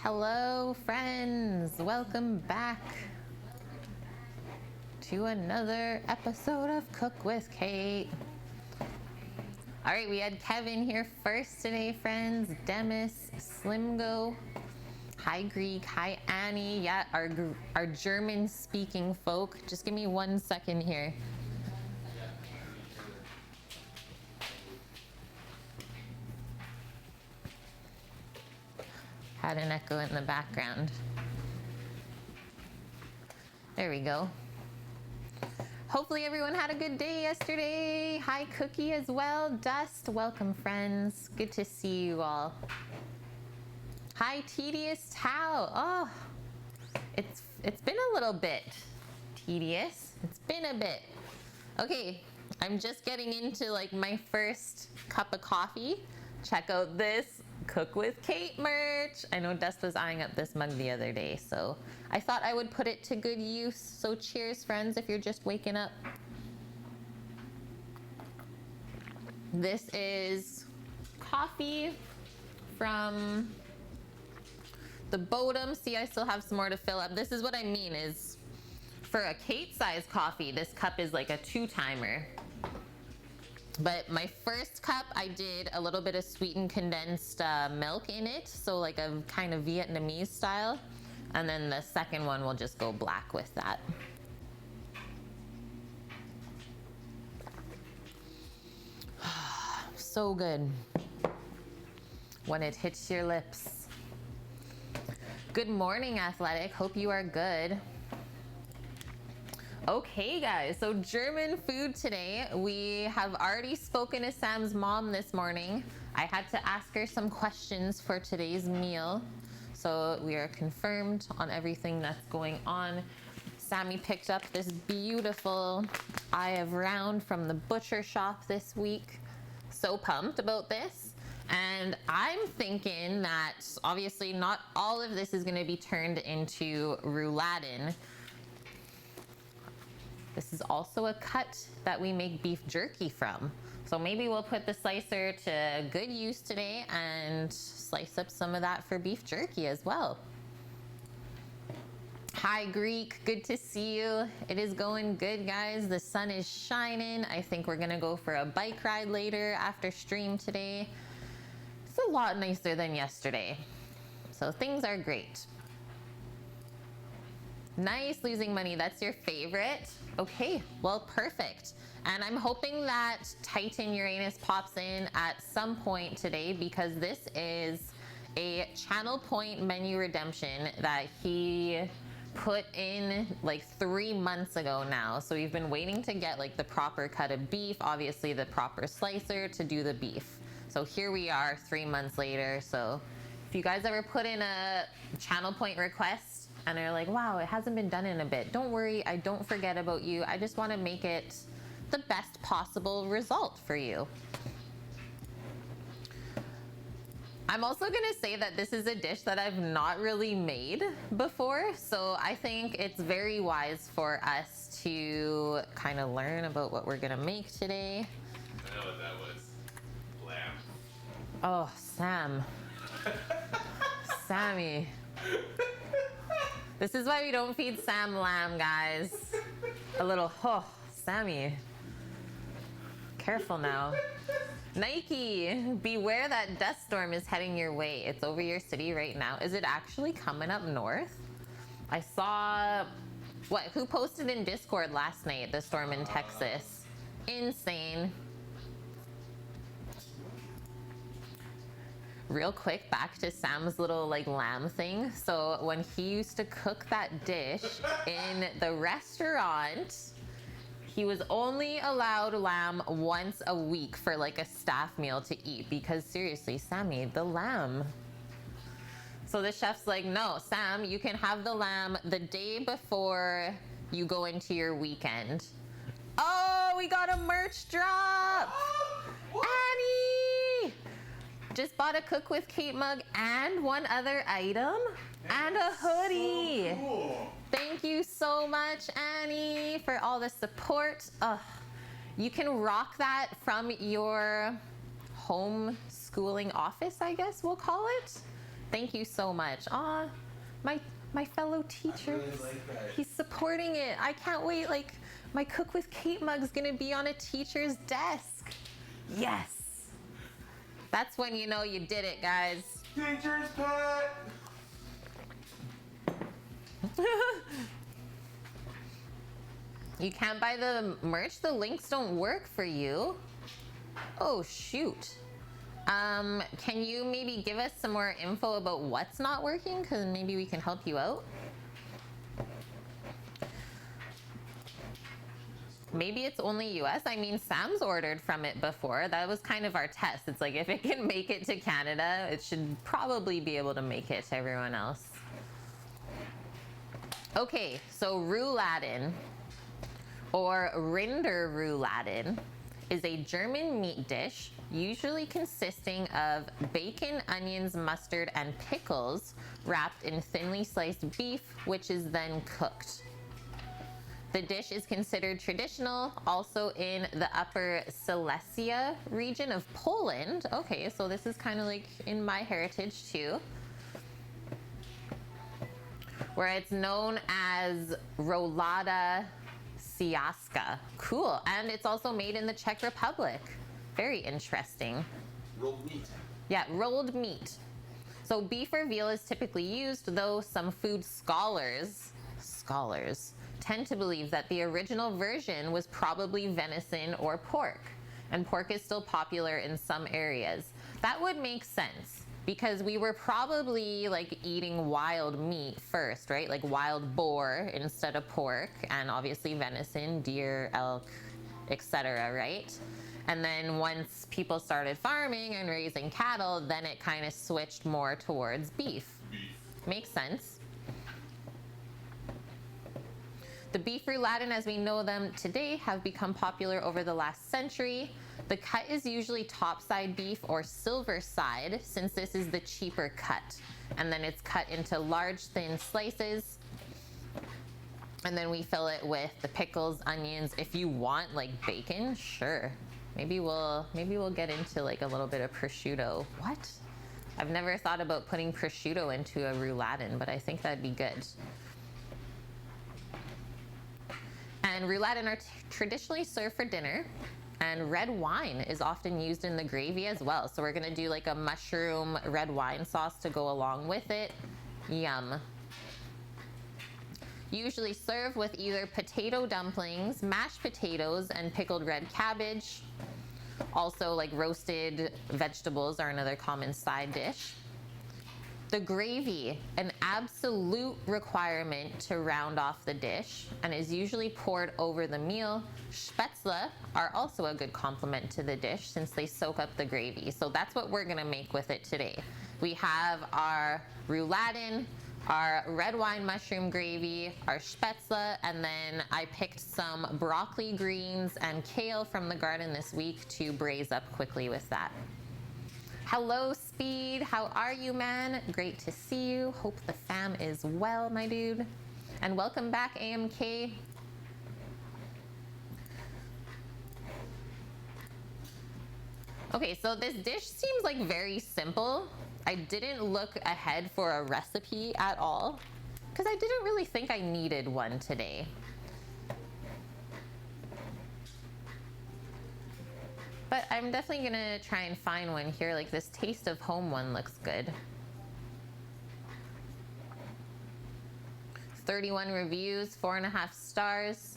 Hello friends, welcome back to another episode of Cook with Kate. All right, we had Kevin here first today, friends. Demis, Slimgo, hi Greek, hi Annie. Yeah, our German speaking folk. Just give me 1 second here. Had an echo in the background. There we go. Hopefully everyone had a good day yesterday. Hi Cookie as well. Dust, welcome friends. Good to see you all. Hi Tedious Tao. Oh, it's been a little bit tedious. It's been a bit. Okay, I'm just getting into like my first cup of coffee. Check out this Cook with Kate merch. I know Dust was eyeing up this mug the other day, so I thought I would put it to good use. So cheers, friends, if you're just waking up. This is coffee from the Bodum. See, I still have some more to fill up. This is what I mean is for a Kate size coffee, this cup is like a 2-timer. But my first cup, I did a little bit of sweetened condensed milk in it. So like a kind of Vietnamese style. And then the second one will just go black with that. So good when it hits your lips. Good morning, Athletic. Hope you are good. Okay guys, so German food today. We have already spoken to Sam's mom this morning. I had to ask her some questions for today's meal. So we are confirmed on everything that's going on. Sammy picked up this beautiful eye of round from the butcher shop this week. So pumped about this. And I'm thinking that obviously not all of this is going to be turned into rouladen. This is also a cut that we make beef jerky from. So maybe we'll put the slicer to good use today and slice up some of that for beef jerky as well. Hi Greek, good to see you. It is going good, guys. The sun is shining. I think we're gonna go for a bike ride later after stream today. It's a lot nicer than yesterday. So things are great. Nice, losing money, that's your favorite. Okay, well, perfect. And I'm hoping that Titan Uranus pops in at some point today because this is a channel point menu redemption that he put in like 3 months ago now. So we've been waiting to get like the proper cut of beef, obviously the proper slicer to do the beef. So here we are 3 months later. So if you guys ever put in a channel point request and are like, wow, it hasn't been done in a bit, don't worry, I don't forget about you. I just want to make it the best possible result for you. I'm also gonna say that this is a dish that I've not really made before, so I think it's very wise for us to kind of learn about what we're gonna make today. I know what that was. Lamb. Oh, Sam. Sammy. This is why we don't feed Sam lamb, guys. A little, oh, Sammy. Careful now. Nike, beware that dust storm is heading your way. It's over your city right now. Is it actually coming up north? I saw, who posted in Discord last night, the storm in Texas. Insane. Real quick, back to Sam's little like lamb thing. So when he used to cook that dish in the restaurant, he was only allowed lamb once a week for like a staff meal to eat, because seriously, Sammy, the lamb. So the chef's like, no, Sam, you can have the lamb the day before you go into your weekend. Oh, we got a merch drop. Annie just bought a Cook with Kate mug and one other item and a hoodie. So cool. Thank you so much, Annie, for all the support. You can rock that from your homeschooling office, I guess we'll call it. Thank you so much. Aw, my fellow teacher. I really like that. He's supporting it. I can't wait. Like, my Cook with Kate mug's gonna be on a teacher's desk. Yes. That's when you know you did it, guys. Teacher's pet. You can't buy the merch? The links don't work for you? Oh, shoot. Can you maybe give us some more info about what's not working? Because maybe we can help you out. Maybe it's only US. I mean, Sam's ordered from it before. That was kind of our test. It's like, if it can make it to Canada, it should probably be able to make it to everyone else. Okay, so rouladen, or rinderrouladen, is a German meat dish usually consisting of bacon, onions, mustard, and pickles wrapped in thinly sliced beef, which is then cooked. The dish is considered traditional also in the Upper Silesia region of Poland. Okay, so this is kind of like in my heritage too, where it's known as roulada siaska. Cool. And it's also made in the Czech Republic. Very interesting. Rolled meat. Yeah, rolled meat. So beef or veal is typically used, though some food scholars tend to believe that the original version was probably venison or pork, and pork is still popular in some areas. That would make sense, because we were probably like eating wild meat first, right? Like wild boar instead of pork, and obviously venison, deer, elk, etc., right? And then once people started farming and raising cattle, then it kind of switched more towards beef. Makes sense. The beef rouladen as we know them today have become popular over the last century. The cut is usually topside beef or silver side, since this is the cheaper cut. And then it's cut into large, thin slices. And then we fill it with the pickles, onions. If you want like bacon, sure. Maybe we'll get into like a little bit of prosciutto. What? I've never thought about putting prosciutto into a rouladen, but I think that'd be good. And rouladen are traditionally served for dinner, and red wine is often used in the gravy as well. So we're gonna do like a mushroom red wine sauce to go along with it. Yum. Usually served with either potato dumplings, mashed potatoes, and pickled red cabbage. Also, like roasted vegetables are another common side dish. The gravy, an absolute requirement to round off the dish, and is usually poured over the meal. Spaetzle are also a good complement to the dish since they soak up the gravy. So that's what we're gonna make with it today. We have our rouladen, our red wine mushroom gravy, our spaetzle, and then I picked some broccoli greens and kale from the garden this week to braise up quickly with that. Hello, Speed. How are you, man? Great to see you. Hope the fam is well, my dude. And welcome back, AMK. Okay, so this dish seems like very simple. I didn't look ahead for a recipe at all, because I didn't really think I needed one today. But I'm definitely gonna try and find one here. Like this Taste of Home one looks good. 31 reviews, 4.5 stars.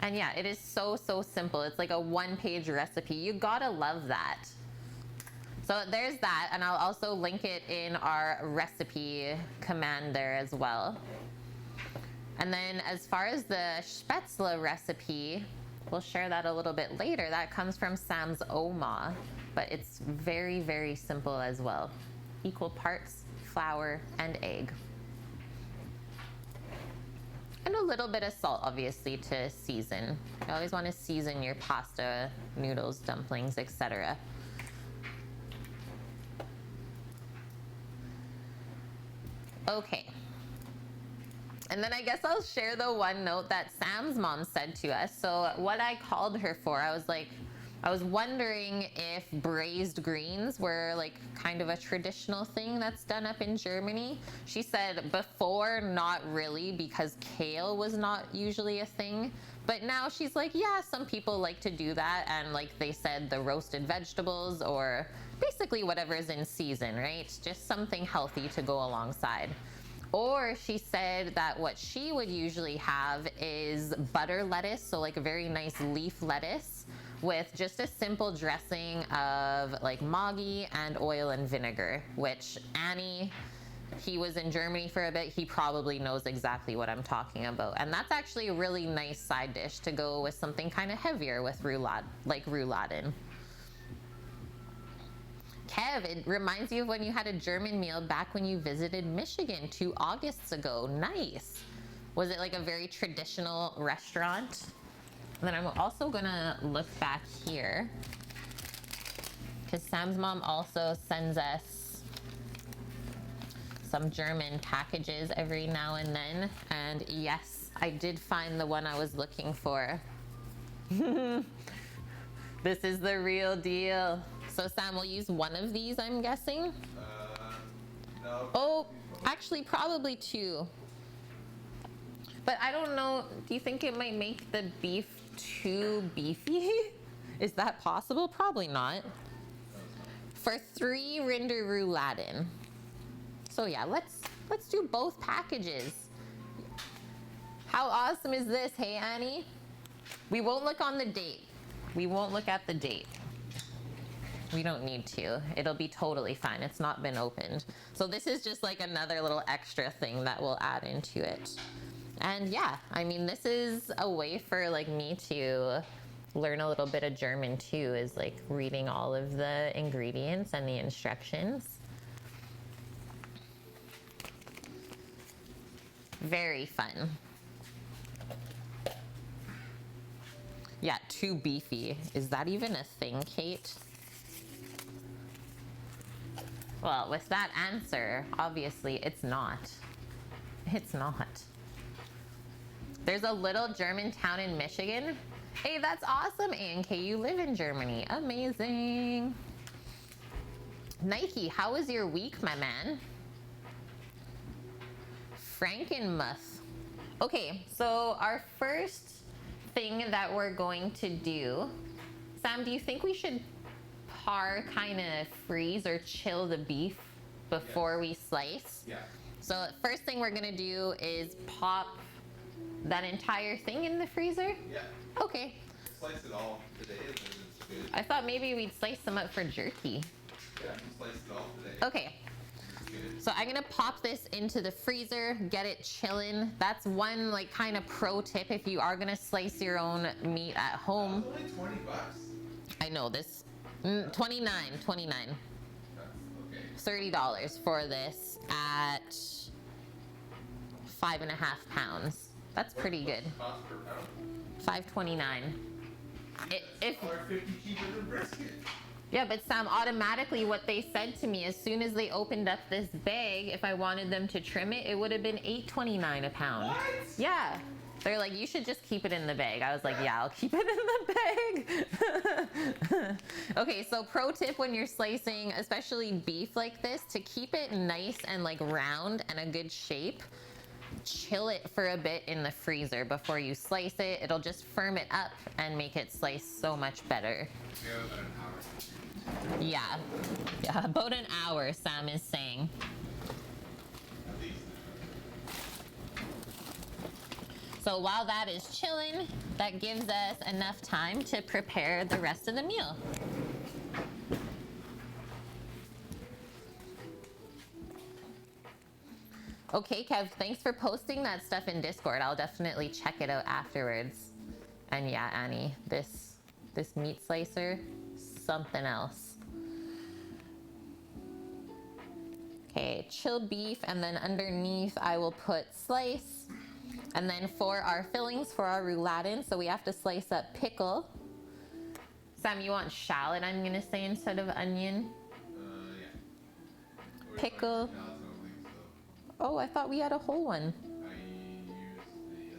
And yeah, it is so simple. It's like a one-page recipe. You gotta love that. So there's that, and I'll also link it in our recipe command there as well. And then as far as the spaetzle recipe, we'll share that a little bit later. That comes from Sam's Oma, but it's very, very simple as well. Equal parts flour and egg. And a little bit of salt, obviously, to season. You always want to season your pasta, noodles, dumplings, etc. Okay. And then I guess I'll share the one note that Sam's mom said to us. So what I called her for, I was wondering if braised greens were like kind of a traditional thing that's done up in Germany. She said before, not really, because kale was not usually a thing. But now she's like, yeah, some people like to do that. And like they said, the roasted vegetables or basically whatever is in season, right? Just something healthy to go alongside. Or she said that what she would usually have is butter lettuce, so like a very nice leaf lettuce with just a simple dressing of like Maggi and oil and vinegar, which Annie, he was in Germany for a bit, he probably knows exactly what I'm talking about. And that's actually a really nice side dish to go with something kind of heavier with rouladen. Kev, it reminds you of when you had a German meal back when you visited Michigan 2 Augusts ago. Nice. Was it like a very traditional restaurant? And then I'm also gonna look back here because Sam's mom also sends us some German packages every now and then. And yes, I did find the one I was looking for. This is the real deal. So Sam will use one of these, I'm guessing? No. Oh, actually probably 2. But I don't know, do you think it might make the beef too beefy? Is that possible? Probably not. For 3 Rinder rouladen. So yeah, let's do both packages. How awesome is this, hey Annie? We won't look on the date. We won't look at the date. We don't need to. It'll be totally fine. It's not been opened. So this is just like another little extra thing that we'll add into it. And yeah, I mean, this is a way for like me to learn a little bit of German too, is like reading all of the ingredients and the instructions. Very fun. Yeah, too beefy. Is that even a thing, Kate? Well, with that answer, obviously it's not. It's not. There's a little German town in Michigan. Hey, that's awesome, A&K. You live in Germany. Amazing. Nike, how was your week, my man? Frankenmuth. Okay, so our first thing that we're going to do, Sam, do you think we should kind of freeze or chill the beef before we slice? Yeah. So first thing we're gonna do is pop that entire thing in the freezer? Yeah. Okay. Slice it all today and then it's good. I thought maybe we'd slice them up for jerky. Yeah, slice it all today. Okay. Good. So I'm gonna pop this into the freezer, get it chilling. That's one like kind of pro tip if you are gonna slice your own meat at home. It's only $20. I know this. $29. That's okay. $30 for this at 5.5 pounds. That's pretty good. What's the cost per pound? $5.29. If $1.50 cheaper than brisket. yeah, but Sam, automatically what they said to me as soon as they opened up this bag, if I wanted them to trim it, it would have been $8.29 a pound. What? Yeah. They're like, you should just keep it in the bag. I was like, yeah, I'll keep it in the bag. Okay, so pro tip when you're slicing, especially beef like this, to keep it nice and like round and a good shape, chill it for a bit in the freezer before you slice it. It'll just firm it up and make it slice so much better. We have about an hour. Yeah, about an hour, Sam is saying. At least. So while that is chilling, that gives us enough time to prepare the rest of the meal. Okay, Kev, thanks for posting that stuff in Discord. I'll definitely check it out afterwards. And yeah, Annie, this meat slicer, something else. Okay, chilled beef, and then underneath I will put slice. And then for our fillings, for our rouladen, so we have to slice up pickle. Sam, you want shallot, I'm gonna say, instead of onion? Yeah. Pickle. Shallots, I don't think so. Oh, I thought we had a whole one. I used it yesterday.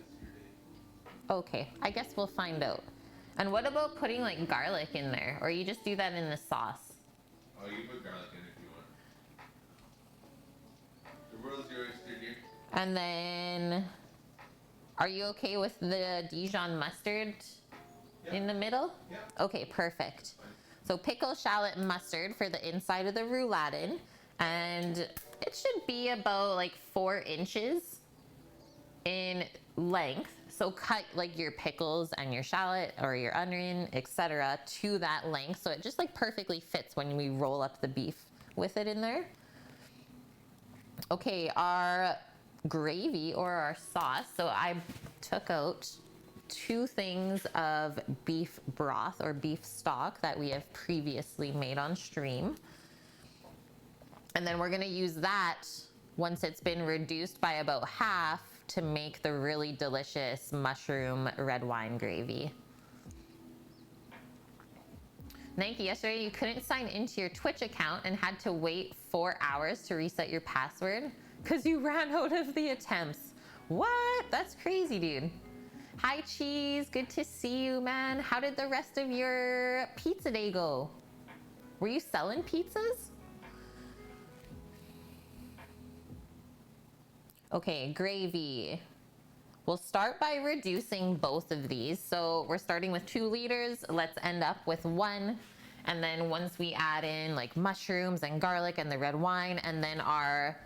Okay, I guess we'll find out. And what about putting like garlic in there? Or you just do that in the sauce? Oh, you can put garlic in if you want. The world's your oyster, dear. And then, are you okay with the Dijon mustard in the middle? Yeah. Okay, perfect. So pickle, shallot, mustard for the inside of the rouladen. And it should be about like 4 inches in length. So cut like your pickles and your shallot or your onion, etc., to that length. So it just like perfectly fits when we roll up the beef with it in there. Okay, our gravy or our sauce. So I took out 2 things of beef broth or beef stock that we have previously made on stream. And then we're gonna use that once it's been reduced by about half to make the really delicious mushroom red wine gravy. Nike, yesterday you couldn't sign into your Twitch account and had to wait 4 hours to reset your password because you ran out of the attempts. What? That's crazy, dude. Hi, Cheese. Good to see you, man. How did the rest of your pizza day go? Were you selling pizzas? Okay, gravy. We'll start by reducing both of these. So we're starting with 2 liters. Let's end up with 1. And then once we add in like mushrooms and garlic and the red wine and then our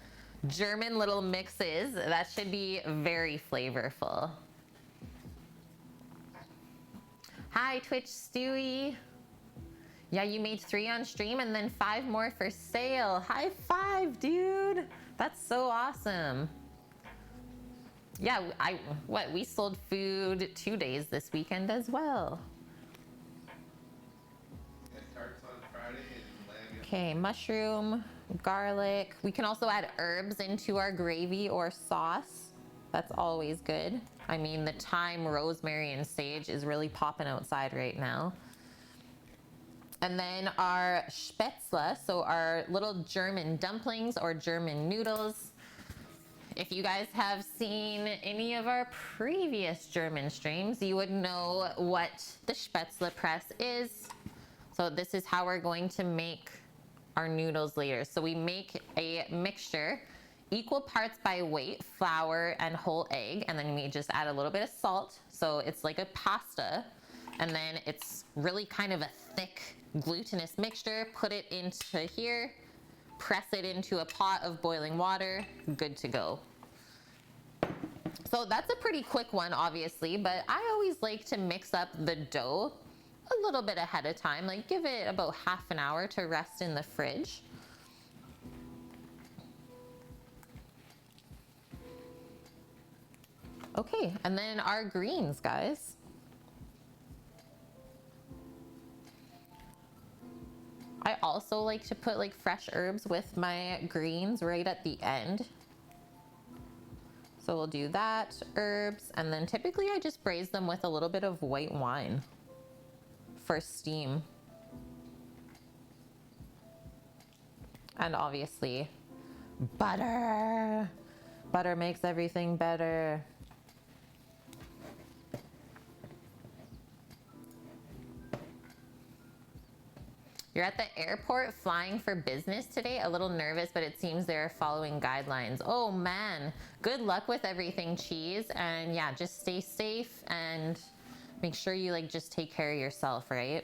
German little mixes, that should be very flavorful. Hi, Twitch Stewie. Yeah, you made 3 on stream and then 5 more for sale. High five, dude. That's so awesome. Yeah, we sold food 2 days this weekend as well. Tarts on Friday and lamb. Okay, mushroom, garlic. We can also add herbs into our gravy or sauce. That's always good. I mean, the thyme, rosemary, and sage is really popping outside right now. And then our spaetzle, so our little German dumplings or German noodles. If you guys have seen any of our previous German streams, you would know what the spaetzle press is. So this is how we're going to make our noodles later. So we make a mixture, equal parts by weight, flour and whole egg, and then we just add a little bit of salt. So it's like a pasta, and then it's really kind of a thick glutinous mixture. Put it into here, press it into a pot of boiling water, good to go. So that's a pretty quick one, obviously, but I always like to mix up the dough a little bit ahead of time, like give it about half an hour to rest in the fridge. Okay, and then our greens, guys. I also like to put like fresh herbs with my greens right at the end. So we'll do that, herbs, and then typically I just braise them with a little bit of white wine for steam. And obviously, butter. Butter makes everything better. You're at the airport flying for business today. A little nervous, but it seems they're following guidelines. Oh man, good luck with everything, Cheese. And yeah, just stay safe and make sure you like just take care of yourself, right?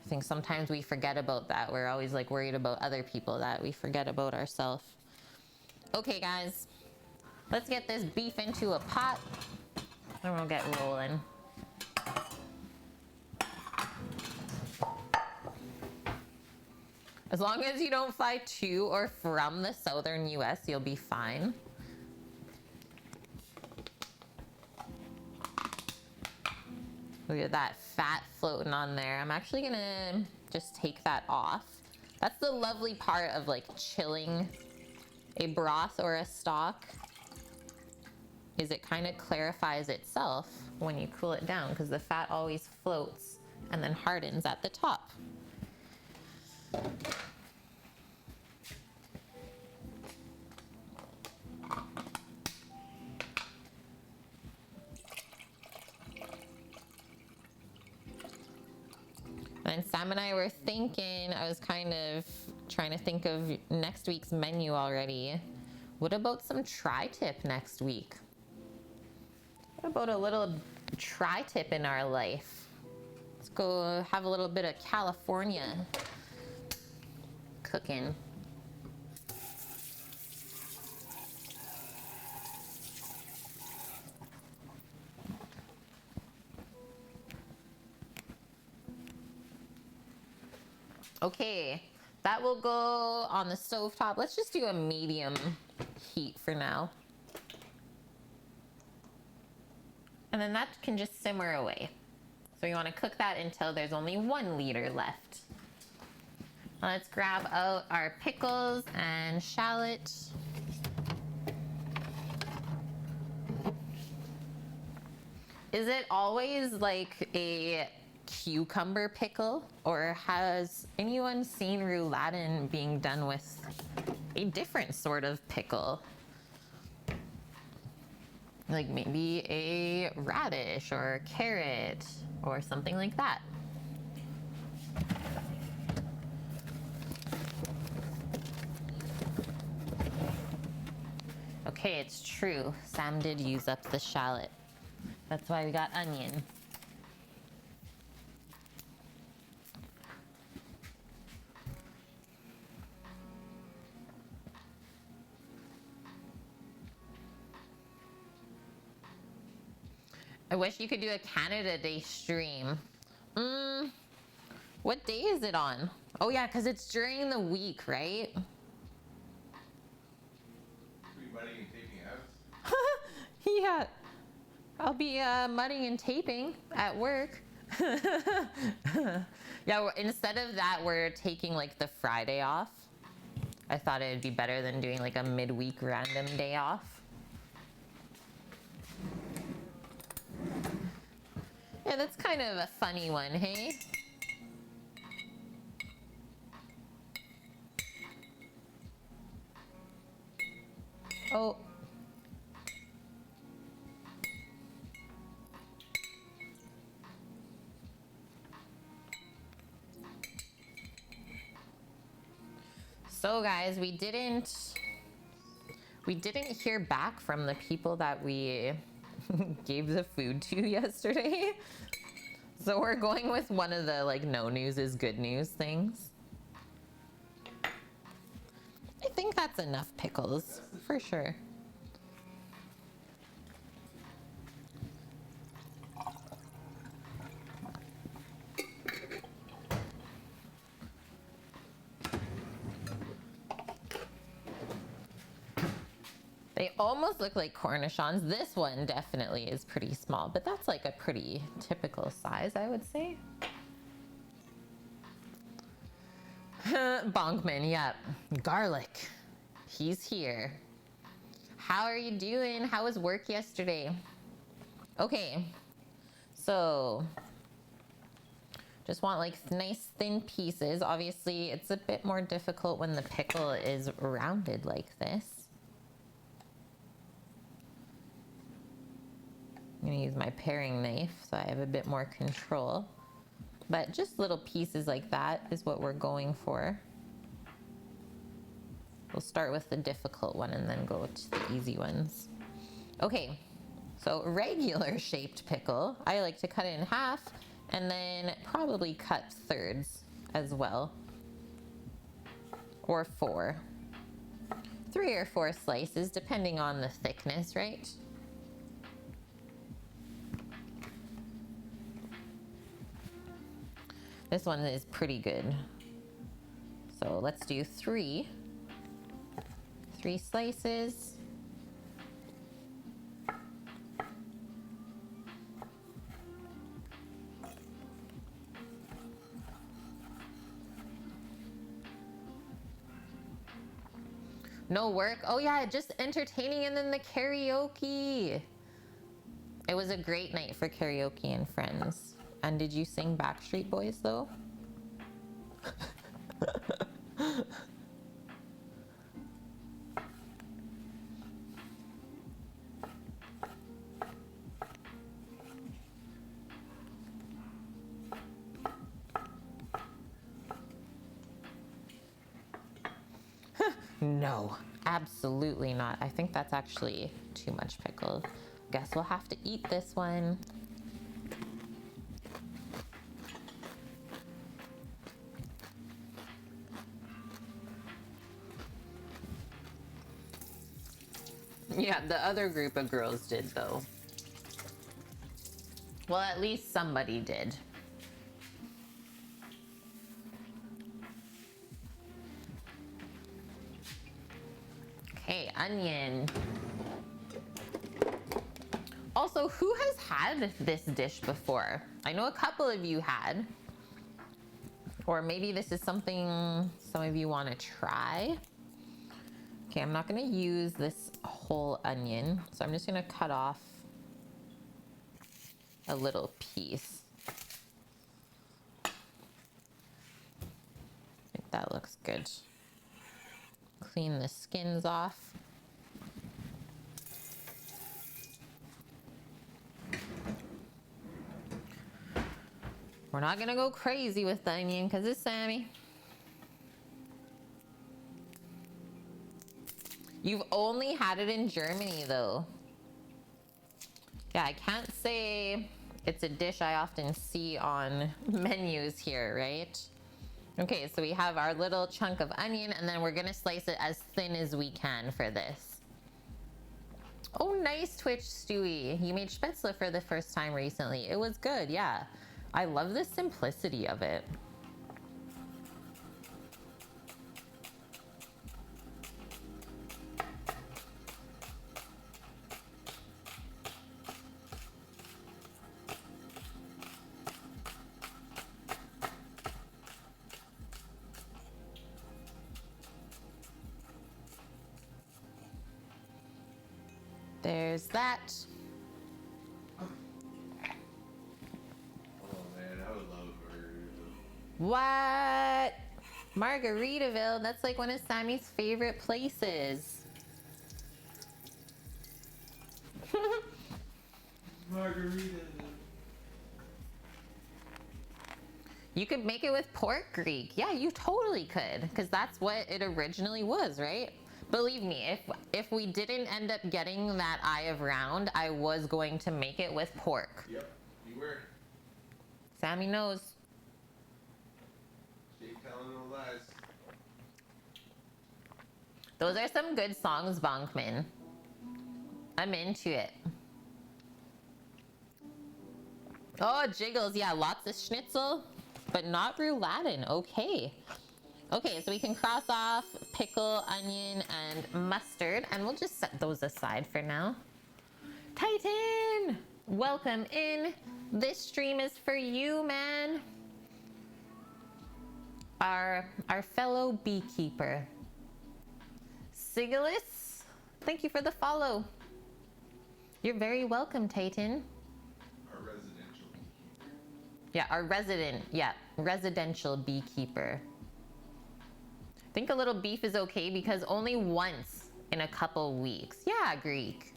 I think sometimes we forget about that. We're always like worried about other people, that we forget about ourselves. Okay guys, let's get this beef into a pot and we'll get rolling. As long as you don't fly to or from the southern US, you'll be fine. Look at that fat floating on there. I'm actually gonna just take that off. That's the lovely part of like chilling a broth or a stock, is it kind of clarifies itself when you cool it down, because the fat always floats and then hardens at the top. And Sam and I were thinking, I was kind of trying to think of next week's menu already. What about some tri-tip next week? What about a little tri-tip in our life? Let's go have a little bit of California cooking. Okay, that will go on the stovetop. Let's just do a medium heat for now. And then that can just simmer away. So you want to cook that until there's only 1 liter left. Let's grab out our pickles and shallot. Is it always like a cucumber pickle, or has anyone seen rouladen being done with a different sort of pickle? Like maybe a radish or a carrot or something like that. Okay, it's true. Sam did use up the shallot. That's why we got onion. I wish you could do a Canada Day stream. What day is it on? Oh yeah, because it's during the week, right? Mudding and taping out. Yeah, I'll be mudding and taping at work. Yeah, instead of that, we're taking like the Friday off. I thought it would be better than doing like a midweek random day off. Yeah, that's kind of a funny one, hey? Oh. So guys, we didn't hear back from the people that we gave the food to yesterday. So we're going with one of the like no news is good news things. I think that's enough pickles for sure. They almost look like cornichons. This one definitely is pretty small, but that's like a pretty typical size, I would say. Bonkman, yep. Garlic. He's here. How are you doing? How was work yesterday? Okay, so just want like nice thin pieces. Obviously, it's a bit more difficult when the pickle is rounded like this. I'm gonna use my paring knife so I have a bit more control. But just little pieces like that is what we're going for. We'll start with the difficult one and then go to the easy ones. Okay, so regular shaped pickle, I like to cut it in half and then probably cut thirds as well. Or 4. 3 or 4 slices depending on the thickness, right? This one is pretty good. So let's do three slices. No work? Oh yeah, just entertaining and then the karaoke. It was a great night for karaoke and friends. And did you sing Backstreet Boys though? No, absolutely not. I think that's actually too much pickle. Guess we'll have to eat this one. Yeah, the other group of girls did though. Well, at least somebody did. Okay, onion. Also, who has had this dish before? I know a couple of you had. Or maybe this is something some of you want to try. Okay, I'm not going to use this whole onion, so I'm just going to cut off a little piece. I think that looks good. Clean the skins off. We're not gonna go crazy with the onion because it's Sammy. You've only had it in Germany though. Yeah, I can't say it's a dish I often see on menus here, right? Okay, so we have our little chunk of onion and then we're gonna slice it as thin as we can for this. Oh, nice Twitch, Stewie. You made spaetzle for the first time recently. It was good, yeah. I love the simplicity of it. There's that. Oh man, I would love Margaritaville. What? Margaritaville? That's like one of Sammy's favorite places. Margaritaville. You could make it with pork Greek. Yeah, you totally could, because that's what it originally was, right? Believe me, if we didn't end up getting that eye of round, I was going to make it with pork. Yep, you were. Sammy knows. She ain't telling no lies. Those are some good songs, Bonkman. I'm into it. Oh, jiggles. Yeah, lots of schnitzel, but not rouladen. Okay. Okay, so we can cross off pickle, onion, and mustard, and we'll just set those aside for now. Titan! Welcome in. This stream is for you, man. Our fellow beekeeper. Sigilis, thank you for the follow. You're very welcome, Titan. Our residential beekeeper. Yeah, our residential beekeeper. I think a little beef is okay because only once in a couple weeks. Yeah, Greek.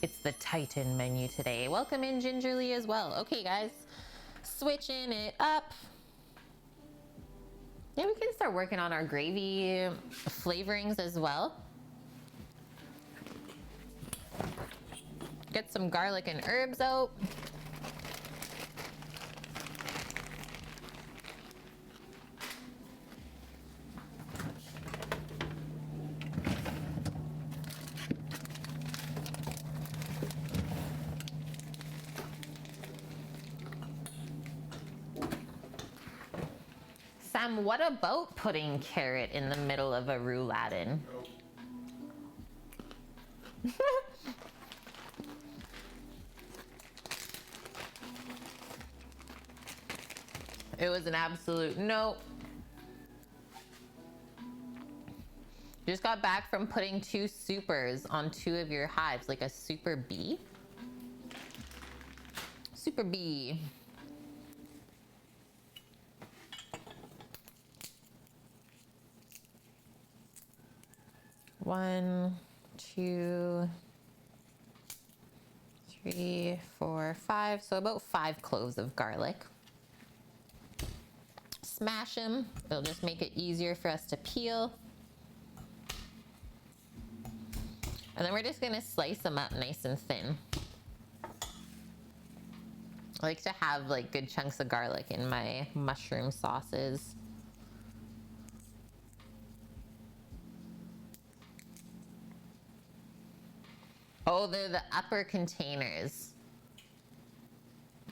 It's the Titan menu today. Welcome in Gingerly as well. Okay, guys, switching it up. Yeah, we can start working on our gravy flavorings as well. Get some garlic and herbs out. what about putting carrot in the middle of a rouladen? Nope. It was an absolute no. Just got back from putting 2 supers on 2 of your hives, like a super bee. Super bee. One, 2, 3, 4, 5. So about 5 cloves of garlic. Smash them. It'll just make it easier for us to peel. And then we're just gonna slice them up nice and thin. I like to have like good chunks of garlic in my mushroom sauces. Oh, they're the upper containers.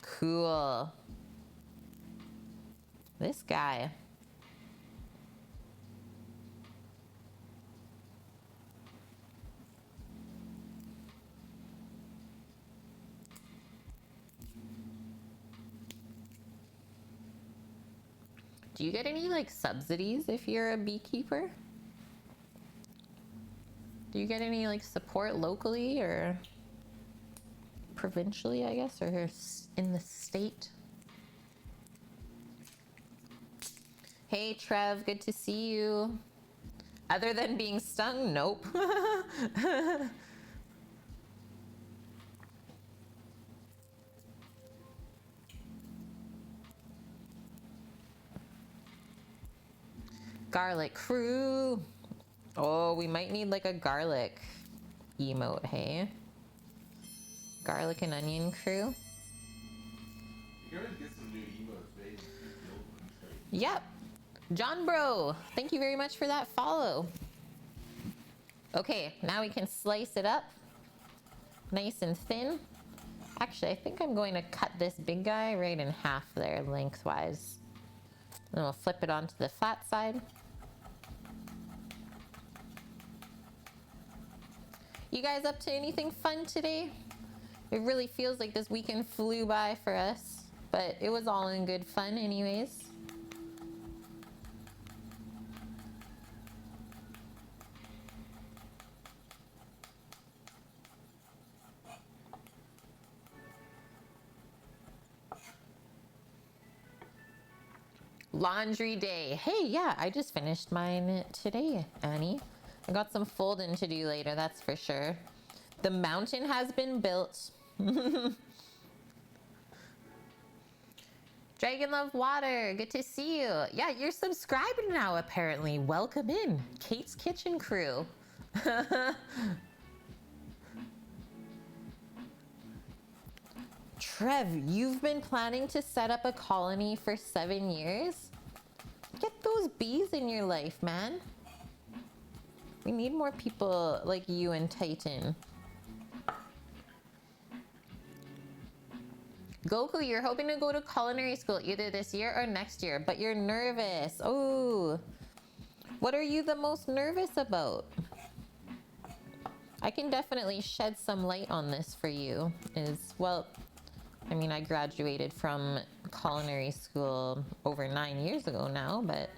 Cool. This guy. Do you get any like subsidies if you're a beekeeper? Do you get any like support locally or provincially, I guess, or in the state? Hey Trev, good to see you. Other than being stung, nope. Garlic crew. Oh, we might need like a garlic emote, hey? Garlic and onion crew. You can always get some new emotes, babe. The old ones, right? Yep. John Bro, thank you very much for that follow. Okay, now we can slice it up nice and thin. Actually, I think I'm going to cut this big guy right in half there lengthwise. Then we'll flip it onto the flat side. You guys up to anything fun today? It really feels like this weekend flew by for us, but it was all in good fun anyways. Laundry day. Hey, yeah, I just finished mine today, Annie. I got some folding to do later, that's for sure. The mountain has been built. Dragon Love Water, good to see you. Yeah, you're subscribed now apparently. Welcome in, Kate's Kitchen Crew. Trev, you've been planning to set up a colony for 7 years? Get those bees in your life, man. We need more people like you and Titan. Goku, you're hoping to go to culinary school either this year or next year, but you're nervous. Oh, what are you the most nervous about? I can definitely shed some light on this for you. Well, I mean, I graduated from culinary school over 9 years ago now, but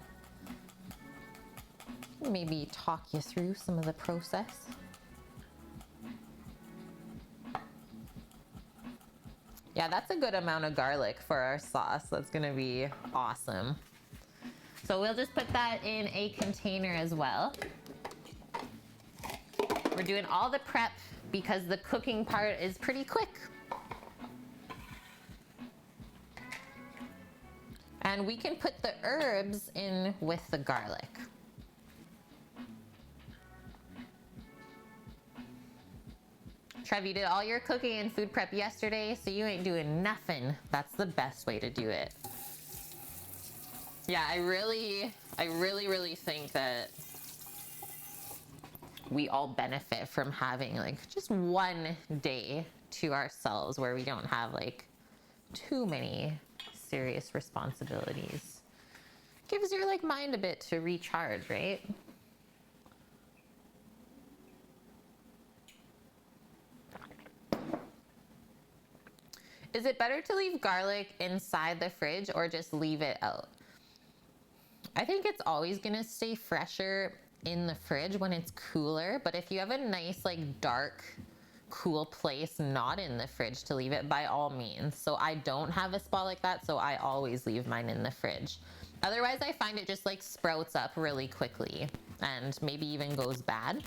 maybe talk you through some of the process. Yeah, that's a good amount of garlic for our sauce. That's gonna be awesome. So we'll just put that in a container as well. We're doing all the prep because the cooking part is pretty quick. And we can put the herbs in with the garlic. Trev, you did all your cooking and food prep yesterday, so you ain't doing nothing. That's the best way to do it. Yeah, I really think that we all benefit from having like just one day to ourselves where we don't have like too many serious responsibilities. Gives your like mind a bit to recharge, right? Is it better to leave garlic inside the fridge or just leave it out? I think it's always gonna stay fresher in the fridge when it's cooler, but if you have a nice like dark, cool place not in the fridge to leave it, by all means. So I don't have a spot like that, so I always leave mine in the fridge. Otherwise, I find it just like sprouts up really quickly and maybe even goes bad.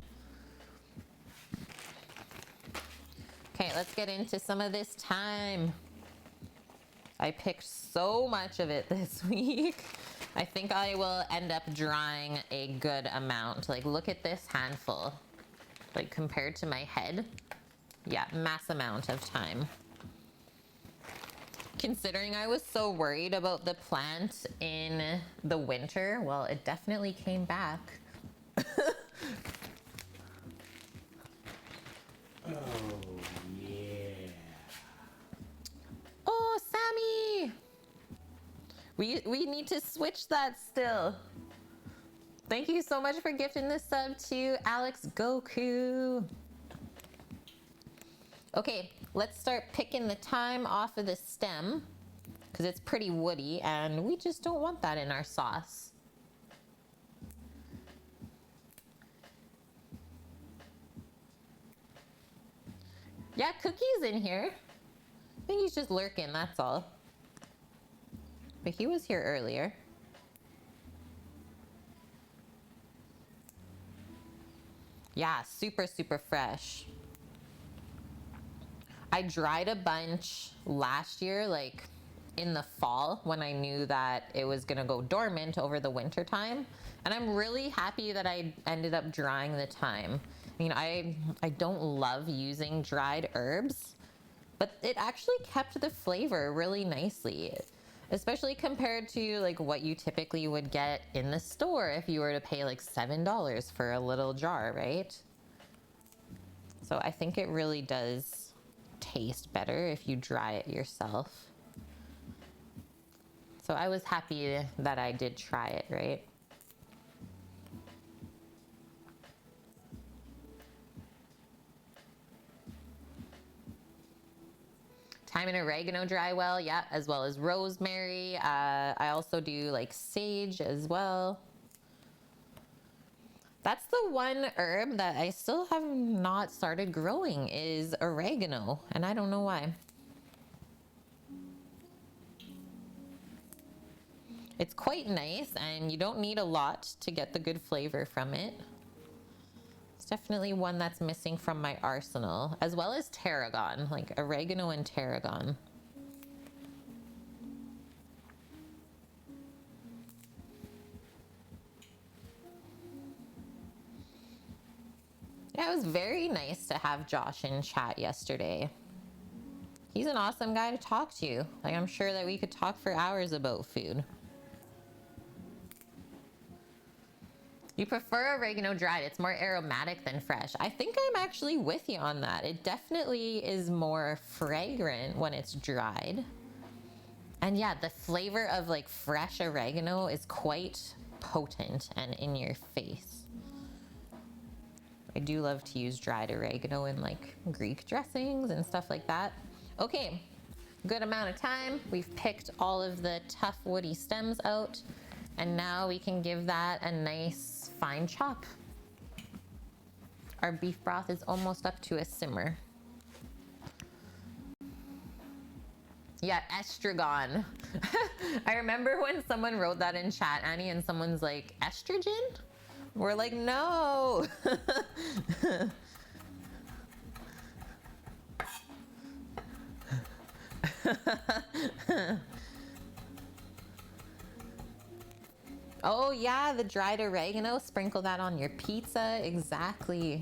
Okay, let's get into some of this thyme. I picked so much of it this week. I think I will end up drying a good amount. Like, look at this handful. Like, compared to my head. Yeah, mass amount of thyme. Considering I was so worried about the plant in the winter, well, it definitely came back. Oh, yeah. Oh, Sammy! We need to switch that still. Thank you so much for gifting this sub to Alex Goku. Okay, let's start picking the thyme off of the stem because it's pretty woody and we just don't want that in our sauce. Yeah, Cookie's in here. I think he's just lurking, that's all. But he was here earlier. Yeah, super, super fresh. I dried a bunch last year, like in the fall when I knew that it was gonna go dormant over the winter time. And I'm really happy that I ended up drying the thyme. I mean, I don't love using dried herbs, but it actually kept the flavor really nicely, especially compared to like what you typically would get in the store if you were to pay like $7 for a little jar, right? So I think it really does taste better if you dry it yourself. So I was happy that I did try it, right? Thyme and oregano dry well, yeah, as well as rosemary. I also do like sage as well. That's the one herb that I still have not started growing is oregano, and I don't know why. It's quite nice, and you don't need a lot to get the good flavor from it. It's definitely one that's missing from my arsenal, as well as tarragon, like oregano and tarragon. Yeah, it was very nice to have Josh in chat yesterday. He's an awesome guy to talk to. Like, I'm sure that we could talk for hours about food. You prefer oregano dried. It's more aromatic than fresh. I think I'm actually with you on that. It definitely is more fragrant when it's dried. And yeah, the flavor of like fresh oregano is quite potent and in your face. I do love to use dried oregano in like Greek dressings and stuff like that. Okay, good amount of time. We've picked all of the tough woody stems out, and now we can give that a nice fine chop. Our beef broth is almost up to a simmer. Yeah, estragon. I remember when someone wrote that in chat, Annie, and someone's like, estrogen? We're like, no. Oh yeah, the dried oregano, sprinkle that on your pizza, exactly.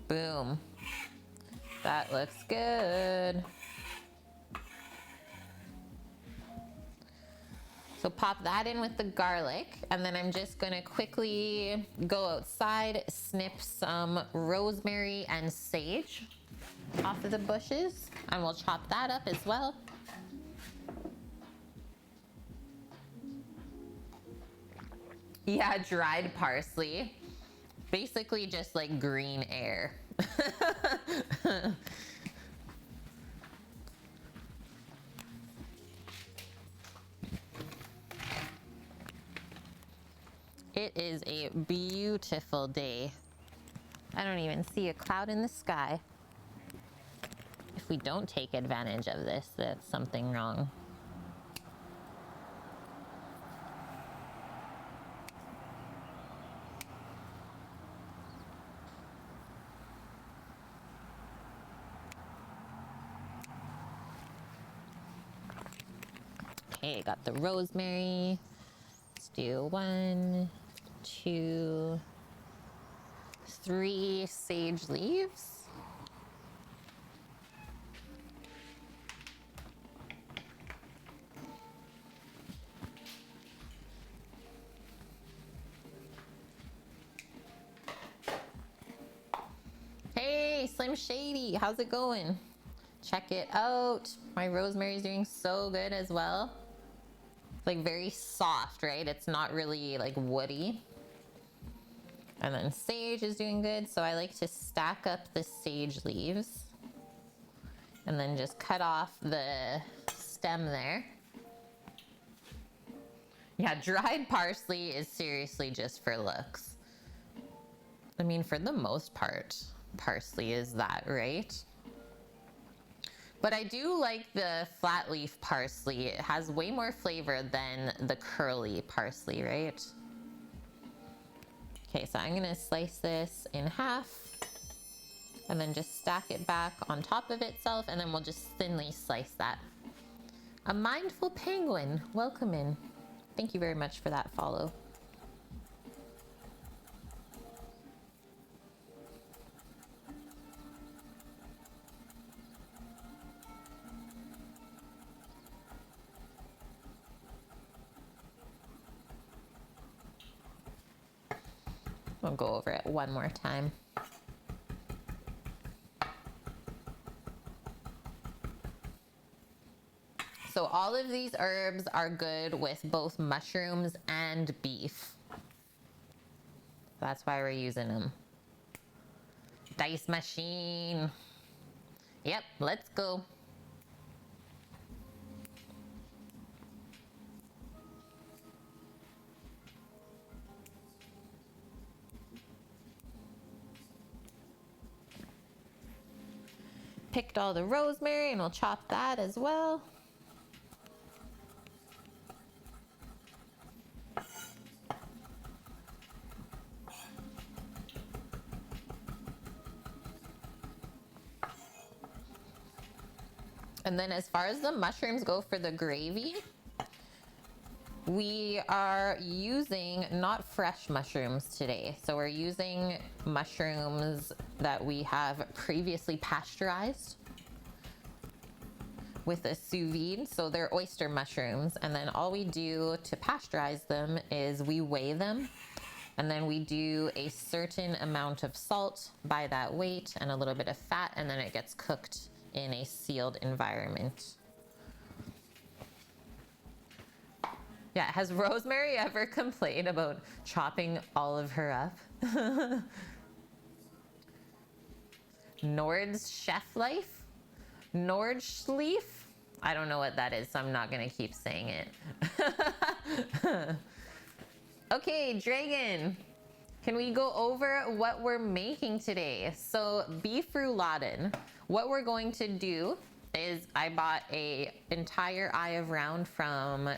Boom. That looks good. So pop that in with the garlic, and then I'm just gonna quickly go outside, snip some rosemary and sage off of the bushes, and we'll chop that up as well. Yeah, dried parsley. Basically just like green air. It is a beautiful day. I don't even see a cloud in the sky. If we don't take advantage of this, that's something wrong. Okay, got the rosemary. Let's do 1, 2, 3 sage leaves. Hey, Slim Shady, how's it going? Check it out. My rosemary's doing so good as well. Like very soft, right? It's not really like woody. And then sage is doing good. So I like to stack up the sage leaves and then just cut off the stem there. Yeah, dried parsley is seriously just for looks. I mean, for the most part, parsley is that, right? But I do like the flat leaf parsley. It has way more flavor than the curly parsley, right? Okay, so I'm gonna slice this in half and then just stack it back on top of itself, and then we'll just thinly slice that. A mindful penguin, welcome in. Thank you very much for that follow. We'll go over it one more time. So all of these herbs are good with both mushrooms and beef. That's why we're using them. Dice machine. Yep, let's go. Picked all the rosemary and we'll chop that as well. And then as far as the mushrooms go for the gravy, we are using not fresh mushrooms today. So we're using mushrooms that we have previously pasteurized with a sous vide. So they're oyster mushrooms. And then all we do to pasteurize them is we weigh them. And then we do a certain amount of salt by that weight and a little bit of fat. And then it gets cooked in a sealed environment. Yeah, has Rosemary ever complained about chopping all of her up? Nord's Chef Life? Nordschleif? I don't know what that is, so I'm not gonna keep saying it. Okay, Dragon, can we go over what we're making today? So beef rouladen. What we're going to do is I bought a entire eye of round from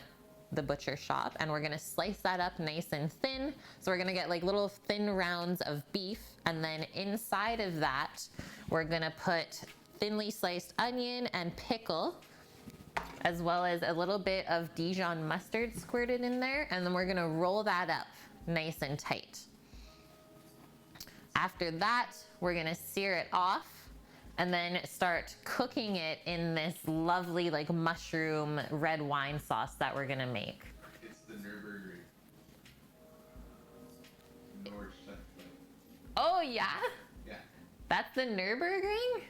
the butcher shop, and we're gonna slice that up nice and thin. So we're gonna get like little thin rounds of beef, and then inside of that, we're gonna put thinly sliced onion and pickle, as well as a little bit of Dijon mustard squirted in there, and then we're gonna roll that up nice and tight. After that, we're gonna sear it off and then start cooking it in this lovely like mushroom red wine sauce that we're gonna make. It's the Nürburgring. Oh yeah? Yeah. That's the Nürburgring?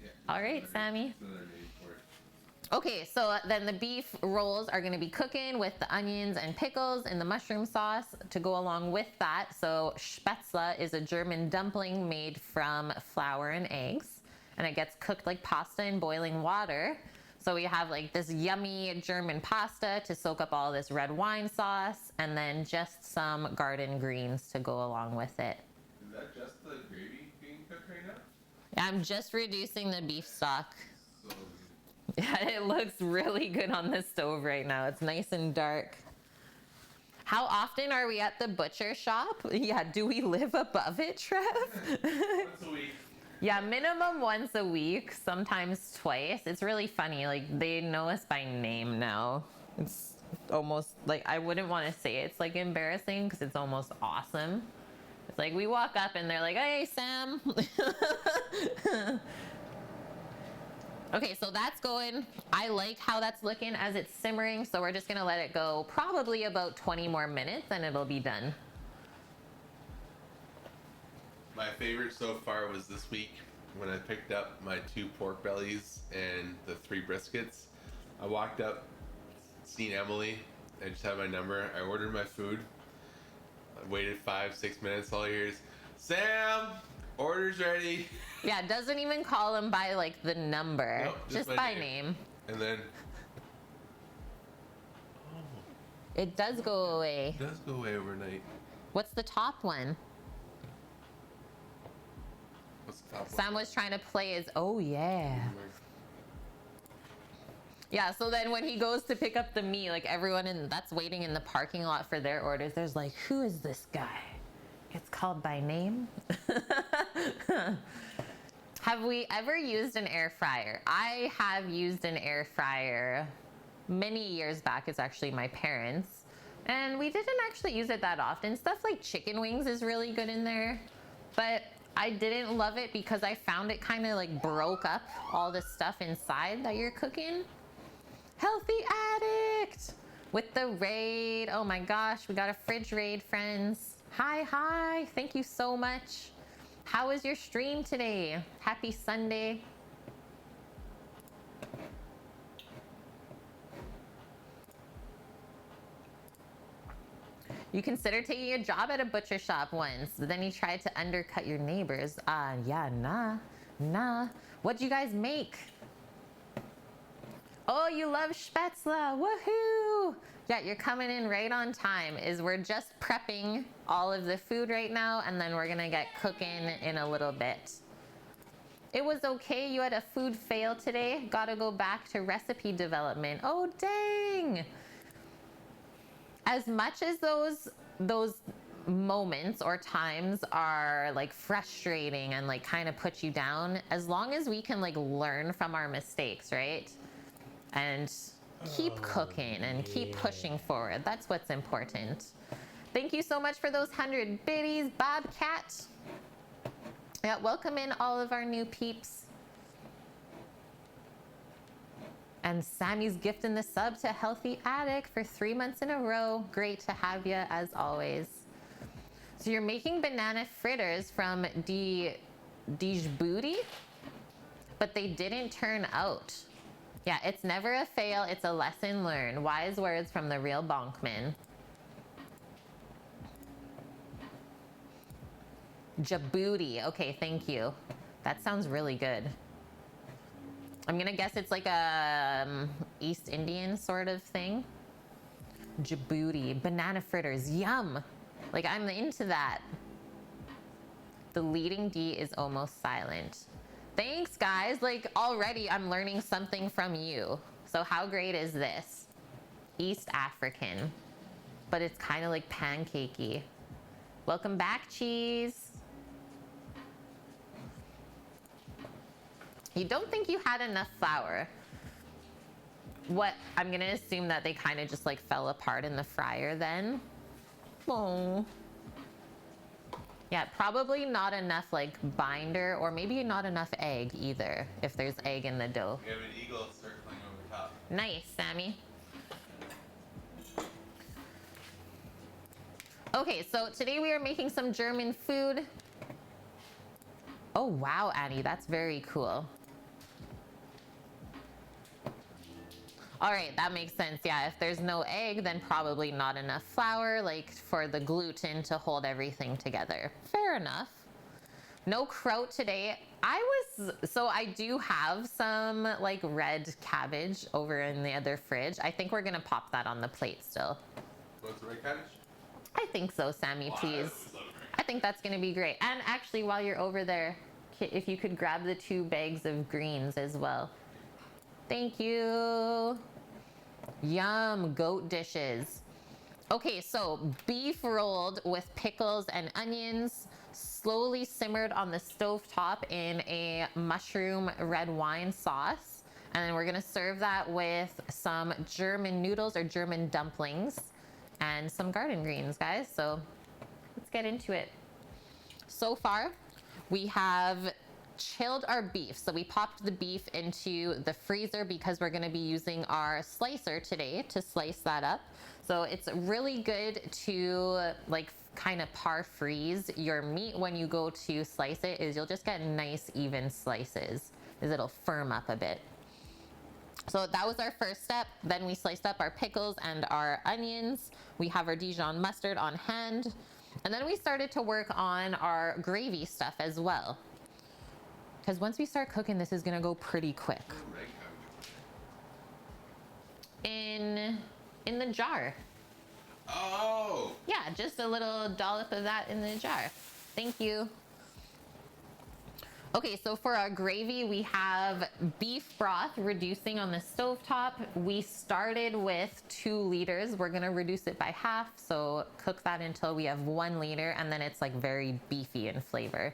Yeah. All right, Sammy. That's another name for it. Okay, so then the beef rolls are gonna be cooking with the onions and pickles and the mushroom sauce to go along with that. So spaetzle is a German dumpling made from flour and eggs, and it gets cooked like pasta in boiling water. So we have like this yummy German pasta to soak up all this red wine sauce, and then just some garden greens to go along with it. Is that just the gravy being cooked right now? I'm just reducing the beef stock. So good. Yeah, it looks really good on the stove right now. It's nice and dark. How often are we at the butcher shop? Yeah, do we live above it, Trev? Once a week. Yeah, minimum once a week, sometimes twice. It's really funny. Like, they know us by name now. It's almost like, I wouldn't want to say it's like embarrassing because it's almost awesome. It's like we walk up and they're like, hey, Sam. Okay, so that's going. I like how that's looking as it's simmering, so we're just gonna let it go probably about 20 more minutes and it'll be done. My favorite so far was this week when I picked up my 2 pork bellies and the 3 briskets. I walked up, seen Emily, I just had my number. I ordered my food. I waited 5-6 minutes. All I hear is, Sam, order's ready. Yeah, it doesn't even call him by like the number, Nope, just my by name. And then, It does go away. it does go away overnight. What's the top one? What's the top one? Sam was trying to play his, oh yeah. Yeah, so then when he goes to pick up the meat, like everyone that's waiting in the parking lot for their orders, there's like, who is this guy? It's called by name. Have we ever used an air fryer? I have used an air fryer many years back. It's actually my parents. And we didn't actually use it that often. Stuff like chicken wings is really good in there. But I didn't love it because I found it kind of like broke up all the stuff inside that you're cooking. Healthy Addict with the raid. Oh my gosh, we got a fridge raid, friends. Hi. Thank you so much. How was your stream today? Happy Sunday. You considered taking a job at a butcher shop once, but then you tried to undercut your neighbors. Yeah, nah. What'd you guys make? Oh, you love spaetzle, woohoo! Yeah, you're coming in right on time. We're just prepping all of the food right now, and then we're gonna get cooking in a little bit. It was okay, you had a food fail today. Gotta go back to recipe development. Oh, dang! As much as those moments or times are like frustrating and like kind of put you down, as long as we can like learn from our mistakes, right? And keep cooking and keep pushing forward. That's what's important. Thank you so much for those 100 biddies, Bobcat. Yeah, welcome in all of our new peeps. And Sammy's gifting the sub to Healthy Addict for 3 months in a row. Great to have you as always. So you're making banana fritters from Djibouti, but they didn't turn out. Yeah, it's never a fail, it's a lesson learned. Wise words from the real Bonkman. Djibouti, okay, thank you. That sounds really good. I'm gonna guess it's like a East Indian sort of thing. Djibouti, banana fritters, yum. Like I'm into that. The leading D is almost silent. Thanks, guys. Like, already I'm learning something from you. So how great is this? East African. But it's kind of like pancakey. Welcome back, cheese. You don't think you had enough flour. What, I'm gonna assume that they kind of just like fell apart in the fryer then. Oh. Yeah, probably not enough like binder, or maybe not enough egg either, if there's egg in the dough. We have an eagle circling over top. Nice, Sammy. Okay, so today we are making some German food. Oh wow, Annie, that's very cool. All right, that makes sense. Yeah, if there's no egg, then probably not enough flour, like for the gluten to hold everything together. Fair enough. No kraut today. So I do have some like red cabbage over in the other fridge. I think we're gonna pop that on the plate still. What's the red cabbage? I think so, Sammy, please. I think that's gonna be great. And actually, while you're over there, if you could grab the 2 bags of greens as well. Thank you. Yum, goat dishes. Okay, so beef rolled with pickles and onions, slowly simmered on the stovetop in a mushroom red wine sauce. And then we're gonna serve that with some German noodles or German dumplings and some garden greens, guys. So let's get into it. So far, we have chilled our beef. So we popped the beef into the freezer because we're gonna be using our slicer today to slice that up. So it's really good to like kind of par freeze your meat when you go to slice it, is you'll just get nice even slices, is it'll firm up a bit. So that was our first step. Then we sliced up our pickles and our onions. We have our Dijon mustard on hand. And then we started to work on our gravy stuff as well. Because once we start cooking, this is gonna go pretty quick. In the jar. Oh! Yeah, just a little dollop of that in the jar. Thank you. Okay, so for our gravy, we have beef broth reducing on the stovetop. We started with 2 liters. We're gonna reduce it by half, so cook that until we have 1 liter, and then it's like very beefy in flavor.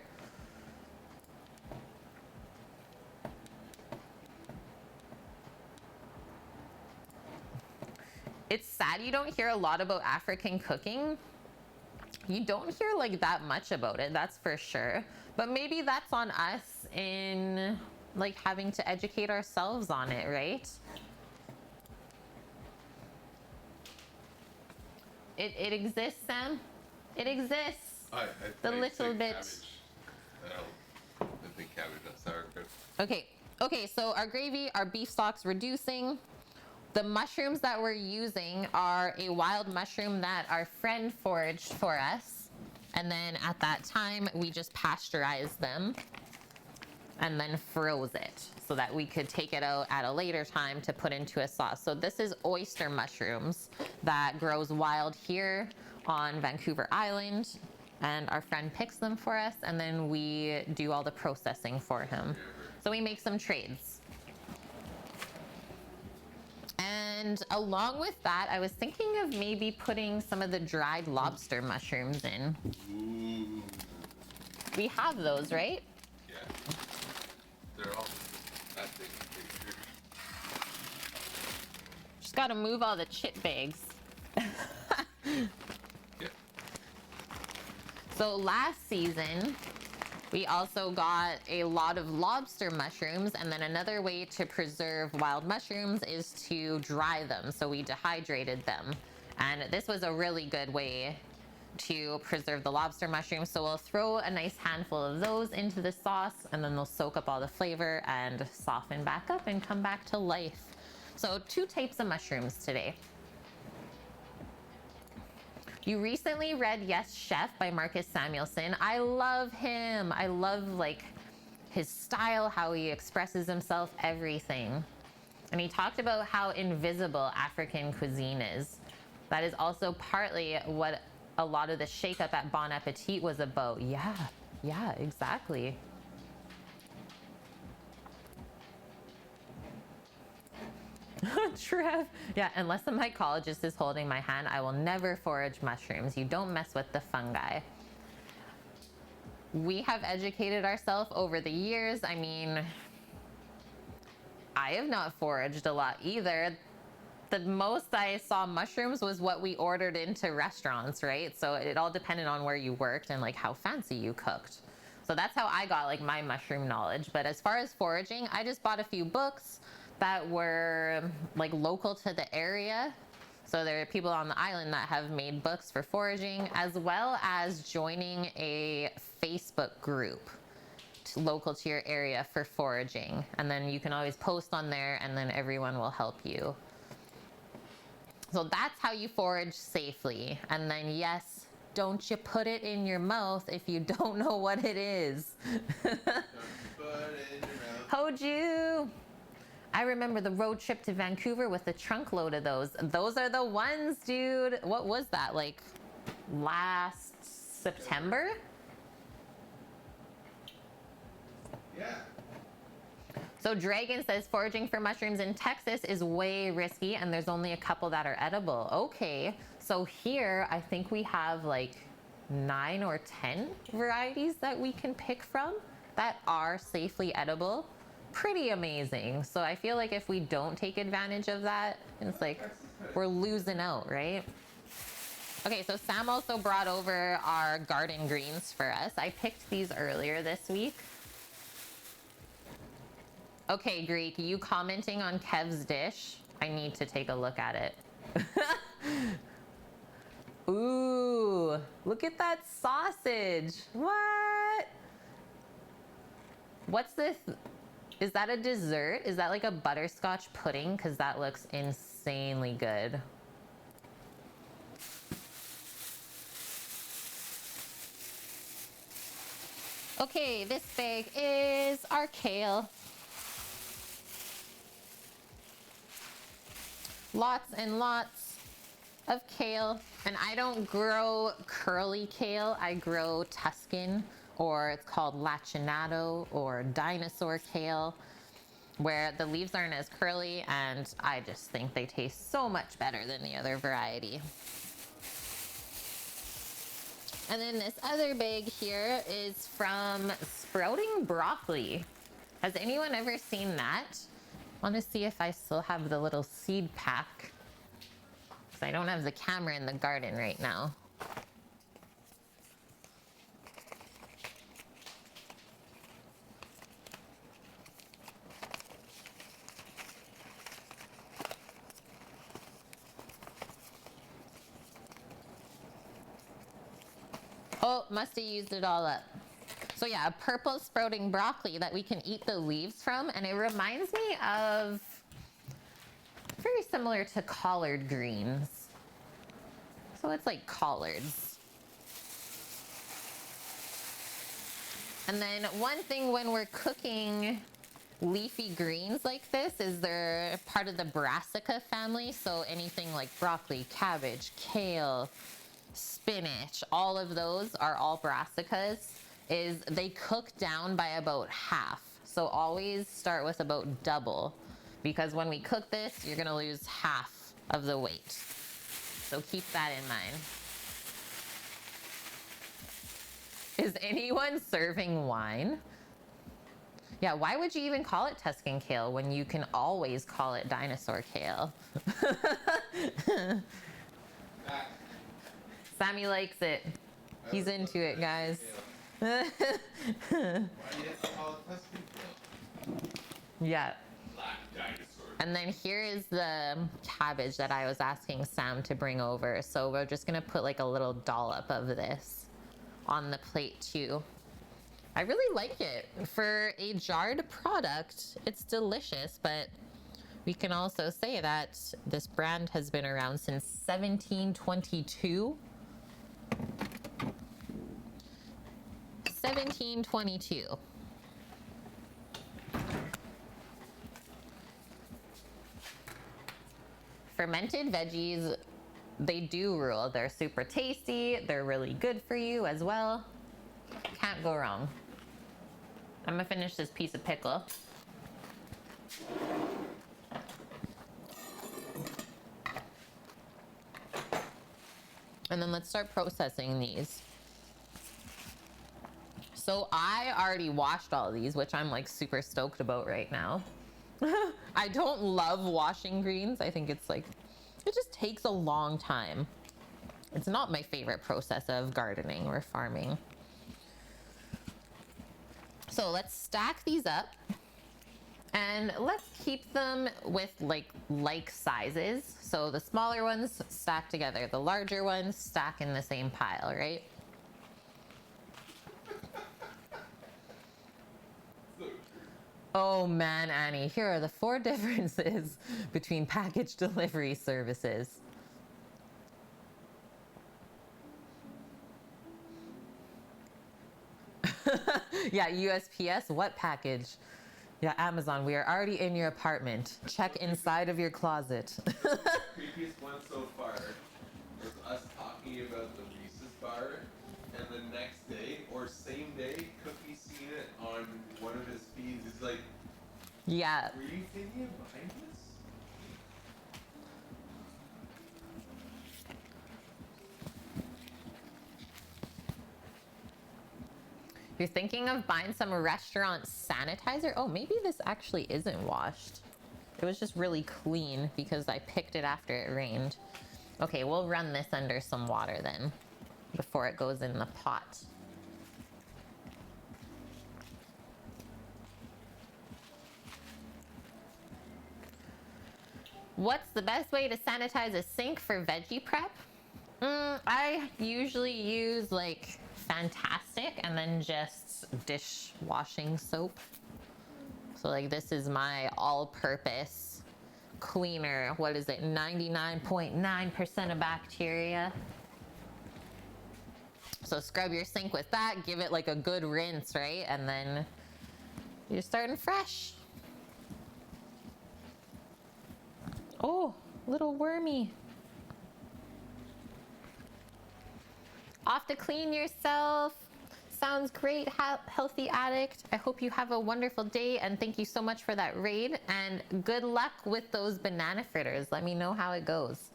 It's sad you don't hear a lot about African cooking. You don't hear like that much about it, that's for sure. But maybe that's on us in like having to educate ourselves on it, right? It exists, Sam. It exists. I the little bit. I think cabbage, not sauerkraut. Okay, so our gravy, our beef stock's reducing. The mushrooms that we're using are a wild mushroom that our friend foraged for us. And then at that time, we just pasteurized them and then froze it so that we could take it out at a later time to put into a sauce. So this is oyster mushrooms that grows wild here on Vancouver Island. And our friend picks them for us, and then we do all the processing for him. So we make some trades. And along with that, I was thinking of maybe putting some of the dried lobster mushrooms in. Ooh. We have those, right? Yeah. They're all that big. Just gotta move all the chip bags. Yeah. So last season, we also got a lot of lobster mushrooms, and then another way to preserve wild mushrooms is to dry them. So we dehydrated them. And this was a really good way to preserve the lobster mushrooms. So we'll throw a nice handful of those into the sauce, and then they'll soak up all the flavor and soften back up and come back to life. So 2 types of mushrooms today. You recently read Yes Chef by Marcus Samuelsson. I love him. I love like his style, how he expresses himself, everything. And he talked about how invisible African cuisine is. That is also partly what a lot of the shakeup at Bon Appetit was about. Yeah, exactly. Trev. Yeah, unless a mycologist is holding my hand, I will never forage mushrooms. You don't mess with the fungi. We have educated ourselves over the years. I mean, I have not foraged a lot either. the most I saw mushrooms was what we ordered into restaurants, right? So it all depended on where you worked and like how fancy you cooked. So that's how I got like my mushroom knowledge. But as far as foraging, I just bought a few books that were like local to the area. So there are people on the island that have made books for foraging, as well as joining a Facebook group local to your area for foraging. And then you can always post on there and then everyone will help you. So that's how you forage safely. And then yes, don't you put it in your mouth if you don't know what it is. Don't put it in your mouth. Told you. I remember the road trip to Vancouver with a trunk load of those. Those are the ones, dude. What was that, like last September? Yeah. So Dragon says foraging for mushrooms in Texas is way risky and there's only a couple that are edible. Okay, so here I think we have like 9 or 10 varieties that we can pick from that are safely edible. Pretty amazing. So I feel like if we don't take advantage of that, it's like we're losing out, right? Okay, so Sam also brought over our garden greens for us. I picked these earlier this week. Okay, Greek, you commenting on Kev's dish? I need to take a look at it. Ooh, look at that sausage. What? What's this? Is that a dessert? Is that like a butterscotch pudding? Because that looks insanely good. Okay, this bag is our kale. Lots and lots of kale. And I don't grow curly kale. I grow Tuscan, or it's called lacinato or dinosaur kale, where the leaves aren't as curly, and I just think they taste so much better than the other variety. And then this other bag here is from Sprouting Broccoli. Has anyone ever seen that? I want to see if I still have the little seed pack, because I don't have the camera in the garden right now. Oh, must have used it all up. So yeah, a purple sprouting broccoli that we can eat the leaves from, and it reminds me of, very similar to collard greens. So it's like collards. And then one thing when we're cooking leafy greens like this is they're part of the brassica family. So anything like broccoli, cabbage, kale, spinach, all of those are all brassicas. Is they cook down by about half. So always start with about double, because when we cook this, you're gonna lose half of the weight. So keep that in mind. Is anyone serving wine? Yeah, why would you even call it Tuscan kale when you can always call it dinosaur kale? Sammy likes it. He's into it, guys. Why do you have to call it Tuscan kale? Yeah. Black dinosaur. And then here is the cabbage that I was asking Sam to bring over. So we're just gonna put like a little dollop of this on the plate too. I really like it. For a jarred product, it's delicious, but we can also say that this brand has been around since 1722. 1722. Fermented veggies, they do rule. They're super tasty. They're really good for you as well. Can't go wrong. I'm gonna finish this piece of pickle. And then let's start processing these. So I already washed all of these, which I'm like super stoked about right now. I don't love washing greens. I think it's like It just takes a long time. It's not my favorite process of gardening or farming. So let's stack these up and let's keep them with like sizes. So the smaller ones stack together, the larger ones stack in the same pile, right? Oh man, Annie, here are the 4 differences between package delivery services. Yeah, USPS, what package? Yeah, Amazon, we are already in your apartment. Check inside of your closet. Creepiest one so far was us talking about the Reese's bar, and the next day or same day, Cookie seen it on one of his feeds. He's like, Yeah. "Were you thinking of buying this?" You're thinking of buying some restaurant sanitizer? Oh, maybe this actually isn't washed. It was just really clean because I picked it after it rained. Okay, we'll run this under some water then before it goes in the pot. What's the best way to sanitize a sink for veggie prep? I usually use like Fantastic and then just dishwashing soap. So like this is my all-purpose cleaner. What is it? 99.9% of bacteria. So scrub your sink with that, give it like a good rinse, right? And then you're starting fresh. Oh, little wormy. Off to clean yourself. Sounds great, healthy addict. I hope you have a wonderful day and thank you so much for that raid and good luck with those banana fritters. Let me know how it goes.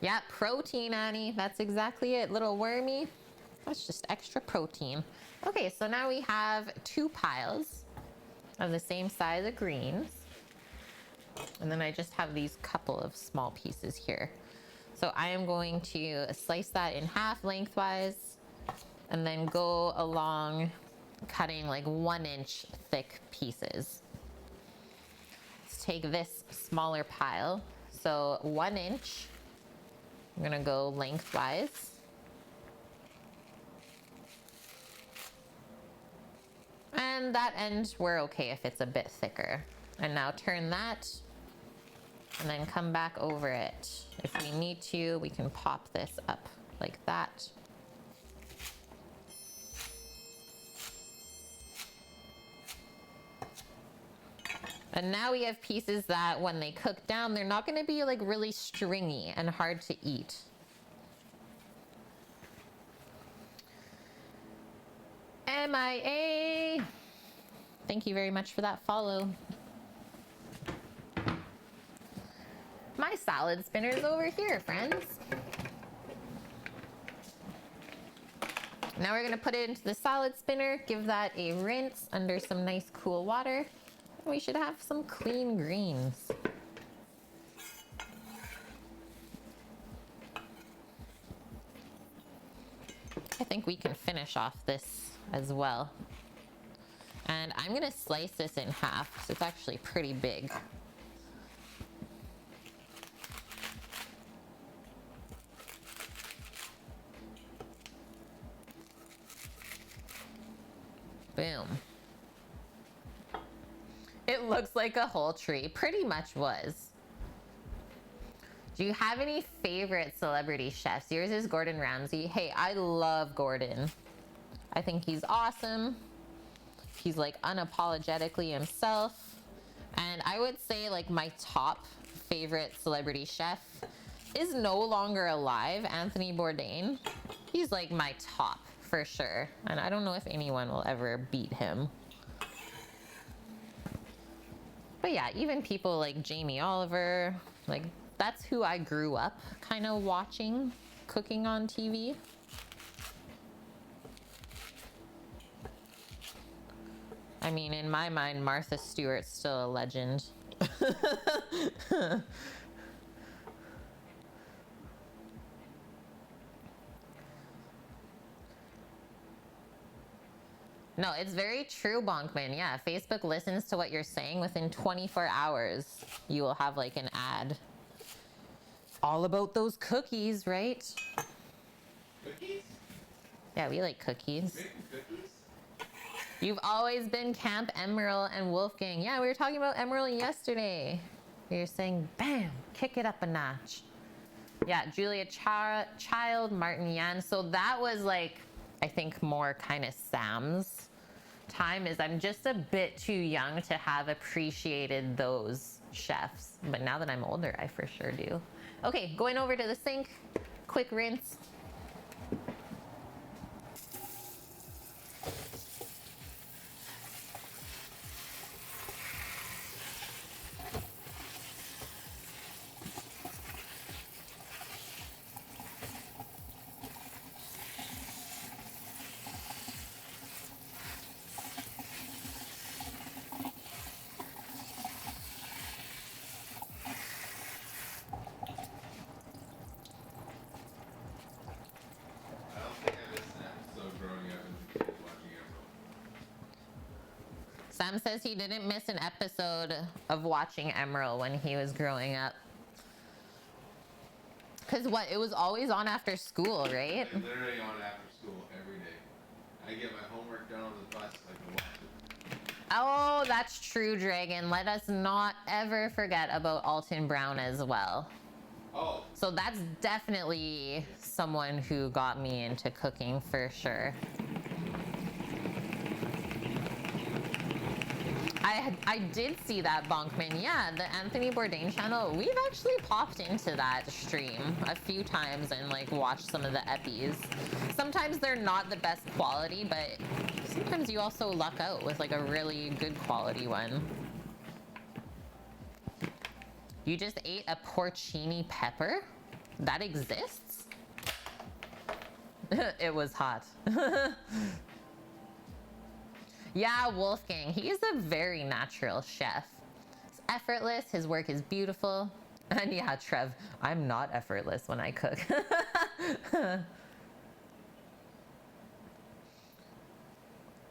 Yeah, protein, Annie. That's exactly it. Little wormy. That's just extra protein. Okay, so now we have 2 piles of the same size of greens. And then I just have these couple of small pieces here. So I am going to slice that in half lengthwise and then go along cutting like 1-inch thick pieces. Let's take this smaller pile. So 1 inch, I'm gonna go lengthwise. And that end, we're okay if it's a bit thicker. And now turn that and then come back over it. If we need to, we can pop this up like that. And now we have pieces that when they cook down, they're not gonna be like really stringy and hard to eat. MIA. Thank you very much for that follow. My salad spinner's over here, friends. Now we're gonna put it into the salad spinner, give that a rinse under some nice cool water. We should have some clean greens. I think we can finish off this as well. And I'm gonna slice this in half because it's actually pretty big. Boom. It looks like a whole tree. Pretty much was. Do you have any favorite celebrity chefs? Yours is Gordon Ramsay. Hey, I love Gordon. I think he's awesome. He's like unapologetically himself. And I would say like my top favorite celebrity chef is no longer alive, Anthony Bourdain. He's like my top for sure. And I don't know if anyone will ever beat him. But yeah, even people like Jamie Oliver, like that's who I grew up kind of watching cooking on TV. I mean, in my mind, Martha Stewart's still a legend. No, it's very true, Bonkman. Yeah, Facebook listens to what you're saying. Within 24 hours, you will have like an ad. All about those cookies, right? Cookies? Yeah, we like cookies. Making cookies? You've always been Camp Emerald and Wolfgang. Yeah, we were talking about Emerald yesterday. We were saying, bam, kick it up a notch. Yeah, Julia Child, Martin Yan. So that was like, I think more kind of Sam's time. Is I'm just a bit too young to have appreciated those chefs. But now that I'm older, I for sure do. Okay, going over to the sink, quick rinse. I don't think I missed an episode growing up as a kid watching Emerald. Sam says he didn't miss an episode of watching Emerald when he was growing up. Because what? It was always on after school, right? Like literally on after school every day. I get my homework done on the bus, I can watch it. Oh, that's true, Dragon. Let us not ever forget about Alton Brown as well. Oh, So that's definitely someone who got me into cooking for sure. I did see that, Bonkman. Yeah, the Anthony Bourdain channel. We've actually popped into that stream a few times and like watched some of the epis. Sometimes they're not the best quality, but sometimes you also luck out with like a really good quality one. You just ate a porcini pepper? That exists? It was hot. Yeah, Wolfgang, he is a very natural chef. It's effortless, his work is beautiful. And yeah, Trev, I'm not effortless when I cook.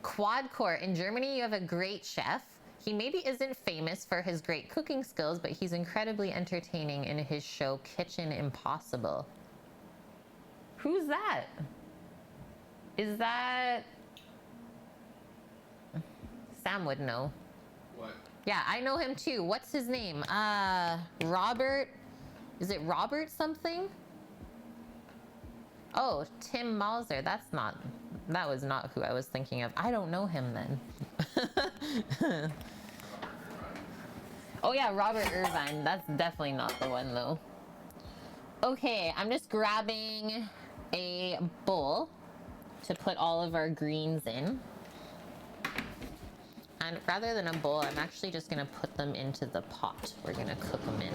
Quadcore, in Germany you have a great chef. He maybe isn't famous for his great cooking skills, but he's incredibly entertaining in his show Kitchen Impossible. Who's that? Is that... Sam would know. what? Yeah, I know him too. What's his name? Robert. Is it Robert something? Oh, Tim Mauser. That was not who I was thinking of. I don't know him then. Oh yeah, Robert Irvine. That's definitely not the one though. Okay, I'm just grabbing a bowl to put all of our greens in. And rather than a bowl, I'm actually just gonna put them into the pot we're gonna cook them in.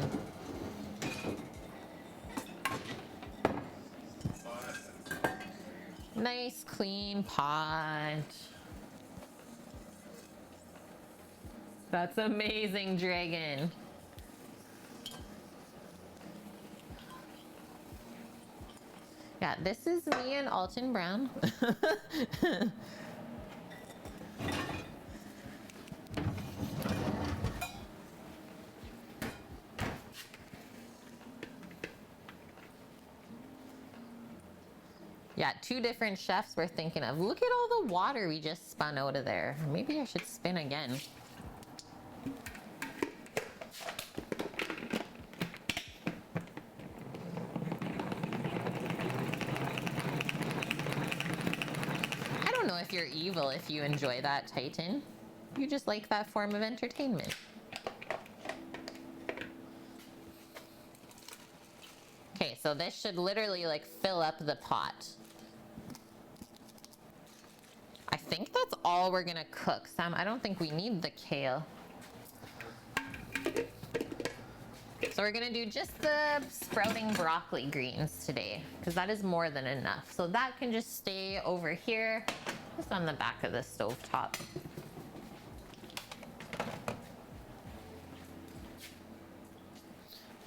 Nice, clean pot. That's amazing, Dragon. Yeah, this is me and Alton Brown. Yeah, two different chefs we're thinking of. Look at all the water we just spun out of there. Maybe I should spin again. I don't know if you're evil if you enjoy that, Titan. You just like that form of entertainment. Okay, so this should literally like fill up the pot. I think that's all we're gonna cook, Sam. I don't think we need the kale. So we're gonna do just the sprouting broccoli greens today, because that is more than enough. So that can just stay over here, just on the back of the stove top.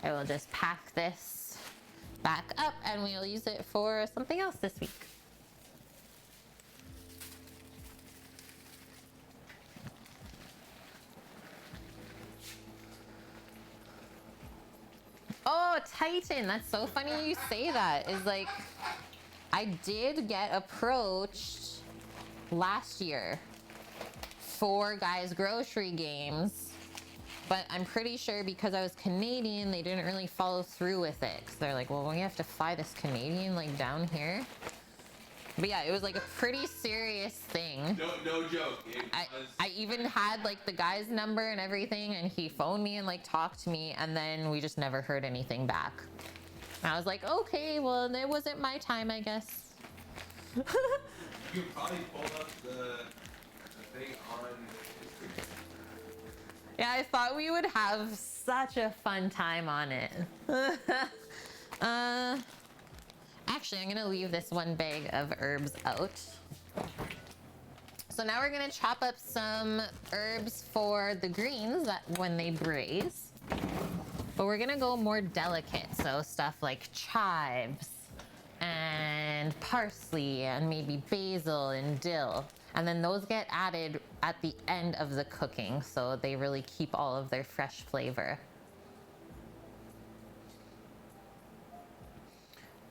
I will just pack this back up and we'll use it for something else this week. Oh, Titan, that's so funny you say that. Is like, I did get approached last year for Guys Grocery Games, but I'm pretty sure because I was Canadian, they didn't really follow through with it. Cause they're like, well, we have to fly this Canadian like down here. But yeah, it was like a pretty serious thing. No joke. I even had like the guy's number and everything, and he phoned me and like talked to me, and then we just never heard anything back. And I was like, okay, well, it wasn't my time, I guess. You could probably pull up the thing on Instagram. Yeah, I thought we would have such a fun time on it. Actually, I'm gonna leave this one bag of herbs out. So now we're gonna chop up some herbs for the greens that when they braise. But we're gonna go more delicate, so stuff like chives and parsley and maybe basil and dill. And then those get added at the end of the cooking, so they really keep all of their fresh flavor.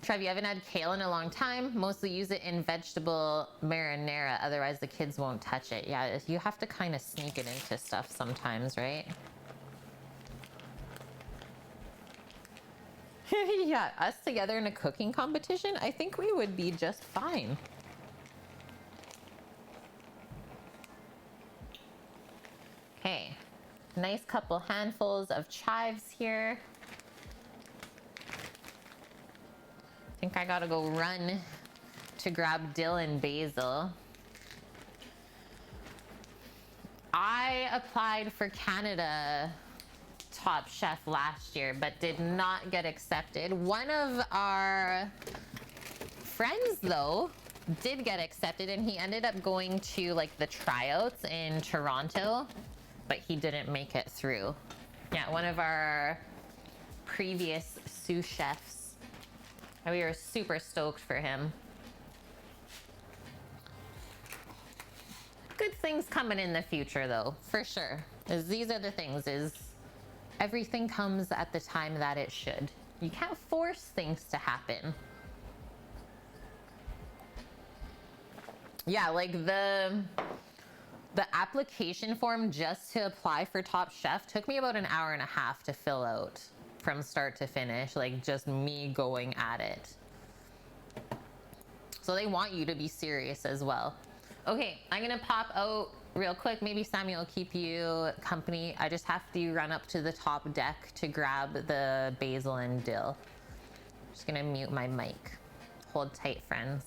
Trev, you haven't had kale in a long time. Mostly use it in vegetable marinara, otherwise the kids won't touch it. Yeah, you have to kind of sneak it into stuff sometimes, right? Yeah, us together in a cooking competition, I think we would be just fine. Okay, nice couple handfuls of chives here. I think I gotta go run to grab dill and basil. I applied for Canada Top Chef last year, but did not get accepted. One of our friends, though, did get accepted, and he ended up going to like the tryouts in Toronto, but he didn't make it through. Yeah, one of our previous sous chefs. And we were super stoked for him. Good things coming in the future, though, for sure. These are the things, is everything comes at the time that it should. You can't force things to happen. Yeah, like the application form just to apply for Top Chef took me about an hour and a half to fill out from start to finish, like just me going at it. So they want you to be serious as well. Okay, I'm gonna pop out real quick. Maybe Samuel will keep you company. I just have to run up to the top deck to grab the basil and dill. Just gonna mute my mic. Hold tight, friends.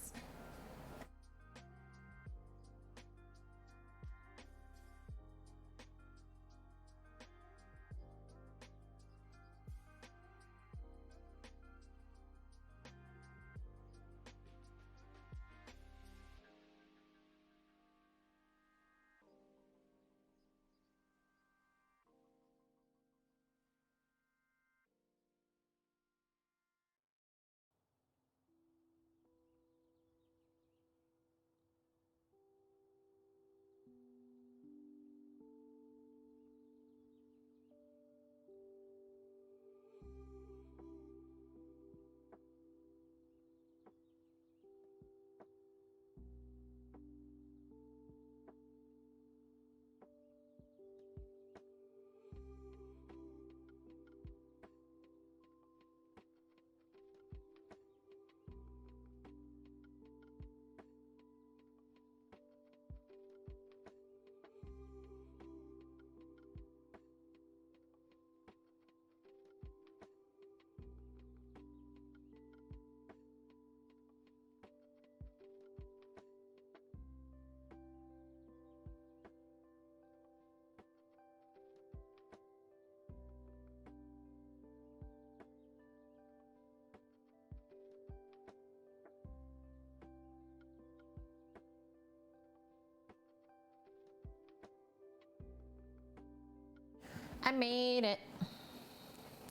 I made it.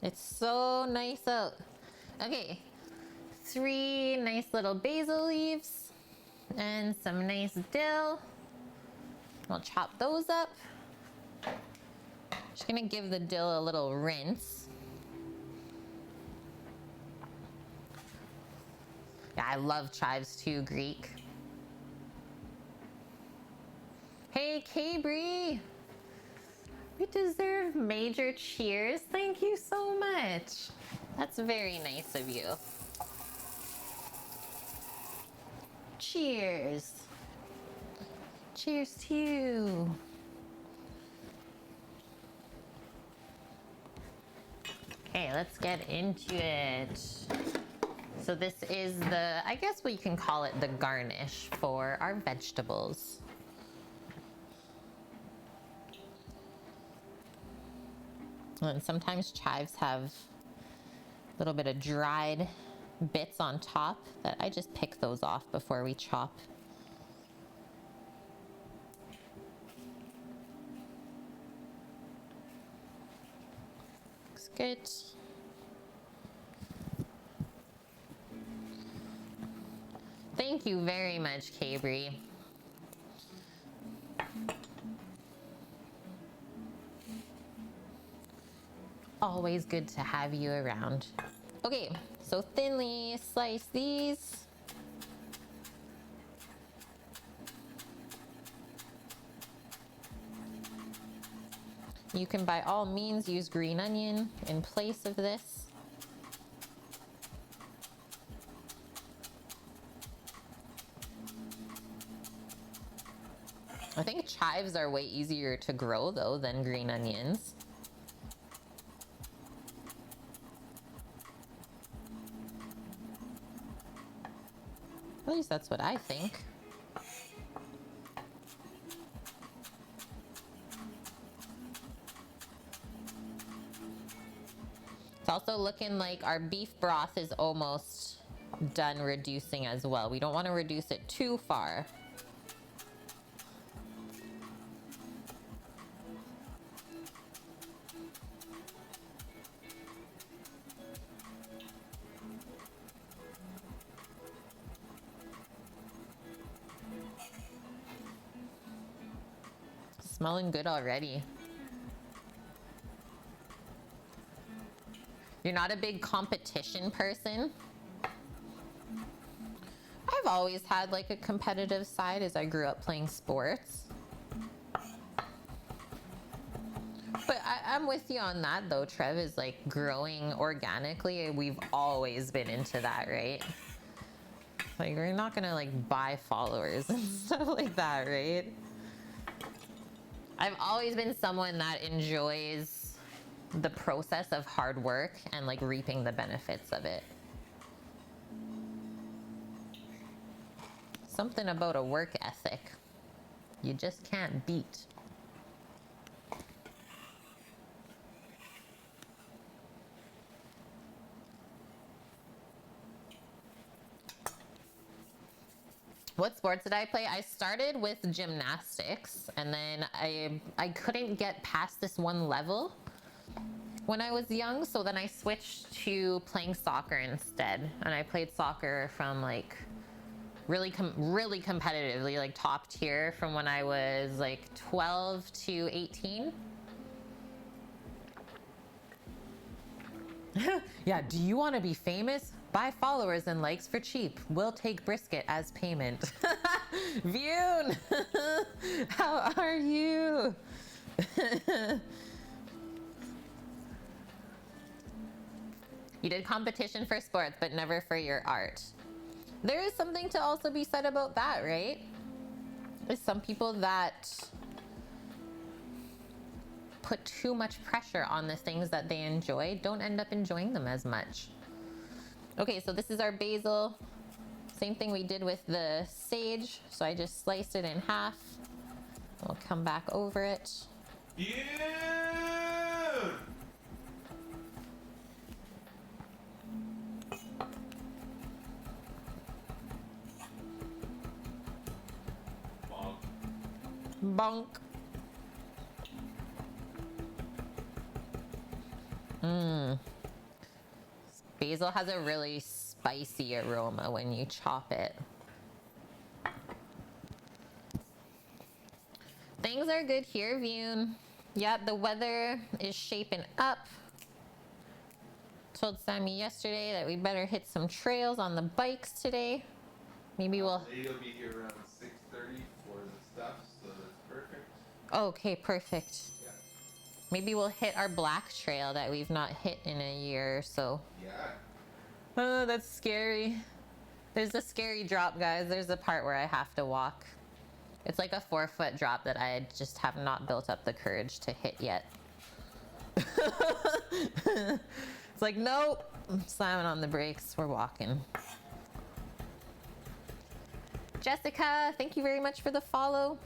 It's so nice out. Okay, 3 nice little basil leaves and some nice dill. We'll chop those up. Just gonna give the dill a little rinse. Yeah, I love chives too, Greek. Hey, Cabri! We deserve major cheers. Thank you so much. That's very nice of you. Cheers. Cheers to you. Okay, let's get into it. So this is the, I guess we can call it the garnish for our vegetables. And sometimes chives have a little bit of dried bits on top that I just pick those off before we chop. Looks good. Thank you very much, Cabri. Always good to have you around. Okay, so thinly slice these. You can by all means use green onion in place of this. I think chives are way easier to grow though than green onions. At least that's what I think. It's also looking like our beef broth is almost done reducing as well. We don't want to reduce it too far. Smelling good already. You're not a big competition person? I've always had like a competitive side as I grew up playing sports. But I'm with you on that though, Trev, is like growing organically. We've always been into that, right? Like we're not gonna like buy followers and stuff like that, right? I've always been someone that enjoys the process of hard work and like reaping the benefits of it. Something about a work ethic you just can't beat. What sports did I play? I started with gymnastics and then I couldn't get past this one level when I was young, so then I switched to playing soccer instead. And I played soccer from like really competitively, like top tier, from when I was like 12 to 18. Yeah, do you want to be famous? Buy followers and likes for cheap. We'll take brisket as payment. Vune! How are you? You did competition for sports, but never for your art. There is something to also be said about that, right? There's some people that put too much pressure on the things that they enjoy, don't end up enjoying them as much. Okay, so this is our basil. Same thing we did with the sage. So I just sliced it in half. We'll come back over it. Yeah! Bonk. Mmm. Basil has a really spicy aroma when you chop it. Things are good here, Vune. Yeah, the weather is shaping up. Told Sammy yesterday that we better hit some trails on the bikes today. Maybe we'll... Lady will be here around 6:30 for the stuff, so that's perfect. Okay, perfect. Yeah. Maybe we'll hit our black trail that we've not hit in a year or so. Yeah. Oh, that's scary. There's a scary drop, guys. There's a part where I have to walk. It's like a 4-foot drop that I just have not built up the courage to hit yet. It's like, nope, I'm slamming on the brakes. We're walking. Jessica, thank you very much for the follow.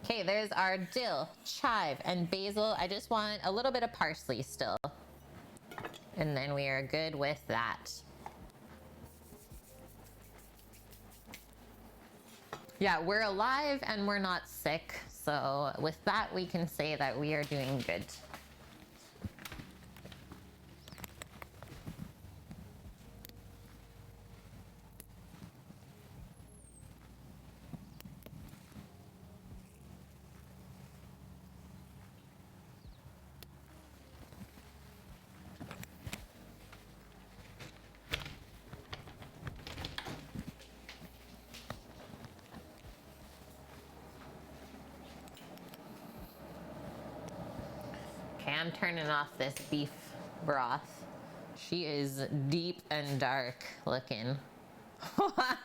Okay, there's our dill, chive, and basil. I just want a little bit of parsley still. And then we are good with that. Yeah, we're alive and we're not sick. So with that, we can say that we are doing good. Okay, I'm turning off this beef broth. She is deep and dark looking. I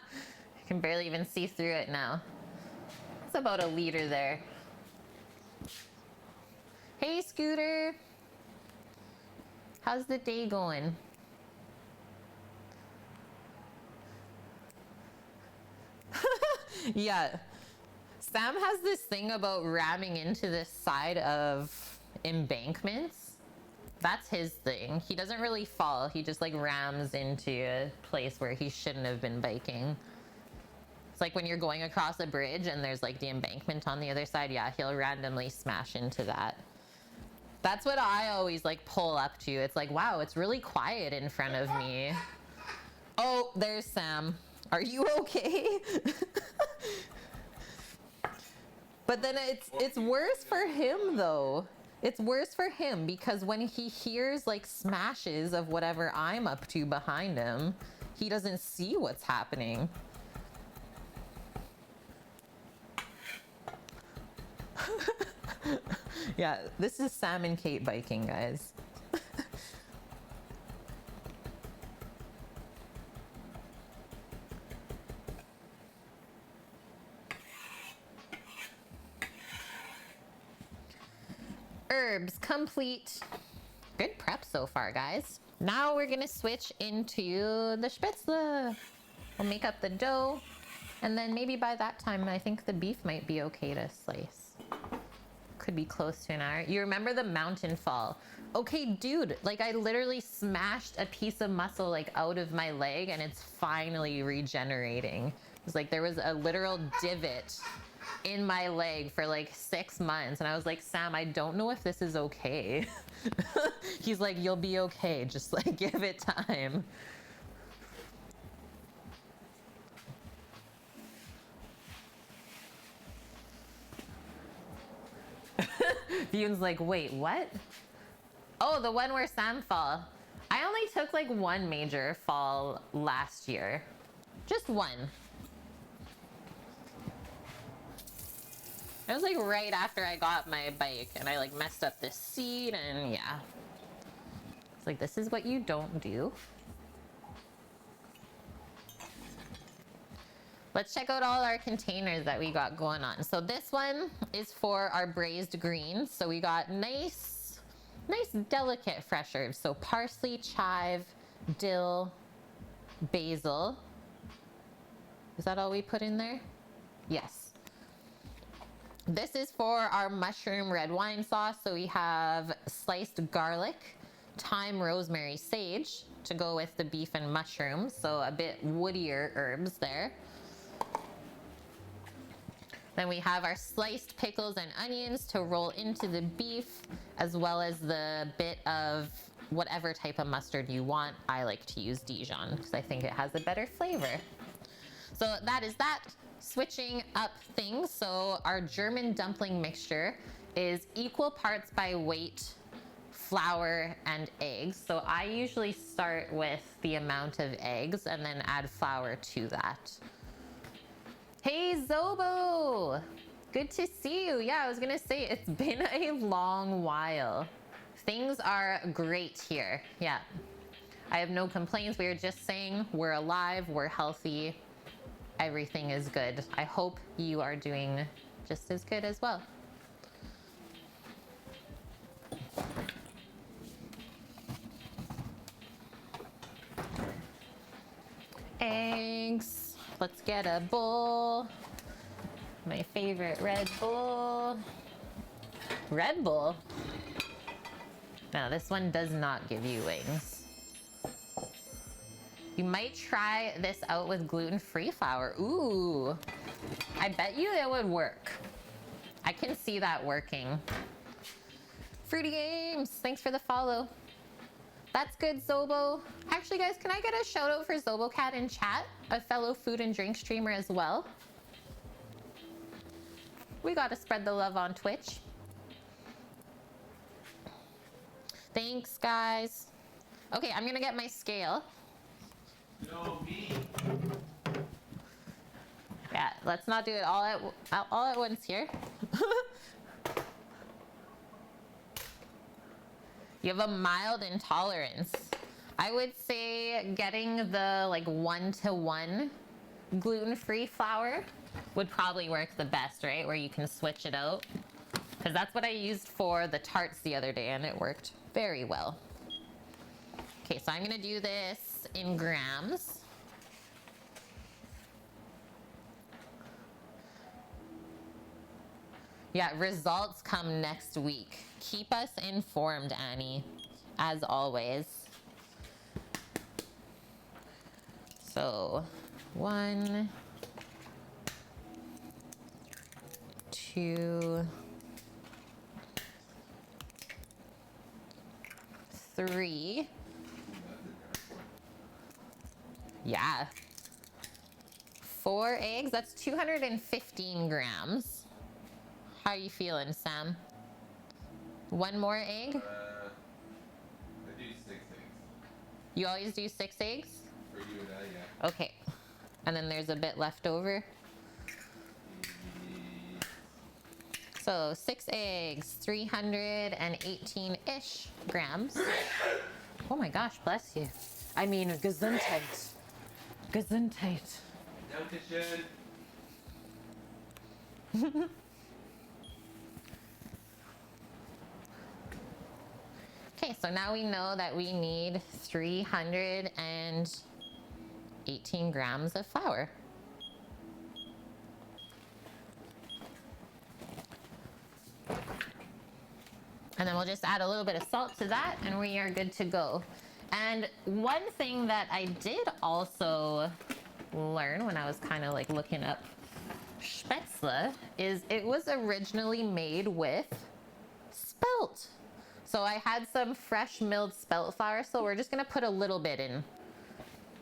can barely even see through it now. It's about a liter there. Hey, Scooter. How's the day going? Yeah. Sam has this thing about ramming into this side of embankments. That's his thing. He doesn't really fall. He just like rams into a place where he shouldn't have been biking. It's like when you're going across a bridge and there's like the embankment on the other side. Yeah, he'll randomly smash into that. That's what I always like pull up to. It's like, wow, it's really quiet in front of me. Oh, there's Sam. Are you okay? But then it's worse for him though. It's worse for him because when he hears like smashes of whatever I'm up to behind him, he doesn't see what's happening. Yeah, this is Sam and Kate biking, guys. Herbs complete. Good prep so far, guys. Now we're gonna switch into the spaetzle. We'll make up the dough, and then maybe by that time I think the beef might be okay to slice. Could be close to an hour. You remember the mountain fall? Okay, dude, like I literally smashed a piece of muscle like out of my leg and it's finally regenerating. It's like there was a literal divot in my leg for like 6 months and I was like, Sam, I don't know if this is okay. He's like, you'll be okay, just like give it time. Fune's like, wait, what? Oh, the one where Sam fell. I only took like one major fall last year. Just one. It was like right after I got my bike and I like messed up this seat and yeah. It's like, this is what you don't do. Let's check out all our containers that we got going on. So this one is for our braised greens. So we got nice delicate fresh herbs. So parsley, chive, dill, basil. Is that all we put in there? Yes. This is for our mushroom red wine sauce. So we have sliced garlic, thyme, rosemary, sage to go with the beef and mushrooms. So a bit woodier herbs there. Then we have our sliced pickles and onions to roll into the beef, as well as the bit of whatever type of mustard you want. I like to use Dijon because I think it has a better flavor. So that is that. Switching up things. So our German dumpling mixture is equal parts by weight flour and eggs. So I usually start with the amount of eggs and then add flour to that. Hey Zobo! Good to see you. Yeah, I was gonna say it's been a long while. Things are great here. Yeah. I have no complaints. We were just saying we're alive, we're healthy, everything is good. I hope you are doing just as good as well. Eggs. Let's get a bowl. My favorite Red Bull. Red Bull? No, this one does not give you wings. You might try this out with gluten-free flour. Ooh, I bet you it would work. I can see that working. Fruity Games, thanks for the follow. That's good, Zobo. Actually, guys, can I get a shout out for ZoboCat in chat? A fellow food and drink streamer as well. We gotta spread the love on Twitch. Thanks, guys. Okay, I'm gonna get my scale. No, me. Yeah, let's not do it all at once here. You have a mild intolerance. I would say getting the like 1-to-1 gluten-free flour would probably work the best, right? Where you can switch it out. Because that's what I used for the tarts the other day and it worked very well. Okay, so I'm gonna do this in grams. Yeah, results come next week. Keep us informed, Annie, as always. So, 1, 2, 3. Yeah. 4 eggs, that's 215 grams. How are you feeling, Sam? 1 more egg? I do 6 eggs. You always do 6 eggs? For you and I, yeah. Okay. And then there's a bit left over. So 6 eggs, 318-ish grams. Oh my gosh, bless you. I mean, Gesundheit. Gesundheit. Dankeschön. Okay, so now we know that we need 318 grams of flour. And then we'll just add a little bit of salt to that and we are good to go. And one thing that I did also learn when I was kind of like looking up spaetzle is it was originally made with spelt. So I had some fresh milled spelt flour, so we're just gonna put a little bit in.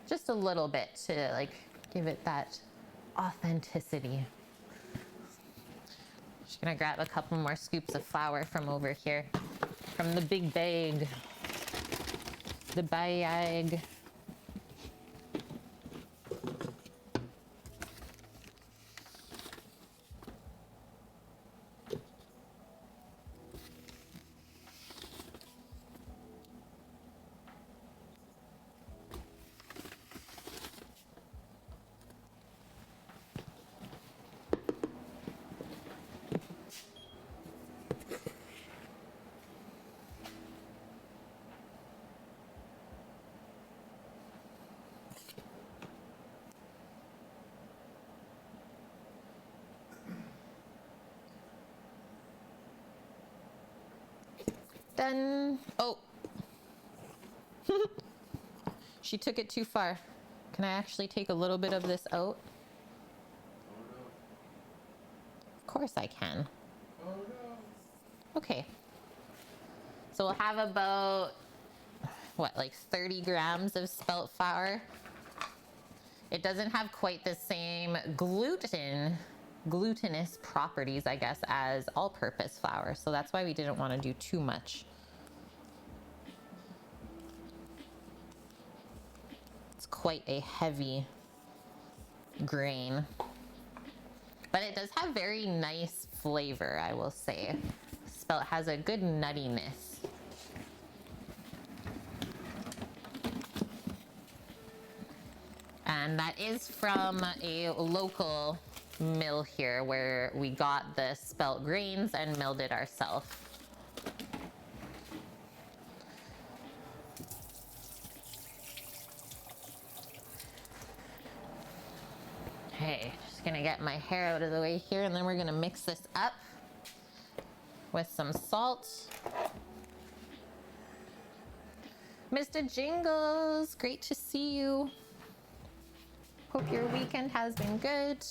Just a little bit to like give it that authenticity. Just gonna grab a couple more scoops of flour from over here, from the big bag. The bag. Done. Oh. She took it too far. Can I actually take a little bit of this out? course I can. Oh no. Okay. So we'll have about, what, like 30 grams of spelt flour. It doesn't have quite the same glutinous properties, I guess, as all-purpose flour. So that's why we didn't want to do too much. It's quite a heavy grain. But it does have very nice flavor, I will say. Spelt has a good nuttiness. And that is from a local mill here where we got the spelt grains and milled it ourselves. Okay, just gonna get my hair out of the way here, and then we're gonna mix this up with some salt. Mr. Jingles, great to see you. Hope your weekend has been good.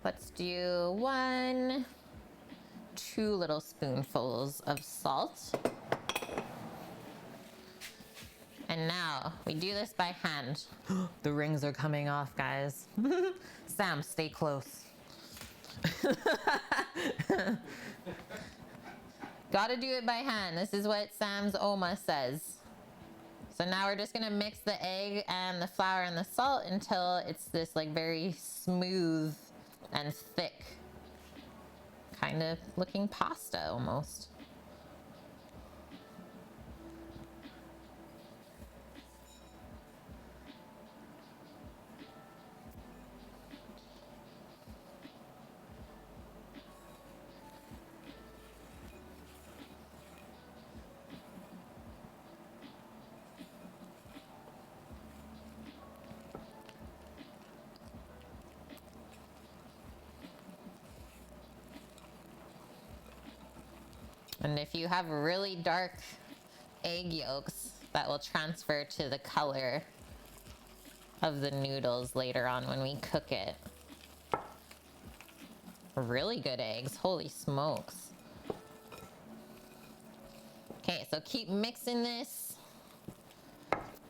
Let's do 2 little spoonfuls of salt. And now we do this by hand. The rings are coming off, guys. Sam, stay close. Gotta do it by hand. This is what Sam's Oma says. So now we're just gonna mix the egg and the flour and the salt until it's this like very smooth and thick, kind of looking pasta almost. And if you have really dark egg yolks, that will transfer to the color of the noodles later on when we cook it. Really good eggs, holy smokes. Okay, so keep mixing this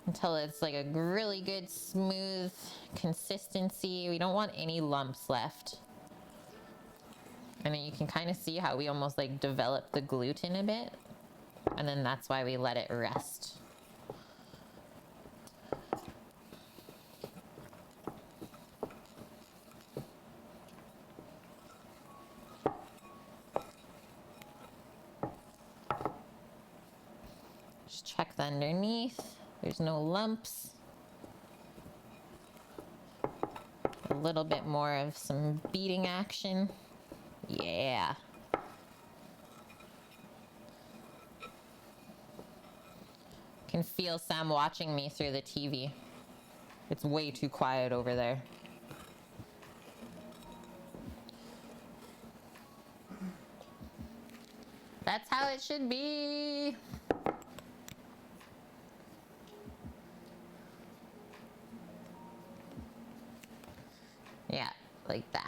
until it's like a really good smooth consistency. We don't want any lumps left. And then you can kind of see how we almost like develop the gluten a bit. And then that's why we let it rest. Just check the underneath. There's no lumps. A little bit more of some beating action. Yeah. Can feel Sam watching me through the TV. It's way too quiet over there. That's how it should be. Yeah, like that.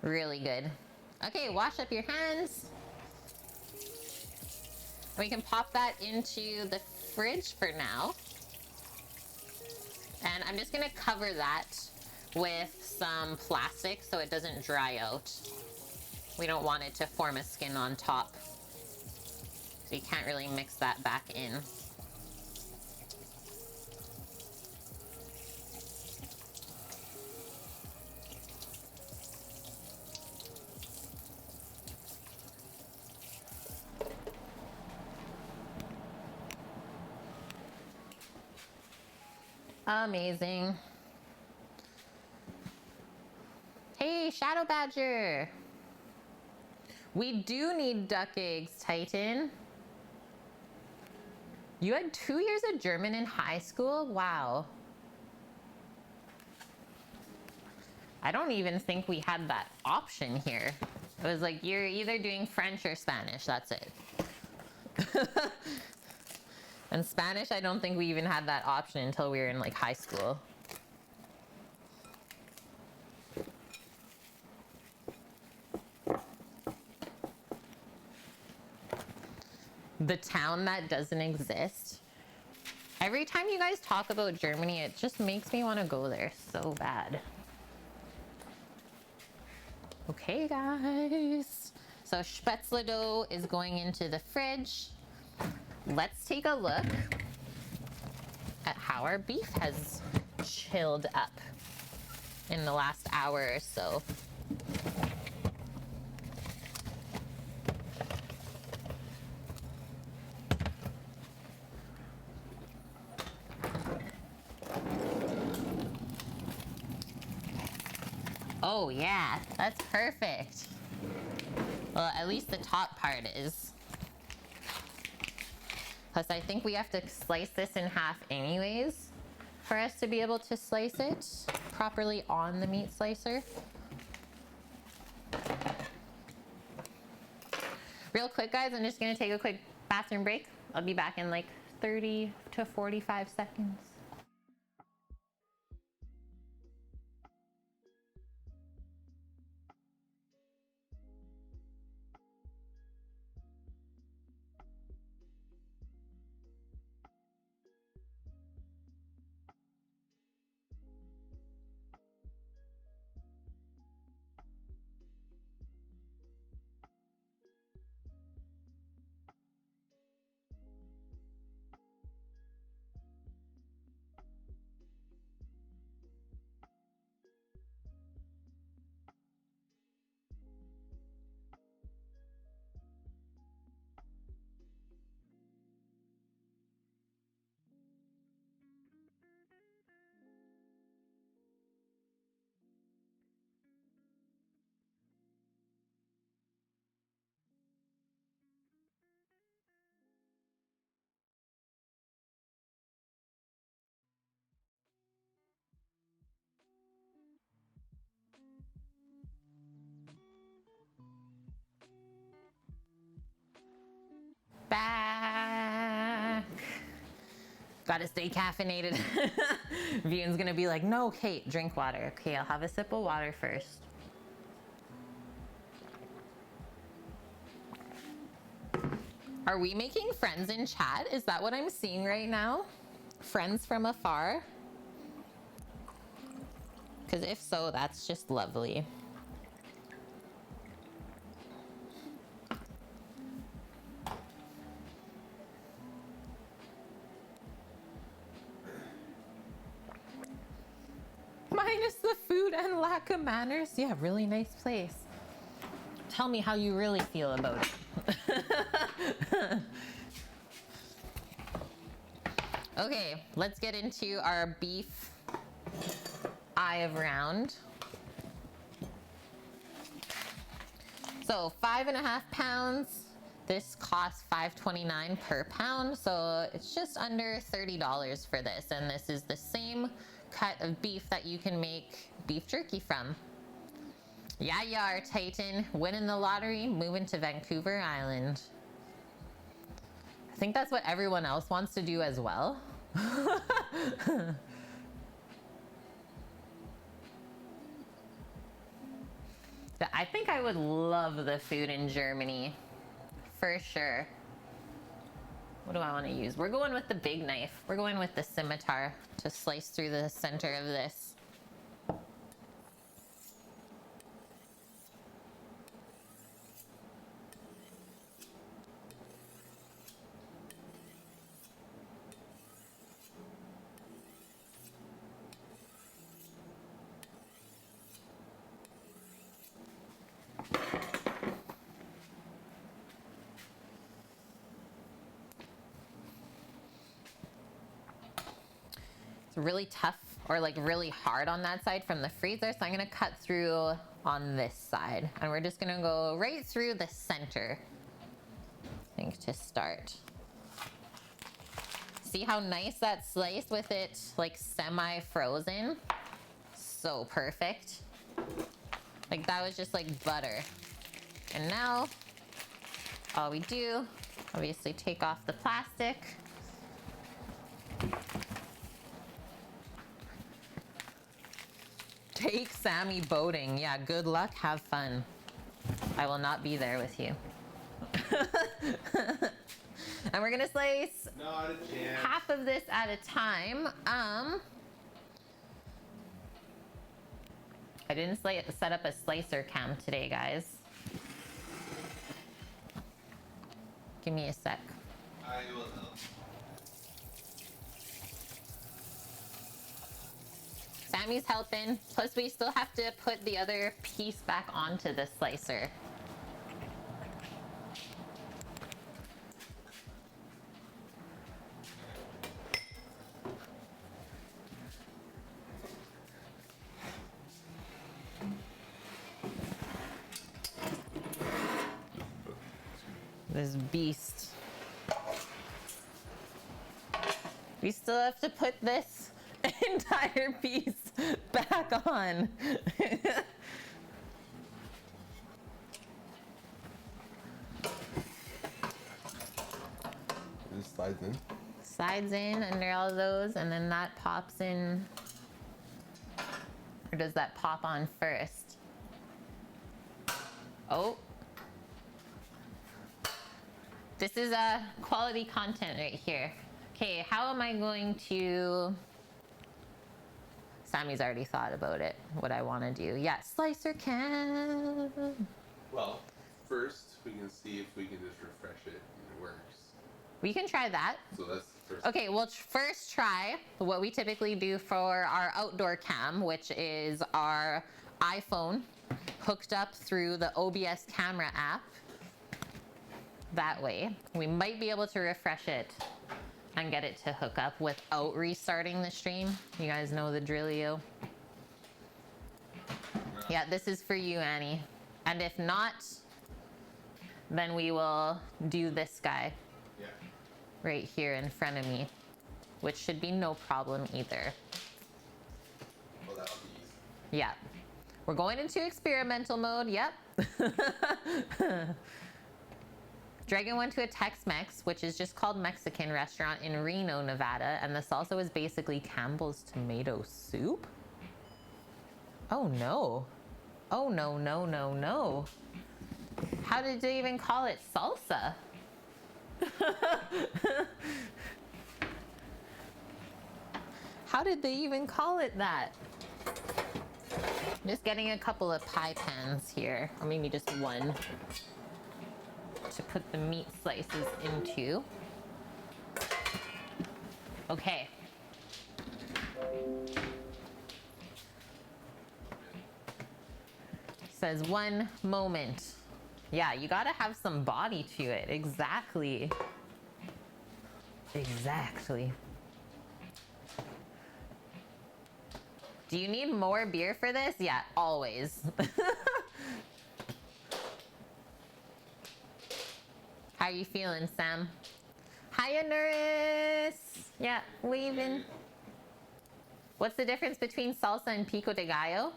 Really good. Okay, wash up your hands. We can pop that into the fridge for now. And I'm just gonna cover that with some plastic so it doesn't dry out. We don't want it to form a skin on top. So you can't really mix that back in. Amazing. Hey, Shadow Badger. We do need duck eggs, Titan. You had 2 years of German in high school? Wow. I don't even think we had that option here. It was like, you're either doing French or Spanish, that's it. And Spanish, I don't think we even had that option until we were in like high school. The town that doesn't exist. Every time you guys talk about Germany, it just makes me want to go there so bad. Okay, guys. So spaetzle dough is going into the fridge. Let's take a look at how our beef has chilled up in the last hour or so. Oh yeah, that's perfect. Well, at least the top part is. Plus, I think we have to slice this in half anyways for us to be able to slice it properly on the meat slicer. Real quick, guys, I'm just gonna take a quick bathroom break. I'll be back in like 30 to 45 seconds. Back. Gotta stay caffeinated. Vian's gonna be like, no, Kate, drink water. Okay, I'll have a sip of water first. Are we making friends in chat? Is that what I'm seeing right now? Friends from afar? Because if so, that's just lovely. Minus the food and lack of manners. Yeah, really nice place. Tell me how you really feel about it. Okay, let's get into our beef eye of round. So 5.5 pounds. This costs $5.29 per pound, so it's just under $30 for this. And this is the same cut of beef that you can make beef jerky from. Yeah, you are, Titan. Winning the lottery, moving to Vancouver Island. I think that's what everyone else wants to do as well. I think I would love the food in Germany, for sure. What do I want to use? We're going with the big knife. We're going with the scimitar to slice through the center of this. Really tough or like really hard on that side from the freezer, so I'm gonna cut through on this side and we're just gonna go right through the center, I think, to start. See how nice that slice with it like semi-frozen? So perfect. Like that was just like butter. And now all we do, obviously take off the plastic, Take Sammy boating. Yeah, good luck. Have fun. I will not be there with you. And we're gonna slice Not a chance. half of this at a time. I didn't set up a slicer cam today, guys. Give me a sec. I will help. Sammy's helping. Plus, we still have to put the other piece back onto the slicer. This beast. We still have to put this entire piece back on. It just slides in. Slides in under all those, and then that pops in. Or does that pop on first? Oh. This is quality content right here. Okay, how am I going to... Sammy's already thought about it, what I want to do. Yeah, slicer cam. Well, first we can see if we can just refresh it and it works. We can try that. So that's the first. Okay, we'll first try what we typically do for our outdoor cam, which is our iPhone hooked up through the OBS camera app. That way, we might be able to refresh it and get it to hook up without restarting the stream. You guys know the drillio. Yeah, this is for you, Annie. And if not, then we will do this guy Yeah. right here in front of me, which should be no problem either. Well, that'll be easy. Yeah. We're going into experimental mode, yep. Dragon went to a Tex-Mex, which is just called Mexican restaurant in Reno, Nevada, and the salsa was basically Campbell's tomato soup. Oh no. Oh no, no, no, no. How did they even call it salsa? How did they even call it that? I'm just getting a couple of pie pans here, or maybe just one, to put the meat slices into. Okay. Says 1 moment. Yeah, you gotta have some body to it. Exactly. Exactly. Do you need more beer for this? Yeah, always. How are you feeling, Sam? Hiya, Nuris. Yeah, waving. What's the difference between salsa and pico de gallo?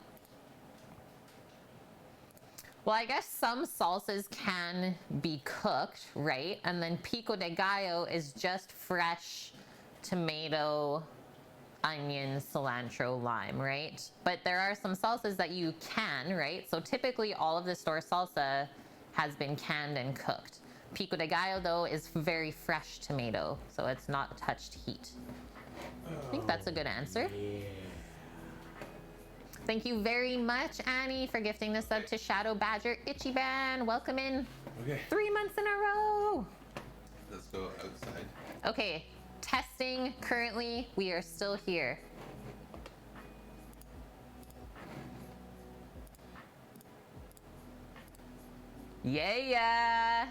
Well, I guess some salsas can be cooked, right? And then pico de gallo is just fresh tomato, onion, cilantro, lime, right? But there are some salsas that you can, right? So typically all of the store salsa has been canned and cooked. Pico de gallo, though, is very fresh tomato, so it's not touched heat. I think that's a good answer. Yeah. Thank you very much, Annie, for gifting the sub to Shadow Badger Ichiban. Welcome in. Okay. 3 months in a row. Let's go outside. Okay, testing currently. We are still here. Yeah.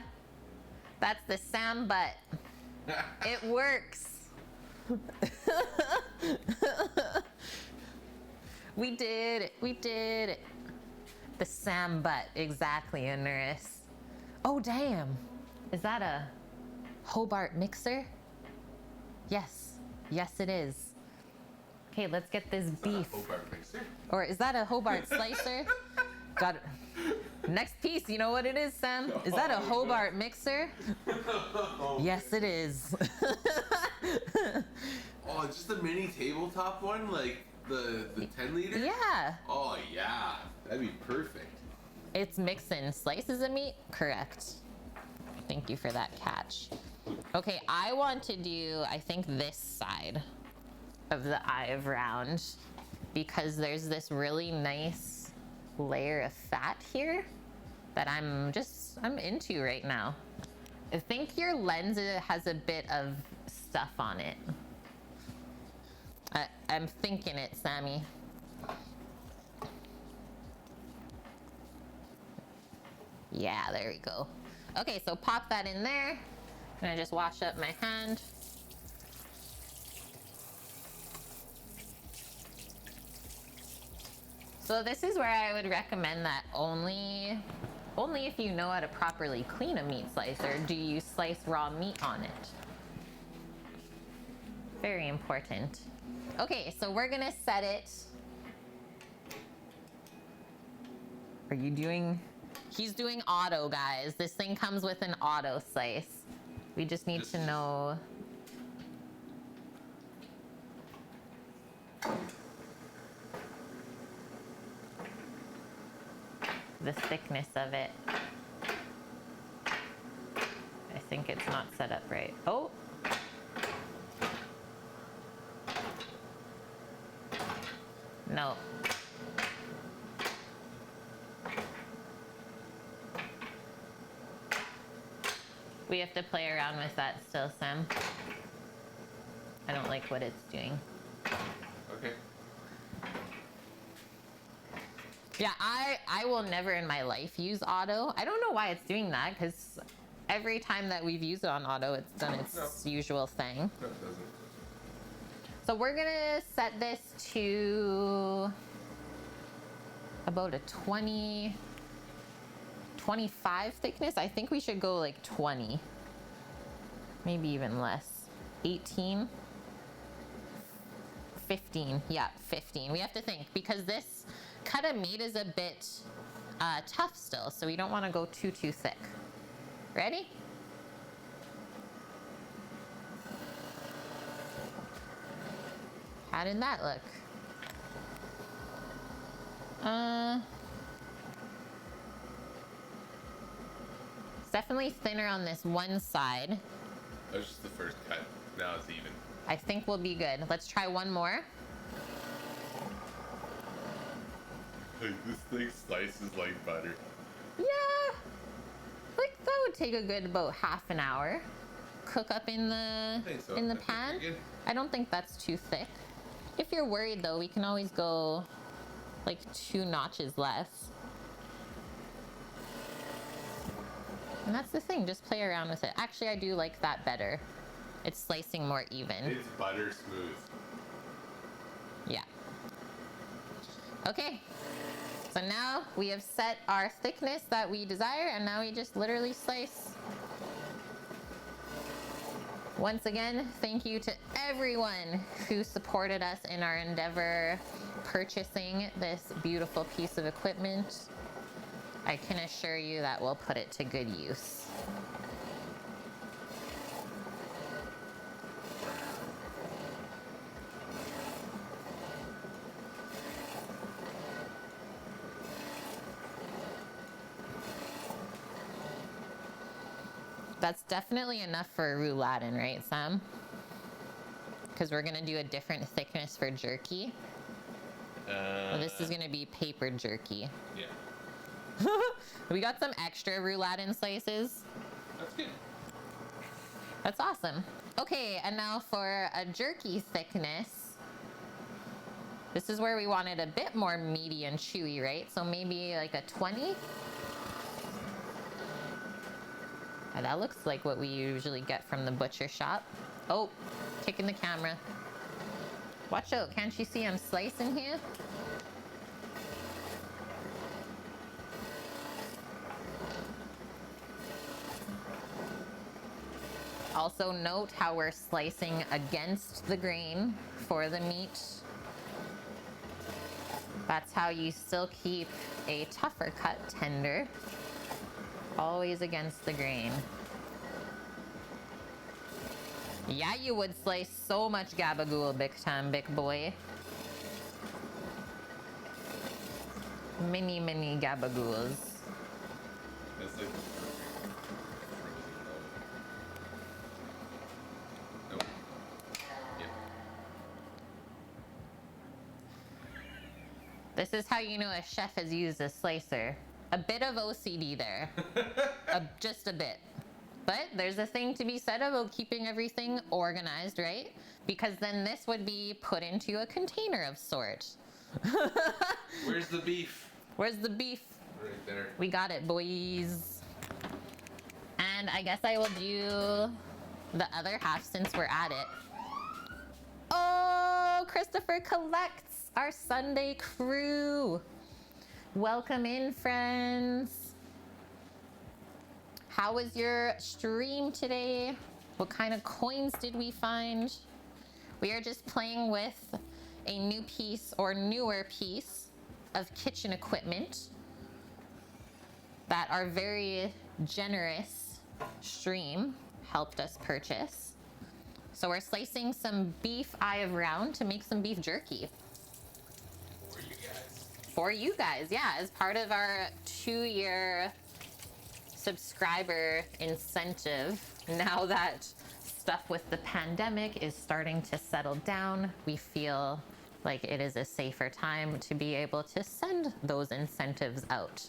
That's the Sam butt. It works. We did it. We did it. The Sam butt, exactly, Anuris. Oh, damn. Is that a Hobart mixer? Yes. Yes, it is. Okay, let's get this beef. Hobart mixer. Or is that a Hobart slicer? Got it. Next piece, you know what it is, Sam? Is that a Hobart mixer? Yes, it is. Oh, it's just a mini tabletop one, like the 10 liter. Yeah. Oh yeah, that'd be perfect. It's mixing slices of meat. Correct. Thank you for that catch. Okay, I want to do, I think, this side of the eye of round because there's this really nice layer of fat here that I'm into right now. I think your lens has a bit of stuff on it. I'm thinking it, Sammy. Yeah, there we go. Okay, so pop that in there. I'm gonna just wash up my hand. So this is where I would recommend that only if you know how to properly clean a meat slicer do you slice raw meat on it. Very important. Okay, so we're gonna set it. Are you doing? He's doing auto, guys. This thing comes with an auto slice. We just need to know. The thickness of it. I think it's not set up right. Oh. No. We have to play around with that still, Sam. I don't like what it's doing. Okay. Yeah, I will never in my life use auto. I don't know why it's doing that, because every time that we've used it on auto, it's done its usual thing. No, it doesn't. So we're gonna set this to about a 25 thickness. I think we should go like 20, maybe even less. 18, 15. Yeah, 15. We have to think because this cut of meat is a bit tough still, so we don't want to go too thick. Ready? How did that look? It's definitely thinner on this one side. That was just the first cut. Now it's even. I think we'll be good. Let's try one more. Like, this thing slices like butter. Yeah, like that would take a good about half an hour. Cook up in the pan. I don't think that's too thick. If you're worried though, we can always go like 2 notches less. And that's the thing, just play around with it. Actually, I do like that better. It's slicing more even. It's butter smooth. Yeah. Okay. So now we have set our thickness that we desire, and now we just literally slice. Once again, thank you to everyone who supported us in our endeavor purchasing this beautiful piece of equipment. I can assure you that we'll put it to good use. That's definitely enough for a rouladen, right, Sam? Because we're gonna do a different thickness for jerky. Well, this is gonna be paper jerky. Yeah. We got some extra rouladen slices. That's good. That's awesome. Okay, and now for a jerky thickness. This is where we wanted a bit more meaty and chewy, right? So maybe like a 20. And that looks like what we usually get from the butcher shop. Oh, kicking the camera. Watch out, can't you see I'm slicing here? Also note how we're slicing against the grain for the meat. That's how you still keep a tougher cut tender. Always against the grain. Yeah, you would slice so much gabagool, big time, big boy. Many, many gabagools. That's like the perfect frozen loaf. Nope. Yep. This is how you know a chef has used a slicer. A bit of OCD there. Just a bit. But there's a thing to be said about keeping everything organized, right? Because then this would be put into a container of sort. Where's the beef? Where's the beef? Right there. We got it, boys. And I guess I will do the other half since we're at it. Oh, Christopher collects our Sunday crew. Welcome in, friends. How was your stream today? What kind of coins did we find? We are just playing with a new piece or newer piece of kitchen equipment that our very generous stream helped us purchase. So we're slicing some beef eye of round to make some beef jerky. For you guys. For you guys, yeah, as part of our 2-year subscriber incentive. Now that stuff with the pandemic is starting to settle down, we feel like it is a safer time to be able to send those incentives out.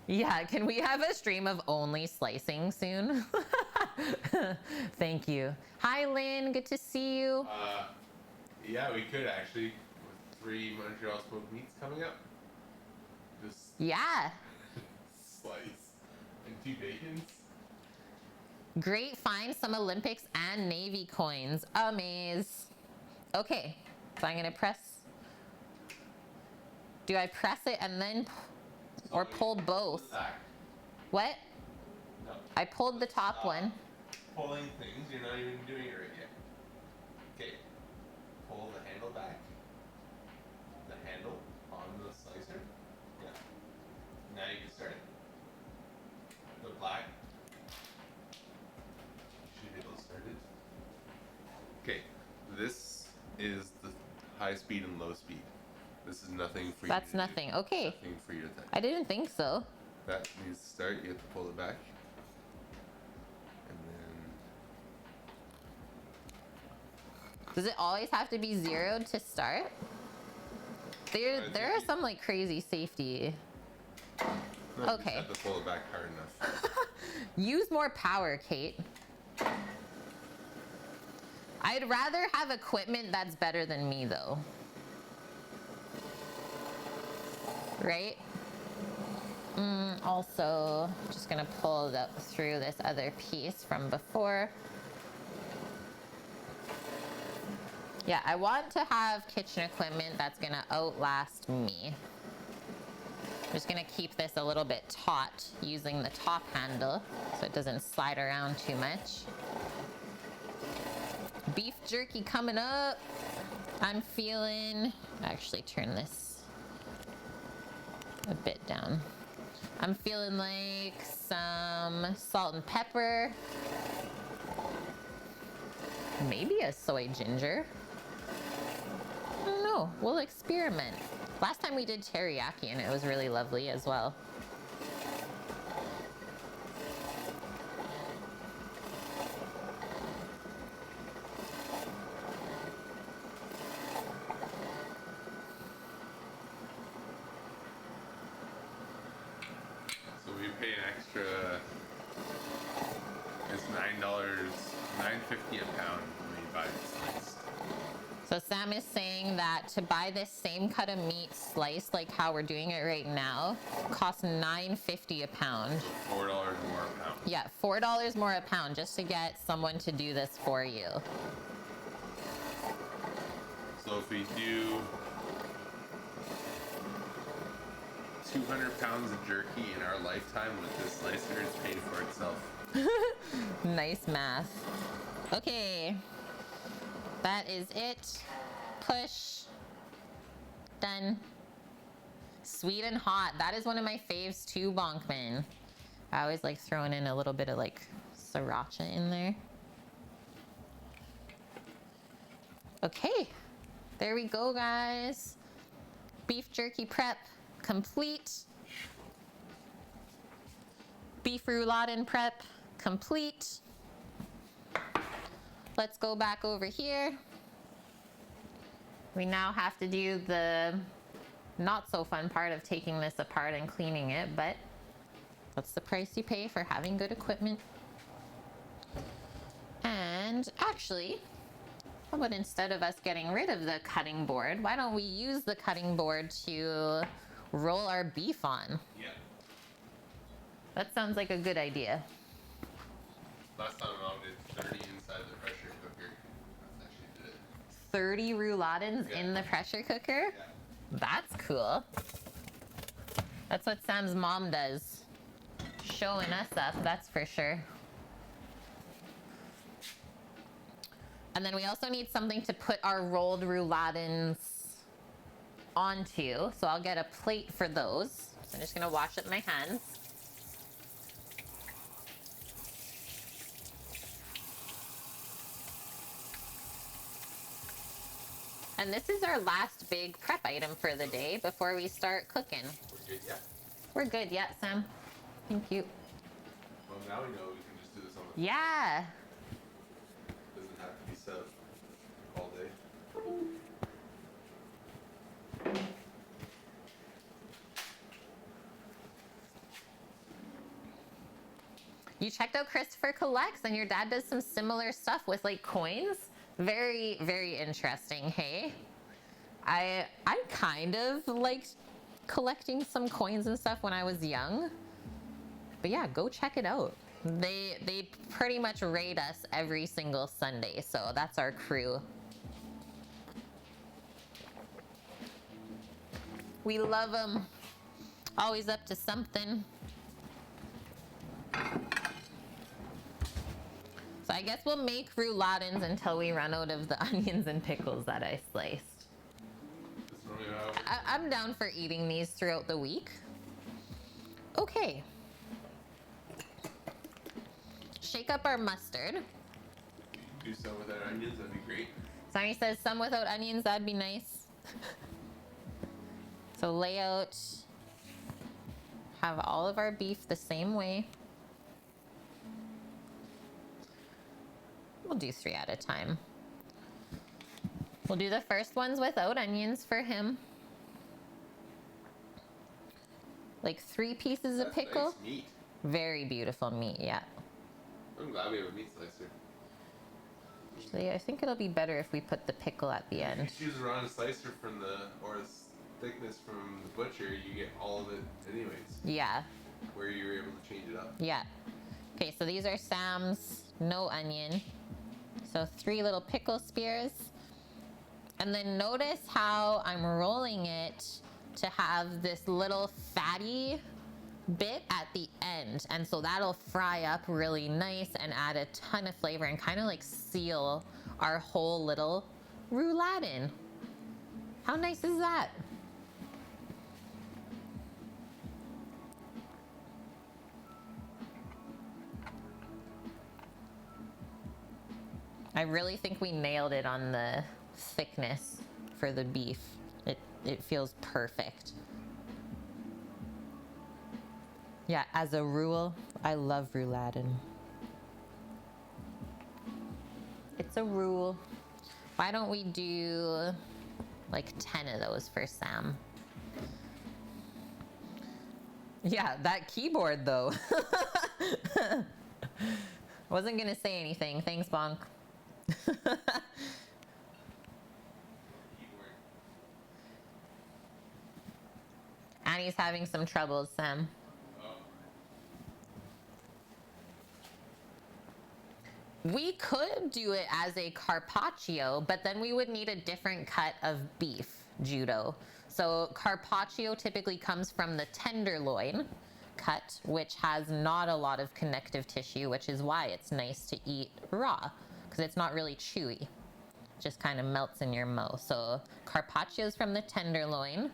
Yeah, can we have a stream of only slicing soon? Thank you. Hi, Lynn, good to see you. Yeah, we could actually, with 3 Montreal smoked meats coming up. Just Yeah, slice and 2 bacons. great find, some Olympics and Navy coins. Amaze. Okay, so I'm gonna press. Do I press it and then, or pull both? Back. What? No. I pulled the top one. Pulling things, you're not even doing it right yet. Okay. Pull the handle back. The handle on the slicer. Yeah. Now you can start. The black. Should be able to start it. Okay. This is the high speed and low speed. This is nothing for you That's to nothing. do. Okay. Nothing for you to touch. I didn't think so. That needs to start. You have to pull it back. And then Does it always have to be 0 to start? There are some like crazy safety. no, you Okay. just have to pull it back hard enough. Use more power, Kate. I'd rather have equipment that's better than me, though. Right? Also, just gonna pull through this other piece from before. Yeah, I want to have kitchen equipment that's gonna outlast me. I'm just gonna keep this a little bit taut using the top handle so it doesn't slide around too much. Beef jerky coming up. I'm feeling, actually turn this a bit down. I'm feeling like some salt and pepper. Maybe a soy ginger. I don't know, we'll experiment. Last time we did teriyaki and it was really lovely as well. So we pay an extra. It's $9, $9.50 a pound when we buy it sliced. So Sam is saying that to buy this same cut of meat sliced like how we're doing it right now costs $9.50 a pound. $4 more a pound. Yeah, $4 more a pound just to get someone to do this for you. So if we do 200 pounds of jerky in our lifetime with this slicer, it's paid for itself. Nice math. Okay. That is it. Push. Done. Sweet and hot. That is one of my faves too, Bonkman. I always like throwing in a little bit of like sriracha in there. Okay, there we go, guys. Beef jerky prep complete. Beef rouladen prep complete. Let's go back over here. We now have to do the not so fun part of taking this apart and cleaning it, but that's the price you pay for having good equipment. And actually, how about instead of us getting rid of the cutting board, why don't we use the cutting board to roll our beef on? Yeah. That sounds like a good idea. Last time Mom did 30 inside the pressure cooker. That's actually did it. 30 rouladens in the pressure cooker? Yeah. That's cool. That's what Sam's mom does. Showing us up, that's for sure. And then we also need something to put our rolled rouladens onto. So I'll get a plate for those. So I'm just gonna wash up my hands. And this is our last big prep item for the day before we start cooking. We're good, yeah. We're good, yeah, Sam. Thank you. Well, now we know we can just do this on the Yeah. Doesn't have to be set up all day. You checked out Christopher Collects, and your dad does some similar stuff with like coins. Very, very interesting, hey? I kind of liked collecting some coins and stuff when I was young. But yeah, go check it out. They pretty much raid us every single Sunday, so that's our crew. We love them. Always up to something. So I guess we'll make rouladens until we run out of the onions and pickles that I sliced. I'm down for eating these throughout the week. Okay. Shake up our mustard. Do some without onions, that'd be great. Sonny says some without onions, that'd be nice. So lay out, have all of our beef the same way. We'll do 3 at a time. We'll do the first ones without onions for him. Like 3 pieces of pickle. Nice meat. Very beautiful meat, yeah. I'm glad we have a meat slicer. Actually, I think it'll be better if we put the pickle at the end. If you choose the wrong slicer from or thickness from the butcher, you get all of it anyways. Yeah, Where you're able to change it up. yeah. Okay, so these are Sam's, no onion. So 3 little pickle spears. And then notice how I'm rolling it to have this little fatty bit at the end. And so that'll fry up really nice and add a ton of flavor and kind of like seal our whole little rouladen. How nice is that? I really think we nailed it on the thickness for the beef. It feels perfect. Yeah, as a rule, I love rouladen. It's a rule. Why don't we do like 10 of those for Sam? Yeah, that keyboard though. Wasn't gonna say anything. Thanks, Bonk. Annie's having some troubles, Sam. We could do it as a carpaccio, but then we would need a different cut of beef, Judo. So carpaccio typically comes from the tenderloin cut, which has not a lot of connective tissue, which is why it's nice to eat raw, because it's not really chewy. It just kind of melts in your mouth. So carpaccio is from the tenderloin.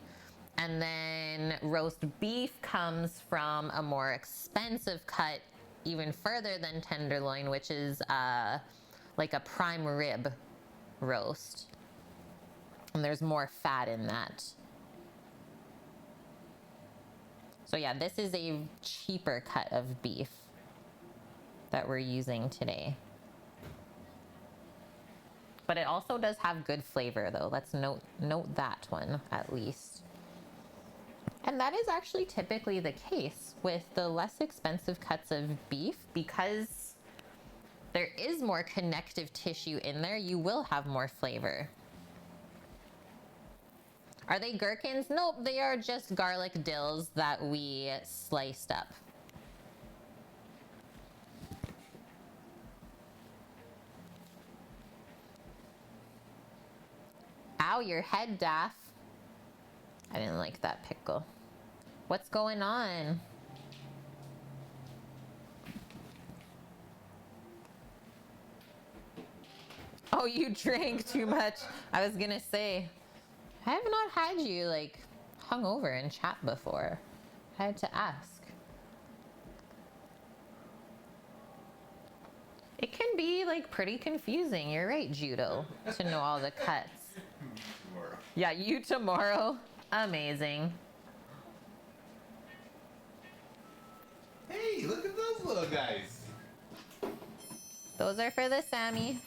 And then roast beef comes from a more expensive cut even further than tenderloin, which is like a prime rib roast. And there's more fat in that. So yeah, this is a cheaper cut of beef that we're using today. But it also does have good flavor though. Let's note that one at least. And that is actually typically the case with the less expensive cuts of beef, because there is more connective tissue in there. You will have more flavor. Are they gherkins? Nope, they are just garlic dills that we sliced up. Ow, your head, Daff. I didn't like that pickle. What's going on? Oh, you drank too much. I was gonna say, I have not had you like hungover and chat before. I had to ask. It can be like pretty confusing. You're right, Judo, to know all the cuts. Tomorrow. Yeah, you tomorrow. Amazing. Hey, look at those little guys. Those are for the Sammy.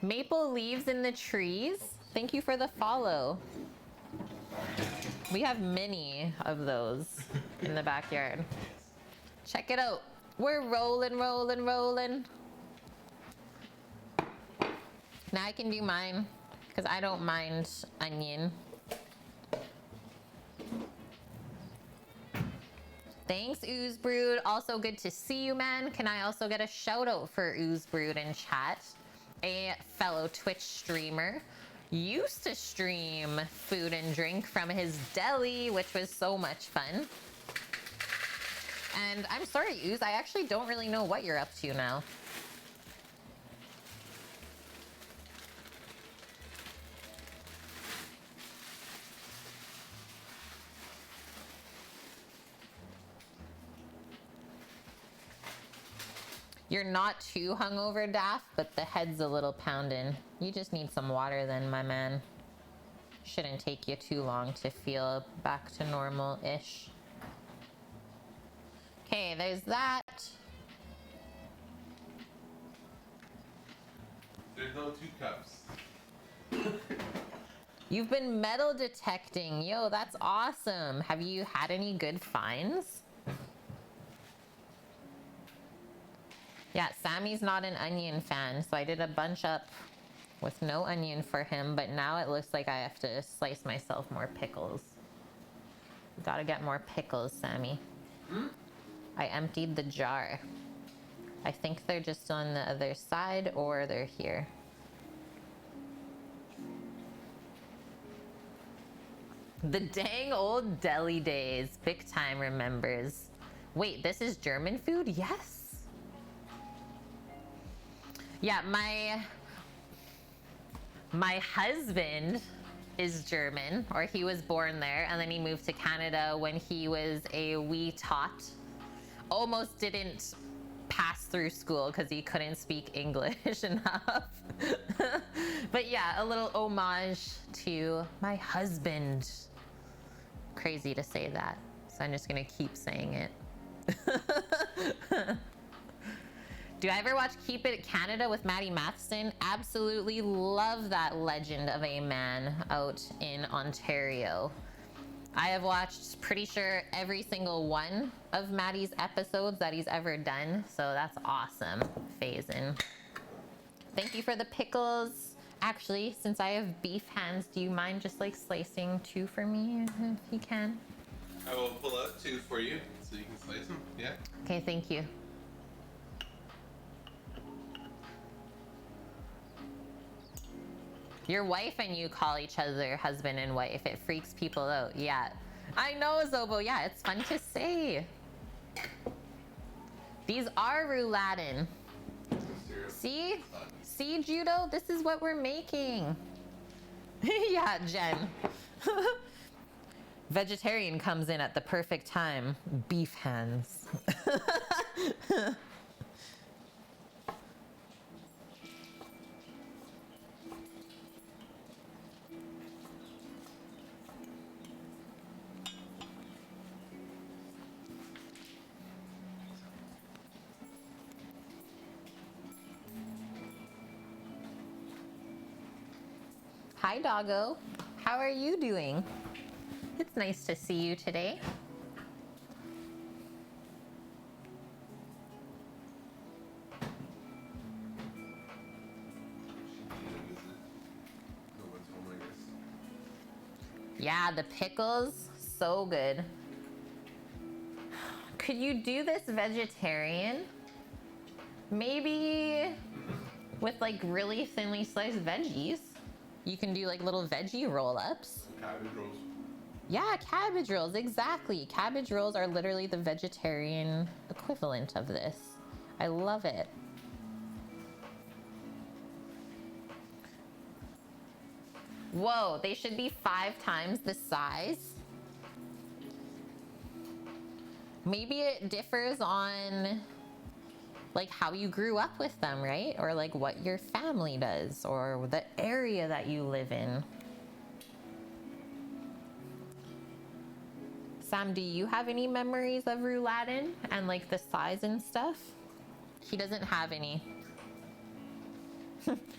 Maple leaves in the trees. Thank you for the follow. We have many of those in the backyard. Check it out. We're rolling, rolling, rolling. Now I can do mine because I don't mind onion. Thanks, Ooze Brood. Also good to see you, man. Can I also get a shout out for Ooze Brood in chat? A fellow Twitch streamer. Used to stream food and drink from his deli, which was so much fun. And I'm sorry, Ooze, I actually don't really know what you're up to now. You're not too hungover, Daff, but the head's a little pounding. You just need some water then, my man. Shouldn't take you too long to feel back to normal-ish. Okay, there's that. There's no 2 cups. You've been metal detecting. Yo, that's awesome. Have you had any good finds? Yeah, Sammy's not an onion fan, so I did a bunch up with no onion for him, but now it looks like I have to slice myself more pickles. Gotta get more pickles, Sammy. I emptied the jar. I think they're just on the other side or they're here. The dang old deli days. Big time remembers. Wait, this is German food? Yes. Yeah, my husband is German, or he was born there, and then he moved to Canada when he was a wee tot. Almost didn't pass through school because he couldn't speak English enough. But yeah, a little homage to my husband. Crazy to say that, so I'm just gonna keep saying it. Do I ever watch Keep It Canada with Maddie Matheson? Absolutely love that legend of a man out in Ontario. I have watched pretty sure every single one of Maddie's episodes that he's ever done, so that's awesome. Phase-in. Thank you for the pickles. Actually, since I have beef hands, do you mind just like slicing 2 for me if you can? I will pull out 2 for you so you can slice them. Yeah. Okay, thank you. Your wife and you call each other husband and wife. It freaks people out. Yeah. I know, Zobo. Yeah, it's fun to say. These are rouladen. See? See, Judo? This is what we're making. Yeah, Jen. Vegetarian comes in at the perfect time. Beef hands. Hi, doggo. How are you doing? It's nice to see you today. Yeah, the pickles, so good. Could you do this vegetarian? Maybe with like really thinly sliced veggies. You can do like little veggie roll-ups. Cabbage rolls. Yeah, cabbage rolls, exactly. Cabbage rolls are literally the vegetarian equivalent of this. I love it. Whoa, they should be 5 times the size. Maybe it differs on like how you grew up with them, right? Or like what your family does or the area that you live in. Sam, do you have any memories of rouladen and like the size and stuff? He doesn't have any.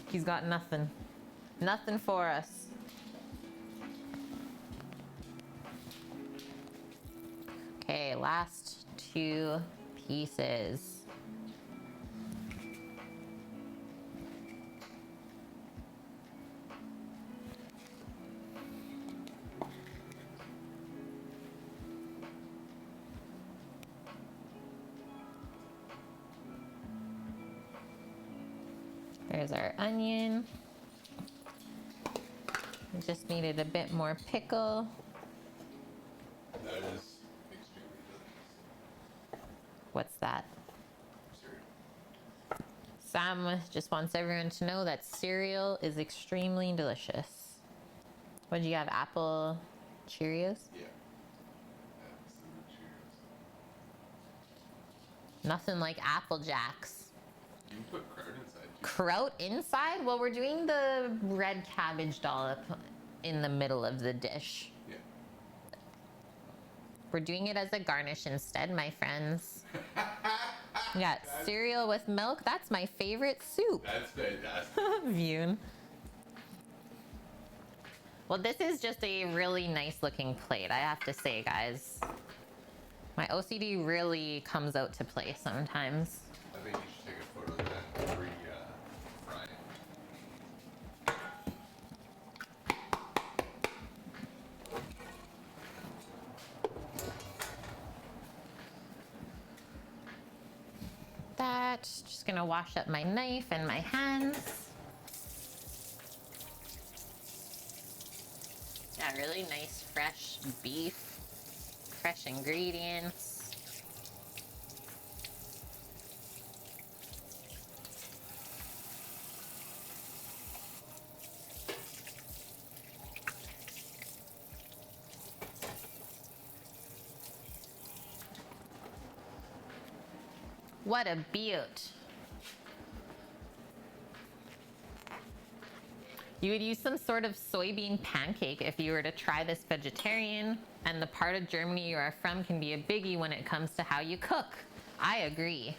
He's got nothing. Nothing for us. Okay, last 2 pieces. There's our onion. We just needed a bit more pickle. That is extremely delicious. What's that? Cereal. Sam just wants everyone to know that cereal is extremely delicious. What do you have? Apple Cheerios? Yeah. Nothing like Apple Jacks. You can put kraut inside too. Kraut inside? Well, we're doing the red cabbage dollop in the middle of the dish. Yeah. We're doing it as a garnish instead, my friends. Yeah, cereal with milk. That's my favorite soup. That's fantastic. Vune. Well, this is just a really nice looking plate, I have to say, guys. My OCD really comes out to play sometimes. I think you should take a photo of that before you fry it. That, just gonna wash up my knife and my hands. Yeah, really nice fresh beef, fresh ingredients. What a beaut. You would use some sort of soybean pancake if you were to try this vegetarian, and the part of Germany you are from can be a biggie when it comes to how you cook. I agree.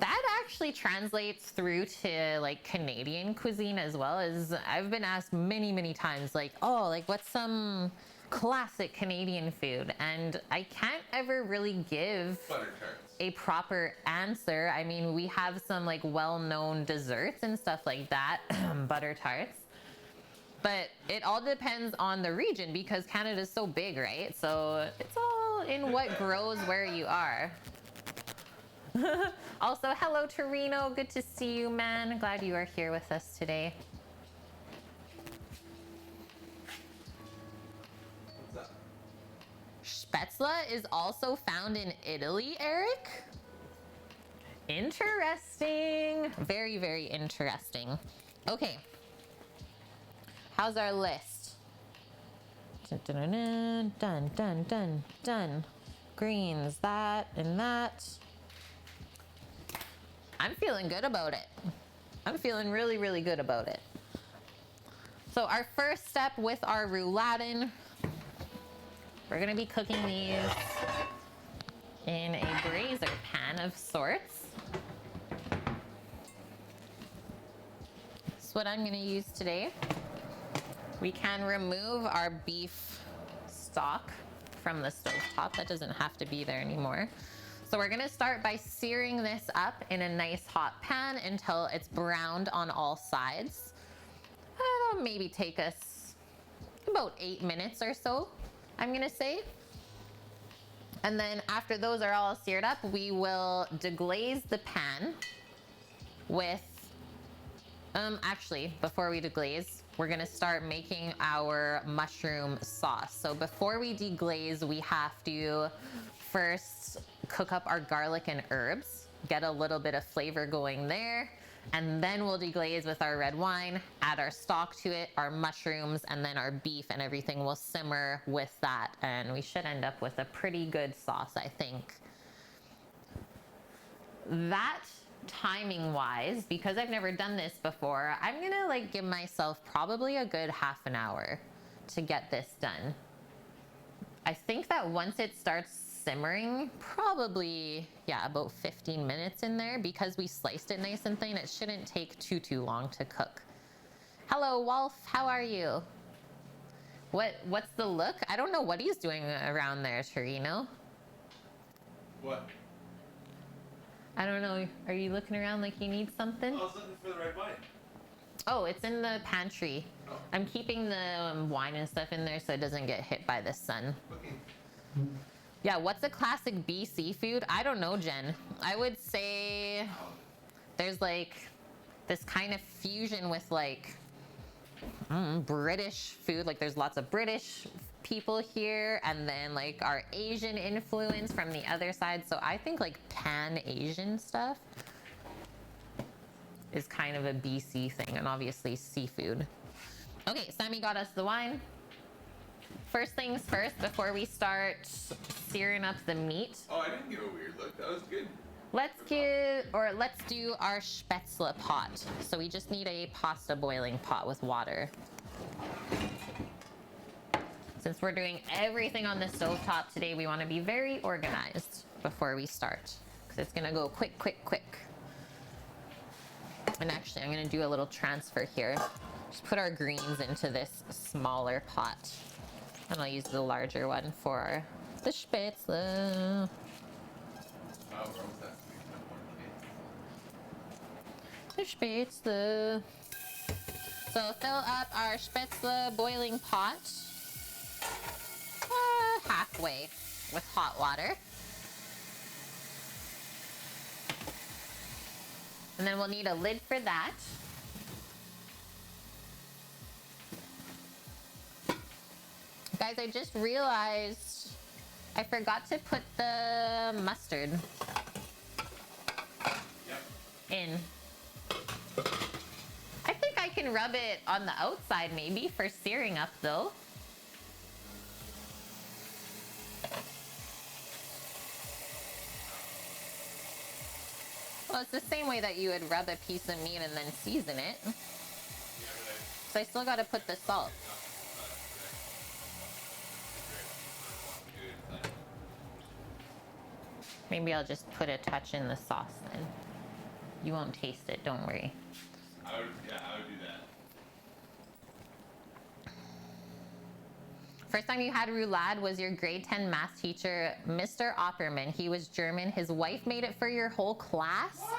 That actually translates through to like Canadian cuisine as well. As I've been asked many, many times, like, oh, like what's some classic Canadian food? And I can't ever really give Butter tarts. a proper answer. I mean, we have some like well-known desserts and stuff like that, butter tarts. But it all depends on the region because Canada's so big, right? So it's all in what grows where you are. Also, hello Torino, good to see you, man. Glad you are here with us today. What's that? Spaetzle is also found in Italy, Eric. Interesting. Very, very interesting. Okay. How's our list? Dun, dun, dun, dun, dun. Greens, that and that. I'm feeling good about it. I'm feeling really, really good about it. So our first step with our rouladen, we're gonna be cooking these in a braiser pan of sorts. That's what I'm gonna use today. We can remove our beef stock from the stovetop. That doesn't have to be there anymore. So we're gonna start by searing this up in a nice hot pan until it's browned on all sides. It'll maybe take us about 8 minutes or so, I'm gonna say. And then after those are all seared up, we will deglaze the pan with, actually, before we deglaze, we're gonna start making our mushroom sauce. So before we deglaze, we have to first cook up our garlic and herbs, get a little bit of flavor going there, and then we'll deglaze with our red wine, add our stock to it, our mushrooms, and then our beef, and everything will simmer with that. And we should end up with a pretty good sauce, I think. That timing wise, because I've never done this before, I'm gonna like give myself probably a good half an hour to get this done. I think that once it starts simmering, probably, yeah, about 15 minutes in there, because we sliced it nice and thin, it shouldn't take too long to cook. Hello, Wolf, how are you? What's the look? I don't know what he's doing around there, Torino. What? I don't know. Are you looking around like you need something? I was looking for the red wine. Oh, it's in the pantry. Oh. I'm keeping the wine and stuff in there so it doesn't get hit by the sun. Okay. Yeah, what's a classic BC food? I don't know, Jen. I would say there's like this kind of fusion with like British food. Like there's lots of British people here, and then like our Asian influence from the other side. So I think like pan-Asian stuff is kind of a BC thing, and obviously seafood. Okay, Sammy got us the wine. First things first, before we start searing up the meat. Oh, I didn't give a weird look. That was good. Let's do our spaetzle pot. So we just need a pasta boiling pot with water. Since we're doing everything on the stovetop today, we want to be very organized before we start, because it's gonna go quick, quick, quick. And actually, I'm gonna do a little transfer here. Just put our greens into this smaller pot. And I'll use the larger one for the spaetzle. Oh, we're almost at The spaetzle. So fill up our spaetzle boiling pot halfway with hot water. And then we'll need a lid for that. Guys, I just realized I forgot to put the mustard in. I think I can rub it on the outside maybe for searing up though. Well, it's the same way that you would rub a piece of meat and then season it. So I still got to put the salt. Maybe I'll just put a touch in the sauce then. You won't taste it, don't worry. I would do that. First time you had roulade was your grade 10 math teacher, Mr. Opperman. He was German. His wife made it for your whole class. What?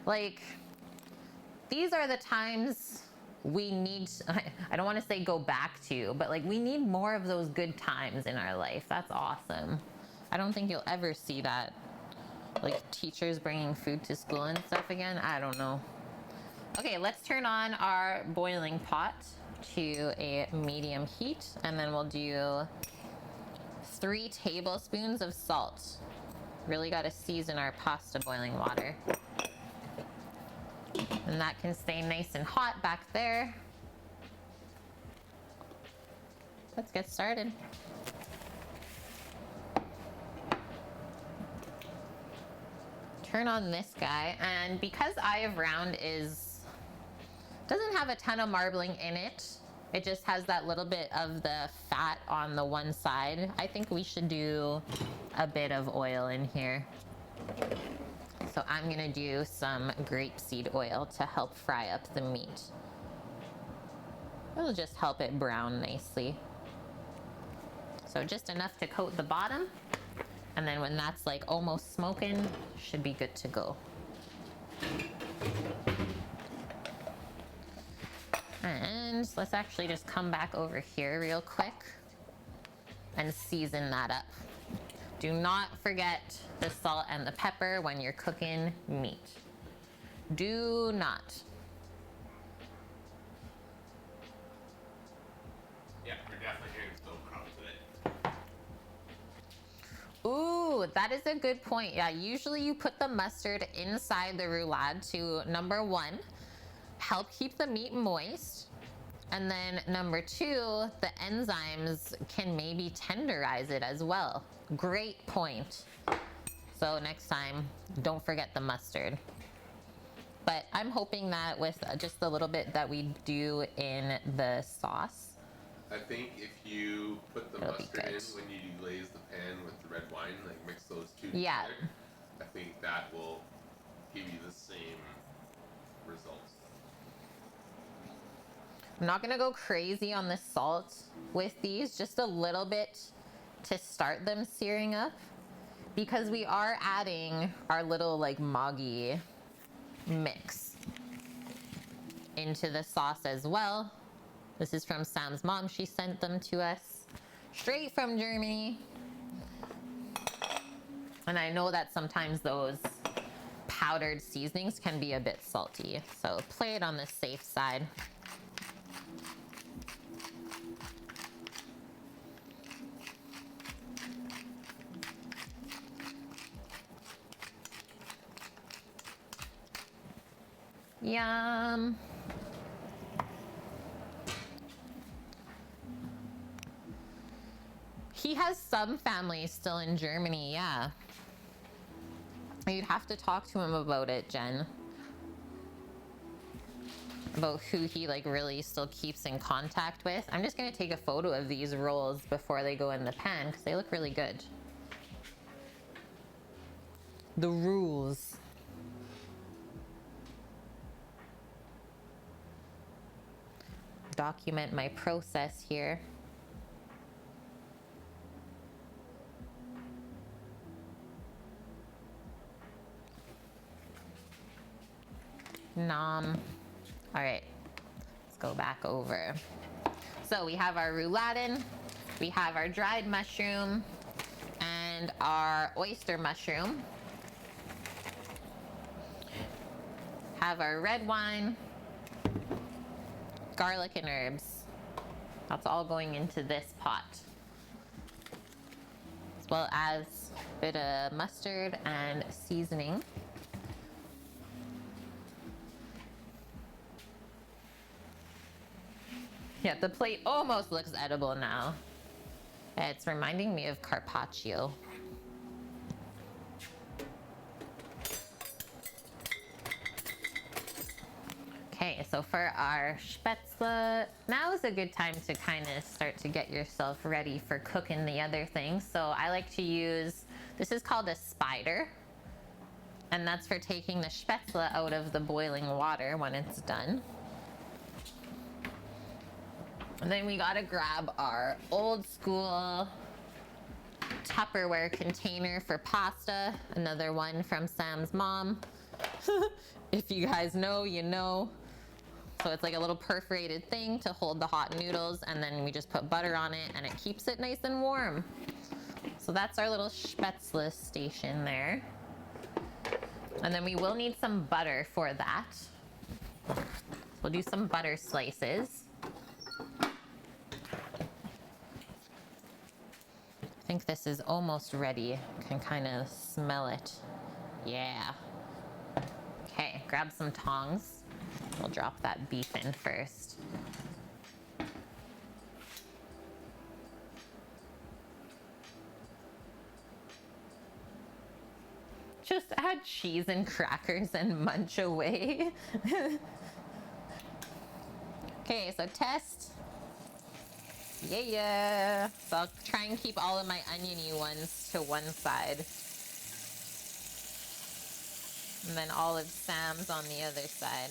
Like, these are the times we need, I don't want to say go back to, but like we need more of those good times in our life. That's awesome. I don't think you'll ever see that. Like teachers bringing food to school and stuff again. I don't know. Okay, let's turn on our boiling pot to a medium heat, and then we'll do 3 tablespoons of salt. Really got to season our pasta boiling water. And that can stay nice and hot back there. let's get started. Turn on this guy, and because eye of round doesn't have a ton of marbling in it, it just has that little bit of the fat on the one side, I think we should do a bit of oil in here. So I'm gonna do some grapeseed oil to help fry up the meat. It'll just help it brown nicely. So just enough to coat the bottom, and then when that's like almost smoking, should be good to go. And let's actually just come back over here real quick and season that up. Do not forget the salt and the pepper when you're cooking meat. Do not. Yeah, we're definitely hearing stovetop today. Ooh, that is a good point. Yeah, usually you put the mustard inside the roulade to, number one, help keep the meat moist. And then number two, the enzymes can maybe tenderize it as well. Great point. So next time, don't forget the mustard. But I'm hoping that with just the little bit that we do in the sauce. I think if you put the It'll be mustard in good. when you glaze the pan with the red wine, like mix those two Yeah. together, I think that will give you the same results. I'm not gonna go crazy on the salt with these, just a little bit to start them searing up, because we are adding our little like moggy mix into the sauce as well. This is from Sam's mom. She sent them to us straight from Germany. And I know that sometimes those powdered seasonings can be a bit salty, so play it on the safe side. Yum. He has some family still in Germany, yeah. You'd have to talk to him about it, Jen. About who he like really still keeps in contact with. I'm just gonna take a photo of these rolls before they go in the pan because they look really good. The rules. Document my process here. Nom. All right, let's go back over. So we have our rouladen, we have our dried mushroom, and our oyster mushroom. Have our red wine, garlic and herbs. That's all going into this pot. As well as a bit of mustard and seasoning. Yeah, the plate almost looks edible now. It's reminding me of carpaccio. Okay, so for our spaetzle, now is a good time to kind of start to get yourself ready for cooking the other things. So I like to use, this is called a spider, and that's for taking the spaetzle out of the boiling water when it's done. And then we gotta grab our old school Tupperware container for pasta, another one from Sam's mom. If you guys know, you know. So it's like a little perforated thing to hold the hot noodles, and then we just put butter on it and it keeps it nice and warm. So that's our little spaetzle station there. And then we will need some butter for that. We'll do some butter slices. I think this is almost ready. You can kind of smell it. Yeah. Okay, grab some tongs. We'll drop that beef in first. just add cheese and crackers and munch away. Okay, so test. Yeah. So I'll try and keep all of my oniony ones to one side. And then olive Sam's on the other side.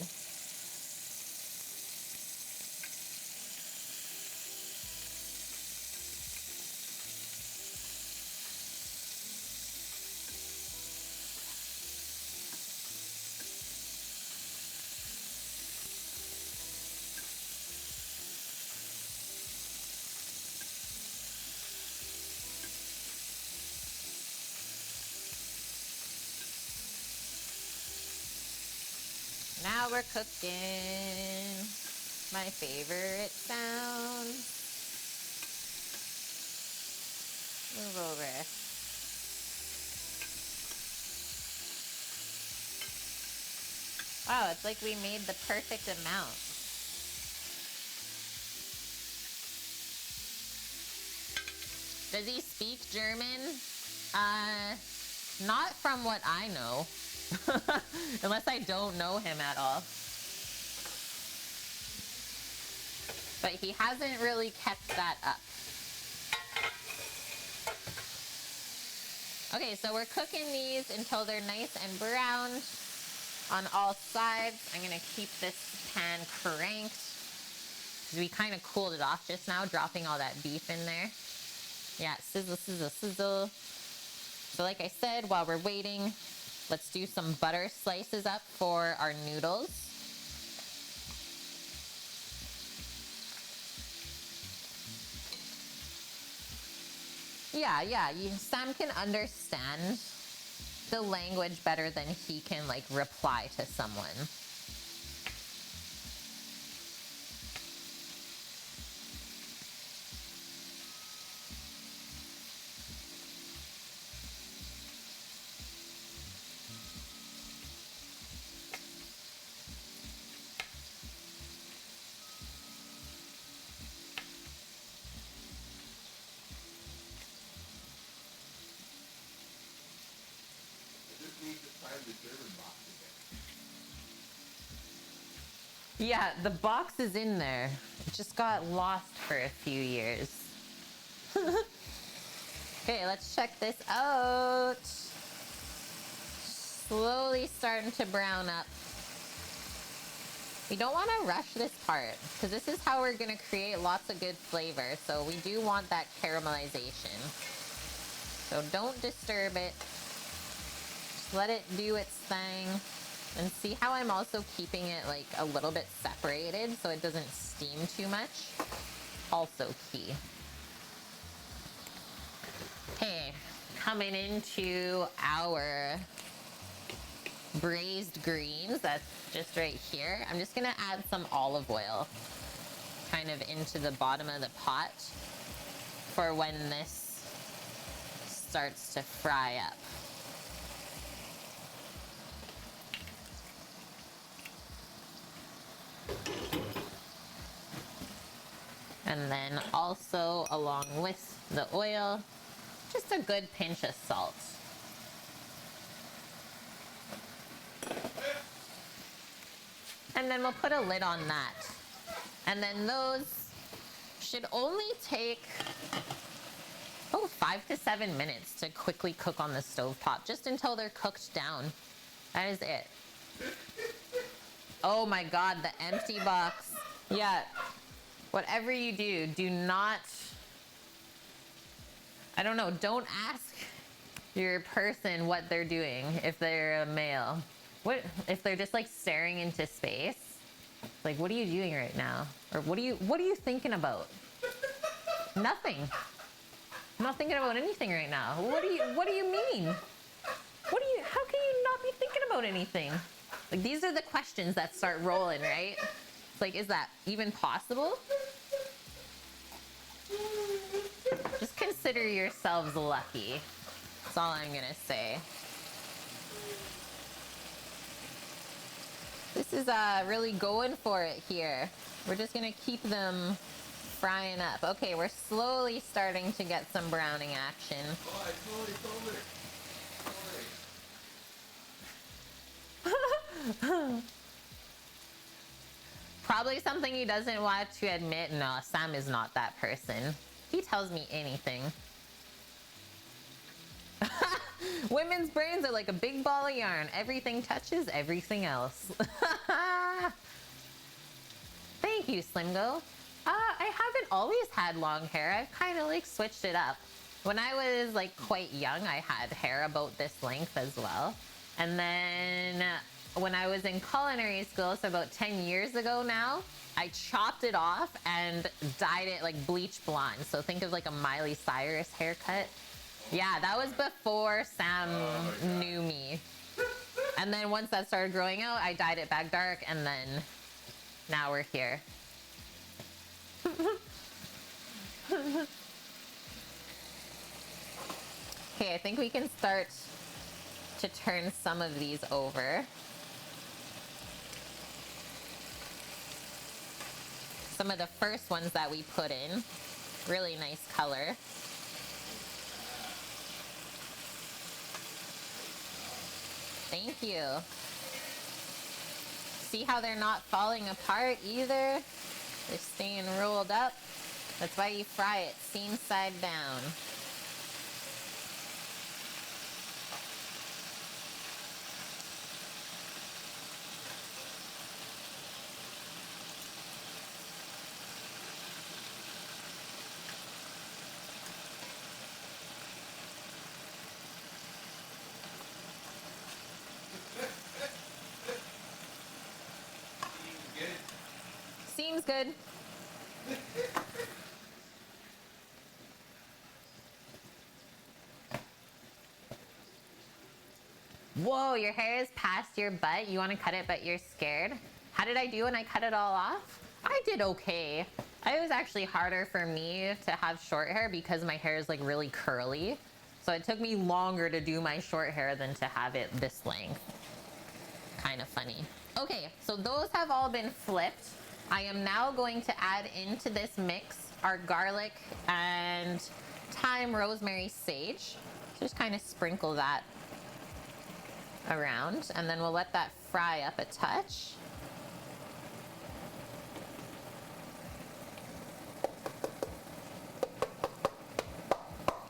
Now we're cooking. My favorite sound. Move over. Wow, it's like we made the perfect amount. Does he speak German? Not from what I know. Unless I don't know him at all. But he hasn't really kept that up. Okay, so we're cooking these until they're nice and browned on all sides. I'm gonna keep this pan cranked. We kind of cooled it off just now, dropping all that beef in there. Yeah, sizzle, sizzle, sizzle. So like I said, while we're waiting, let's do some butter slices up for our noodles. Yeah, Sam can understand the language better than he can like reply to someone. Yeah, the box is in there. It just got lost for a few years. Okay, let's check this out. Slowly starting to brown up. We don't want to rush this part because this is how we're going to create lots of good flavor. So we do want that caramelization. So don't disturb it. Just let it do its thing. And see how I'm also keeping it like a little bit separated so it doesn't steam too much? Also key. Okay, coming into our braised greens, that's just right here. I'm just gonna add some olive oil kind of into the bottom of the pot for when this starts to fry up. And then also along with the oil, just a good pinch of salt. And then we'll put a lid on that. And then those should only take 5 to 7 minutes to quickly cook on the stovetop, just until they're cooked down. That is it. Oh my God, the empty box. Yeah. Whatever you do, do not, I don't know, don't ask your person what they're doing if they're a male. What if they're just like staring into space? Like, what are you doing right now? Or what are you thinking about? Nothing. I'm not thinking about anything right now. What do you mean? How can you not be thinking about anything? Like, these are the questions that start rolling, right? It's like, is that even possible? Just consider yourselves lucky. That's all I'm gonna say. This is really going for it here. We're just gonna keep them frying up. Okay, we're slowly starting to get some browning action. Probably something he doesn't want to admit. No, Sam is not that person. He tells me anything. Women's brains are like a big ball of yarn. Everything touches everything else. Thank you, Slimgo. I haven't always had long hair. I've kind of like switched it up. When I was like quite young, I had hair about this length as well. And then when I was in culinary school, so about 10 years ago now, I chopped it off and dyed it like bleach blonde. So think of like a Miley Cyrus haircut. Yeah, that was before Sam knew me. And then once that started growing out, I dyed it back dark, and then now we're here. Okay, I think we can start to turn some of these over. Some of the first ones that we put in, really nice color. Thank you. See how they're not falling apart either? They're staying rolled up. That's why you fry it seam side down. Seems good. Whoa, your hair is past your butt. You want to cut it, but you're scared. How did I do when I cut it all off? I did okay. It was actually harder for me to have short hair because my hair is like really curly. So it took me longer to do my short hair than to have it this length. Kind of funny. Okay, so those have all been flipped. I am now going to add into this mix our garlic and thyme, rosemary, sage. Just kind of sprinkle that around, and then we'll let that fry up a touch.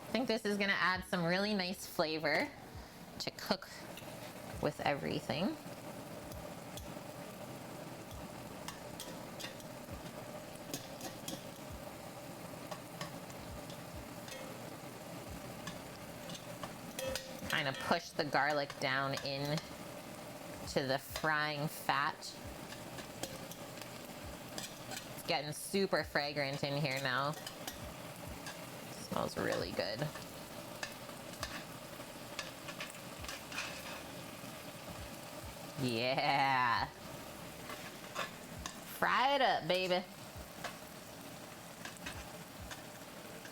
I think this is gonna add some really nice flavor to cook with everything. Kind of push the garlic down in to the frying fat. It's getting super fragrant in here now. Smells really good. Yeah. Fry it up, baby.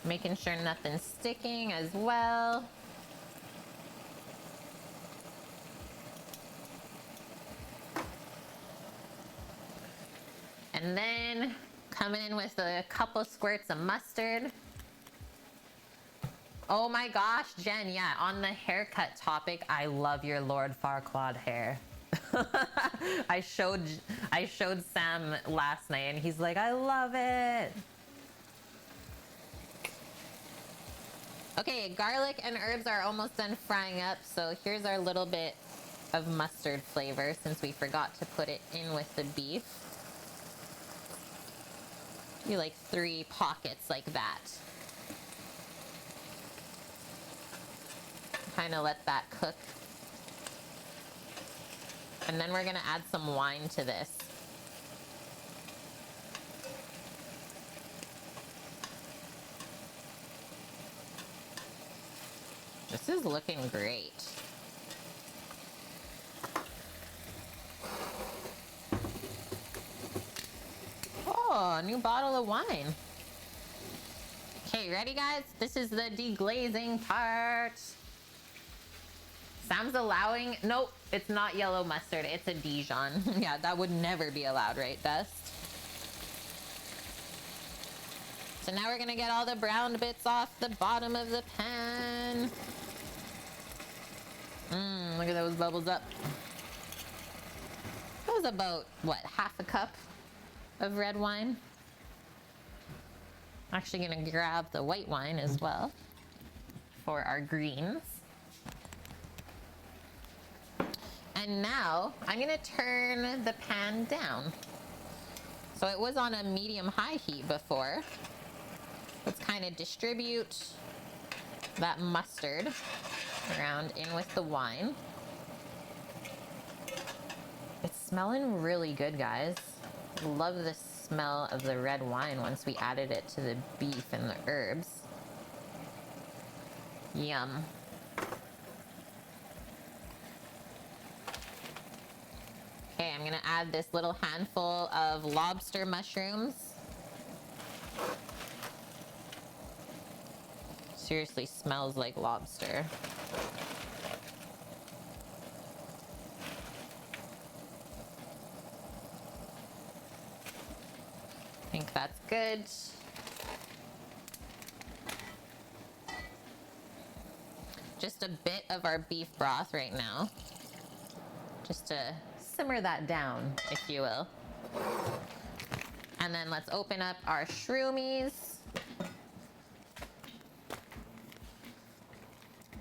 Making sure nothing's sticking as well. And then coming in with a couple squirts of mustard. Oh my gosh, Jen, yeah, on the haircut topic, I love your Lord Farquaad hair. I showed Sam last night and he's like, I love it. Okay, garlic and herbs are almost done frying up, so here's our little bit of mustard flavor since we forgot to put it in with the beef. You like 3 pockets like that. Kind of let that cook. And then we're gonna add some wine to this. This is looking great. Oh, a new bottle of wine. Okay, ready guys? This is the deglazing part. Sam's allowing, nope, it's not yellow mustard, it's a Dijon. Yeah, that would never be allowed, right, Dust? So now we're gonna get all the brown bits off the bottom of the pan. Look at those bubbles up. was about, what, half a cup of red wine. Actually gonna grab the white wine as well for our greens. And now I'm gonna turn the pan down. So it was on a medium-high heat before. Let's kind of distribute that mustard around in with the wine. It's smelling really good, guys. Love the smell of the red wine once we added it to the beef and the herbs. Yum. Okay, I'm gonna add this little handful of lobster mushrooms. Seriously smells like lobster. I think that's good. Just a bit of our beef broth right now, just to simmer that down, if you will. And then let's open up our shroomies.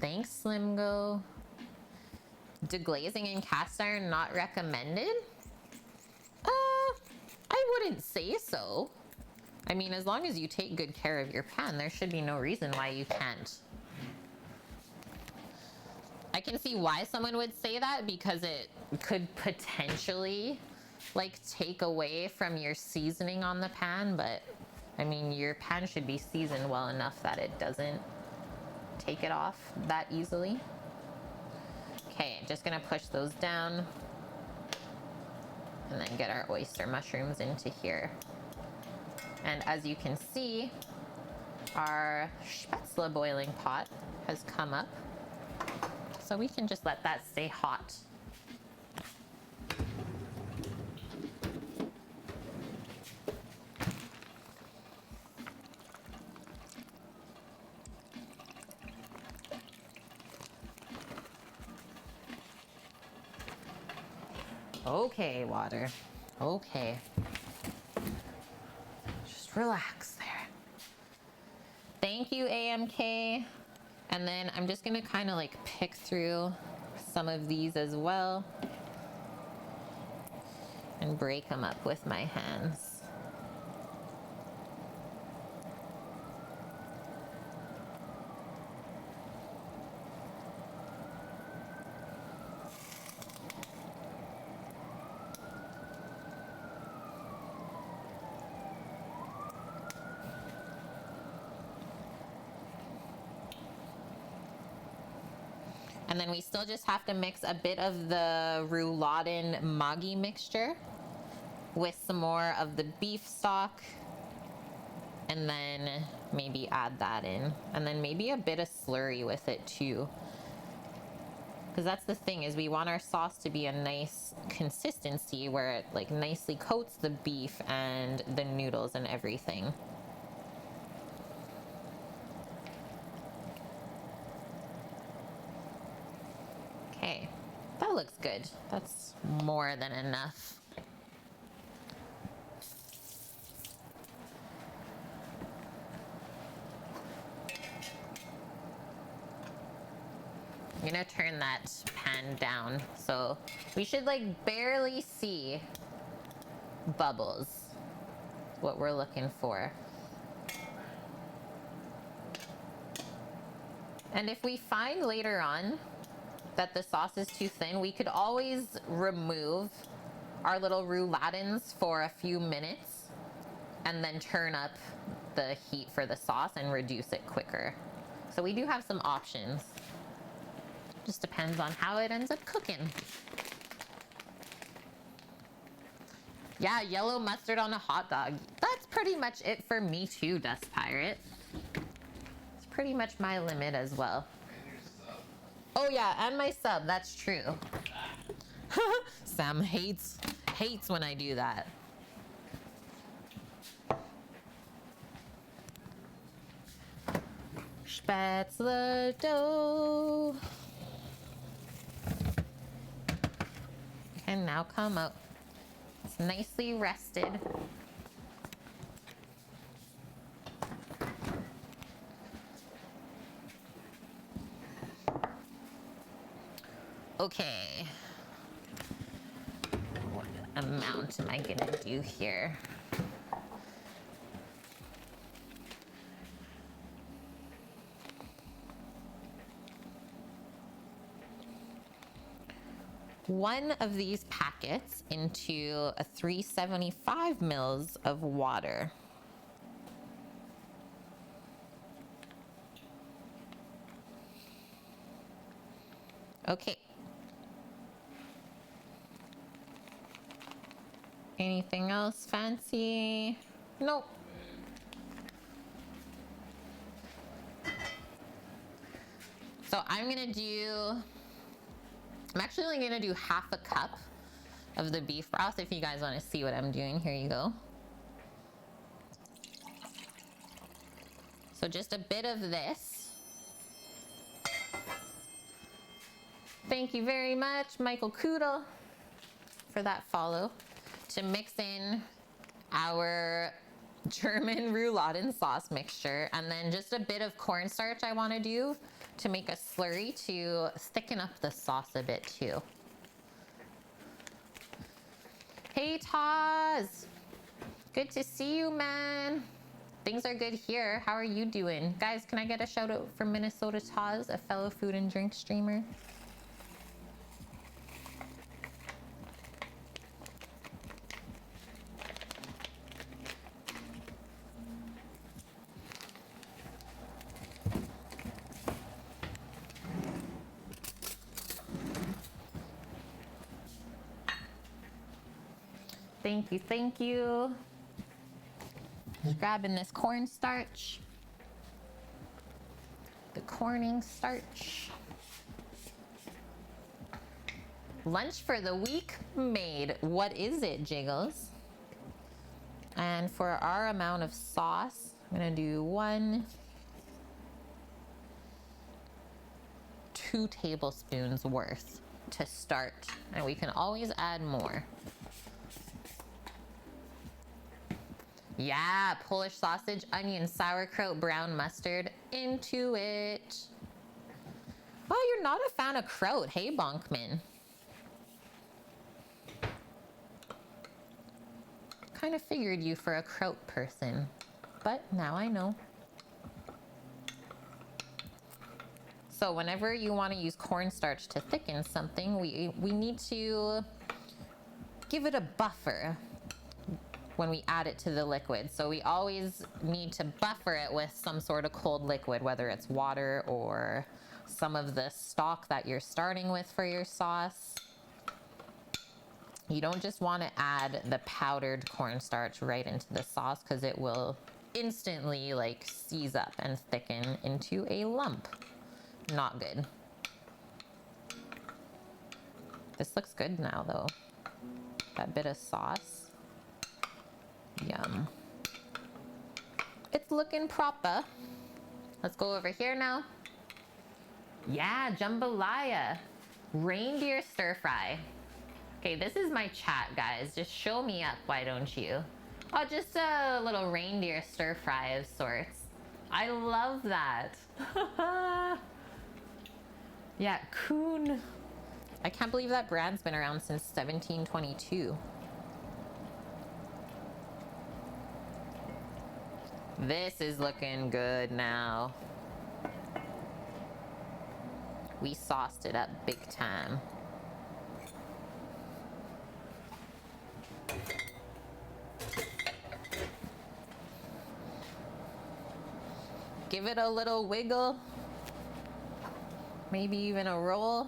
Thanks, Slim Go. Deglazing in cast iron not recommended? I wouldn't say so. I mean, as long as you take good care of your pan, there should be no reason why you can't. I can see why someone would say that, because it could potentially like take away from your seasoning on the pan, but I mean, your pan should be seasoned well enough that it doesn't take it off that easily. Okay, just gonna push those down and then get our oyster mushrooms into here. And as you can see, our spaetzle boiling pot has come up. So we can just let that stay hot. Okay, water. Okay. Just relax there. Thank you, AMK. And then I'm just gonna kind of like pick through some of these as well and break them up with my hands. And then we still just have to mix a bit of the rouladen Maggi mixture with some more of the beef stock, and then maybe add that in, and then maybe a bit of slurry with it too, because that's the thing, is we want our sauce to be a nice consistency where it like nicely coats the beef and the noodles and everything. Okay, that looks good. That's more than enough. I'm gonna turn that pan down so we should like barely see bubbles. What we're looking for. And if we find later on that the sauce is too thin, we could always remove our little rouladens for a few minutes and then turn up the heat for the sauce and reduce it quicker. So we do have some options. Just depends on how it ends up cooking. Yeah, yellow mustard on a hot dog. That's pretty much it for me too, Dust Pirate. It's pretty much my limit as well. Oh yeah, and my sub, that's true. Sam hates when I do that. Spaetzle dough. And now come out It's nicely rested. Okay. What amount am I gonna do here? One of these packets into a 375 mils of water. Okay. Anything else fancy? Nope. So I'm actually only gonna do half a cup of the beef broth. If you guys wanna see what I'm doing, here you go. So just a bit of this. Thank you very much, Michael Kudel, for that follow. To mix in our German rouladen sauce mixture, and then just a bit of cornstarch I want to do to make a slurry to thicken up the sauce a bit too. Hey Taz, good to see you, man. Things are good here. How are you doing? Guys, can I get a shout out for Minnesota Taz, a fellow food and drink streamer? Thank you, thank you. Just grabbing this cornstarch. The corning starch. Lunch for the week made. What is it, Jiggles? And for our amount of sauce, I'm gonna do 2 tablespoons worth to start. And we can always add more. Yeah, Polish sausage, onion, sauerkraut, brown mustard into it. Oh, you're not a fan of kraut, hey Bonkman. Kind of figured you for a kraut person, but now I know. So whenever you want to use cornstarch to thicken something, we need to give it a buffer when we add it to the liquid. So we always need to buffer it with some sort of cold liquid, whether it's water or some of the stock that you're starting with for your sauce. You don't just want to add the powdered cornstarch right into the sauce because it will instantly like seize up and thicken into a lump. Not good. This looks good now though. That bit of sauce. Yum. It's looking proper. Let's go over here now. Yeah, jambalaya. Reindeer stir fry. Okay, this is my chat, guys. Just show me up, why don't you? Oh, just a little reindeer stir fry of sorts. I love that. Yeah, Coon. I can't believe that brand's been around since 1722. This is looking good now. We sauced it up big time. Give it a little wiggle. Maybe even a roll.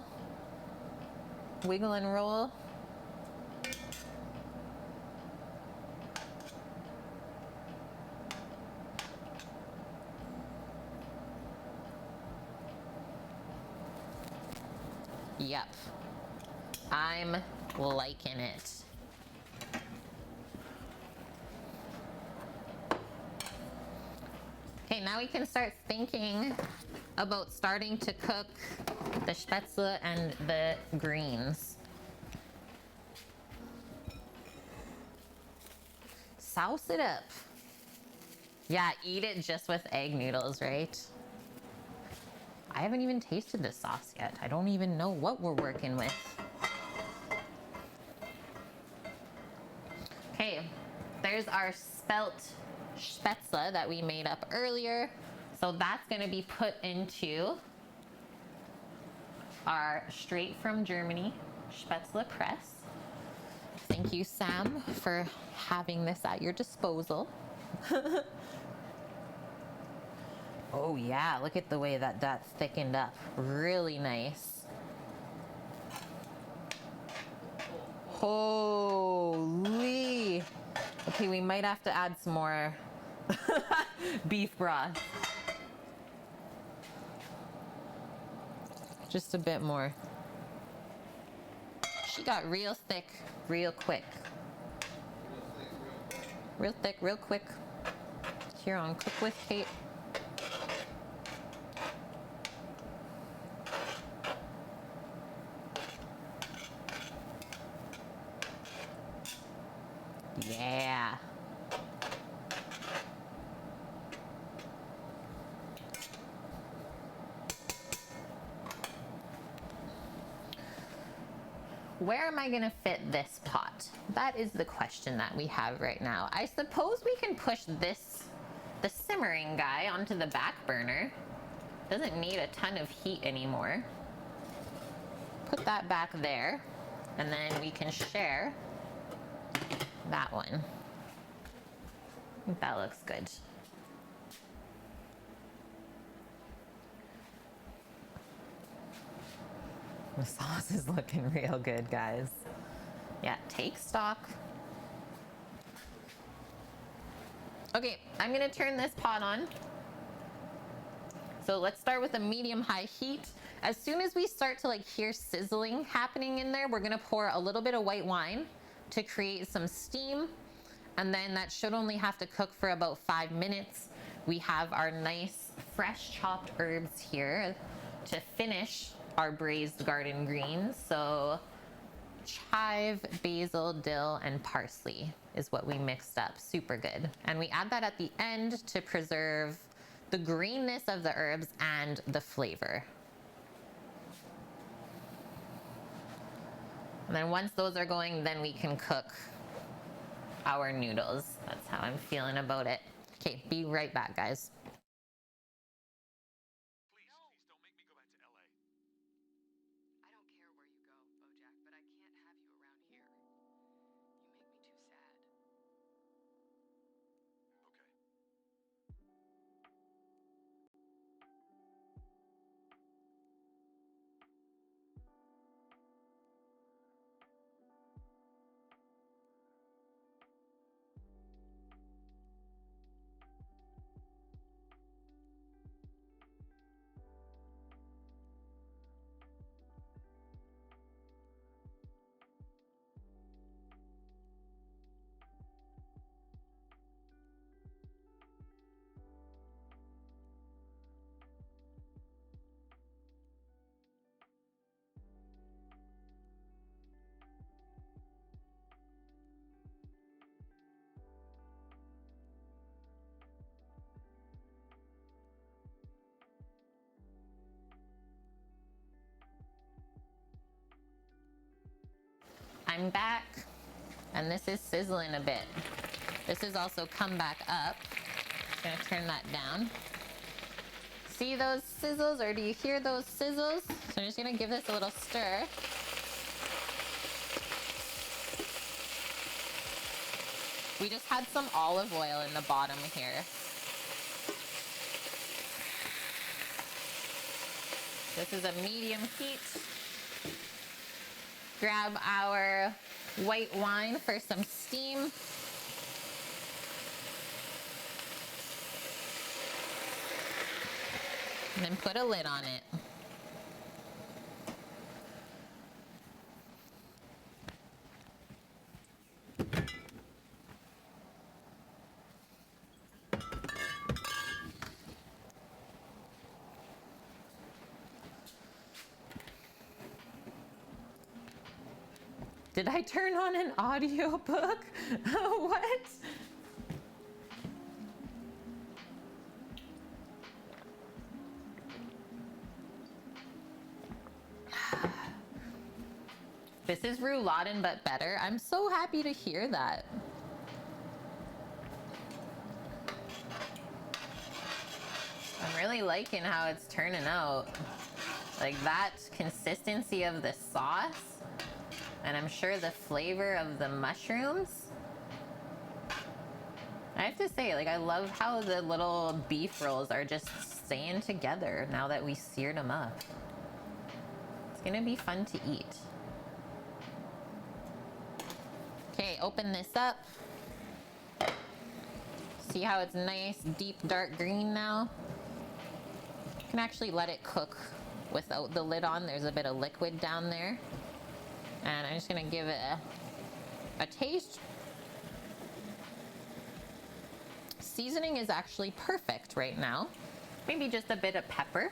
Wiggle and roll. Yep. I'm liking it. Okay, now we can start thinking about starting to cook the spaetzle and the greens. souse it up. Yeah, eat it just with egg noodles, right? I haven't even tasted this sauce yet. I don't even know what we're working with. Okay, there's our spaetzle that we made up earlier. So that's gonna be put into our straight from Germany spaetzle press. Thank you, Sam, for having this at your disposal. Oh yeah, look at the way that that's thickened up. Really nice. Holy. Okay, we might have to add some more beef broth. Just a bit more. She got real thick, real quick. Real thick, real quick. Here on Cook with Kate. Yeah. Where am I gonna fit this pot? That is the question that we have right now. I suppose we can push this, the simmering guy, onto the back burner. Doesn't need a ton of heat anymore. Put that back there, and then we can share that one. I think that looks good. The sauce is looking real good, guys. Yeah, take stock. Okay, I'm gonna turn this pot on. So let's start with a medium-high heat. As soon as we start to hear sizzling happening in there, we're gonna pour a little bit of white wine to create some steam. And then that should only have to cook for about 5 minutes. We have our nice fresh chopped herbs here to finish our braised garden greens. So chive, basil, dill, and parsley is what we mixed up. Super good. And we add that at the end to preserve the greenness of the herbs and the flavor. And then once those are going, then we can cook our noodles. That's how I'm feeling about it. Okay, be right back, guys. Please don't make me go back to LA. I don't care where you go, Bojack, but I can't have you around here. You make me too sad. Okay. I'm back, and this is sizzling a bit. This is also come back up. Just gonna turn that down. See those sizzles, or do you hear those sizzles? So I'm just gonna give this a little stir. We just had some olive oil in the bottom here. This is a medium heat. Grab our white wine for some steam. And then put a lid on it. Did I turn on an audiobook? What? This is rouladen, but better. I'm so happy to hear that. I'm really liking how it's turning out. Like that consistency of the sauce, and I'm sure the flavor of the mushrooms. I have to say, like, I love how the little beef rolls are just staying together now that we seared them up. It's gonna be fun to eat. Okay, open this up. See how it's nice, deep, dark green now? You can actually let it cook without the lid on. There's a bit of liquid down there. And I'm just gonna give it a taste. Seasoning is actually perfect right now. Maybe just a bit of pepper.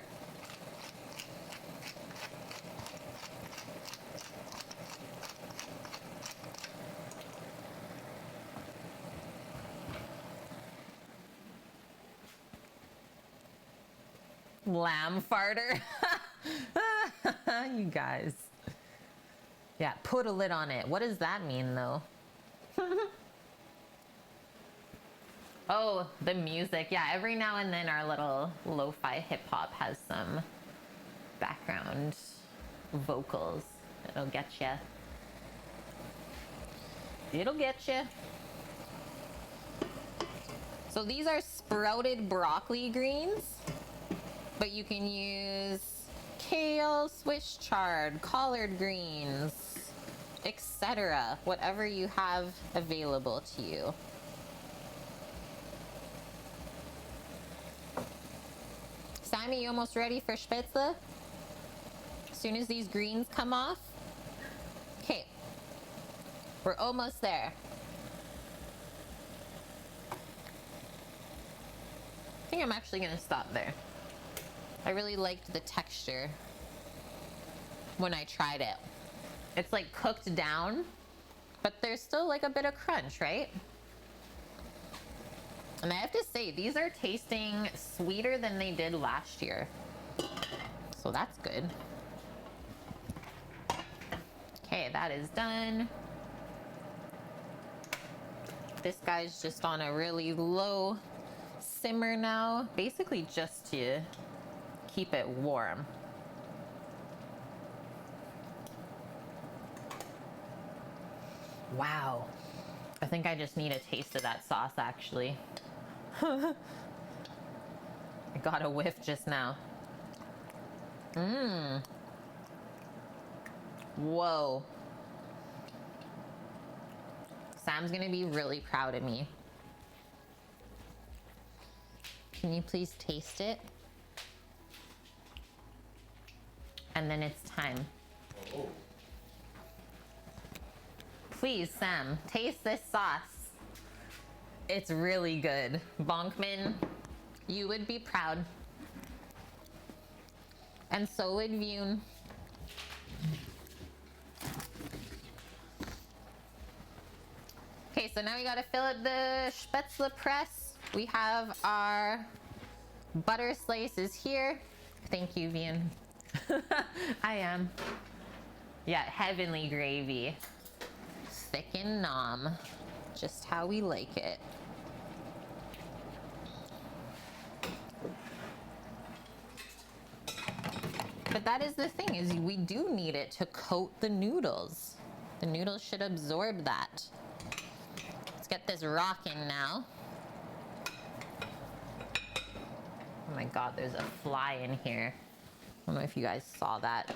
Lamb farter. You guys. Yeah, put a lid on it. What does that mean though? Oh, the music. Yeah, every now and then our little lo-fi hip-hop has some background vocals. It'll get you. It'll get you. So these are sprouted broccoli greens, but you can use kale, Swiss chard, collard greens, etc. Whatever you have available to you. Sammy, you almost ready for spaetzle? As soon as these greens come off. Okay, we're almost there. I think I'm actually gonna stop there. I really liked the texture when I tried it. It's like cooked down, but there's still like a bit of crunch, right? And I have to say, these are tasting sweeter than they did last year. So that's good. Okay, that is done. This guy's just on a really low simmer now, basically just to keep it warm. Wow. I think I just need a taste of that sauce actually. I got a whiff just now. Mmm. Whoa. Sam's gonna be really proud of me. Can you please taste it? And then it's time. Oh. Please, Sam, taste this sauce. It's really good. Bonkman, you would be proud. And so would Vune. Okay, so now we gotta fill up the spaetzle press. We have our butter slices here. Thank you, Vune. I am. Yeah, heavenly gravy. Thick and nom. Just how we like it. But that is the thing, is we do need it to coat the noodles. The noodles should absorb that. Let's get this rocking now. Oh my God, there's a fly in here. I don't know if you guys saw that.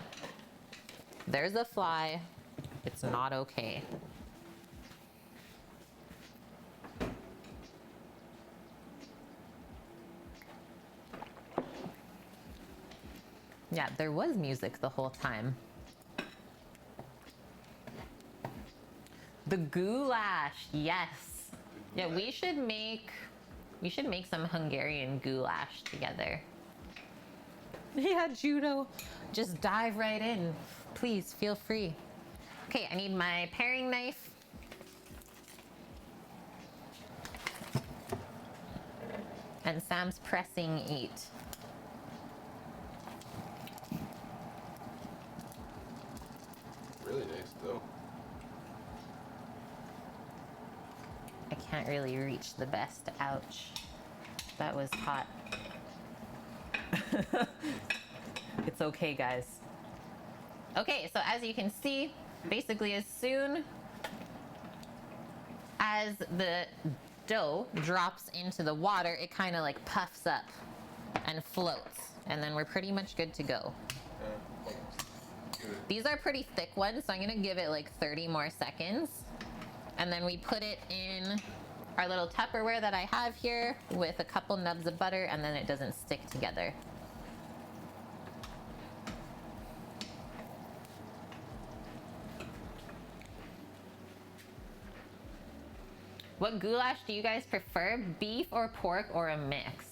There's a fly. It's not okay. Yeah, there was music the whole time. The goulash, yes. Yeah, we should make some Hungarian goulash together. Yeah, judo. Just dive right in. Please, feel free. Okay, I need my paring knife. And Sam's pressing 8. Really nice. So, I can't really reach the best. Ouch. That was hot. It's okay, guys. Okay, so as you can see, basically as soon as the dough drops into the water, it kind of like puffs up and floats. And then we're pretty much good to go. give it. These are pretty thick ones, so I'm gonna give it like 30 more seconds. And then we put it in our little Tupperware that I have here with a couple nubs of butter, and then it doesn't stick together. What goulash do you guys prefer? Beef or pork or a mix?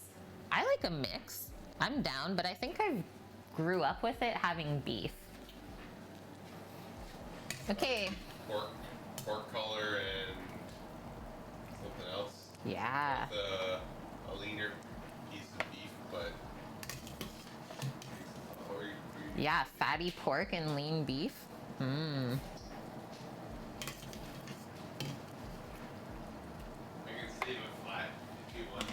I like a mix. I'm down, but I think I grew up with it having beef. Okay. Pork collar and something else. Yeah. With a leaner piece of beef, but Yeah, fatty pork and lean beef. Mmm. I can save it flat if you want.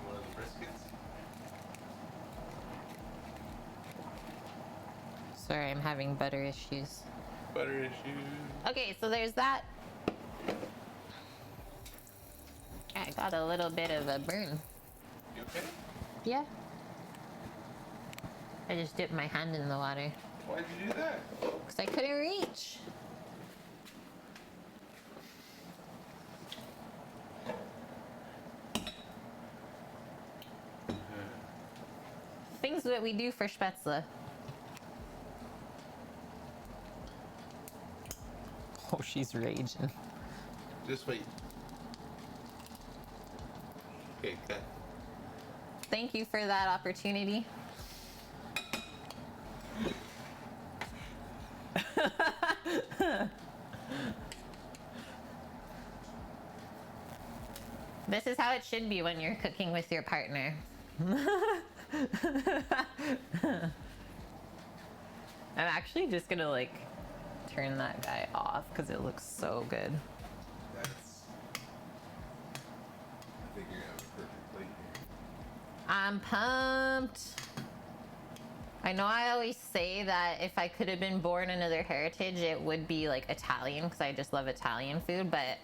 One of the briskets. Sorry, I'm having butter issues. Butter issues. Okay, so there's that. I got a little bit of a burn. You okay? Yeah. I just dipped my hand in the water Why'd you do that? because I couldn't reach. Things that we do for Spaetzle. Oh, she's raging. Just wait. Okay, cut. Thank you for that opportunity. This is how it should be when you're cooking with your partner. I'm actually just gonna like turn that guy off because it looks so good. That's. I think you're gonna have a perfect plate here. I'm pumped. I know I always say that if I could have been born another heritage, it would be like Italian because I just love Italian food, but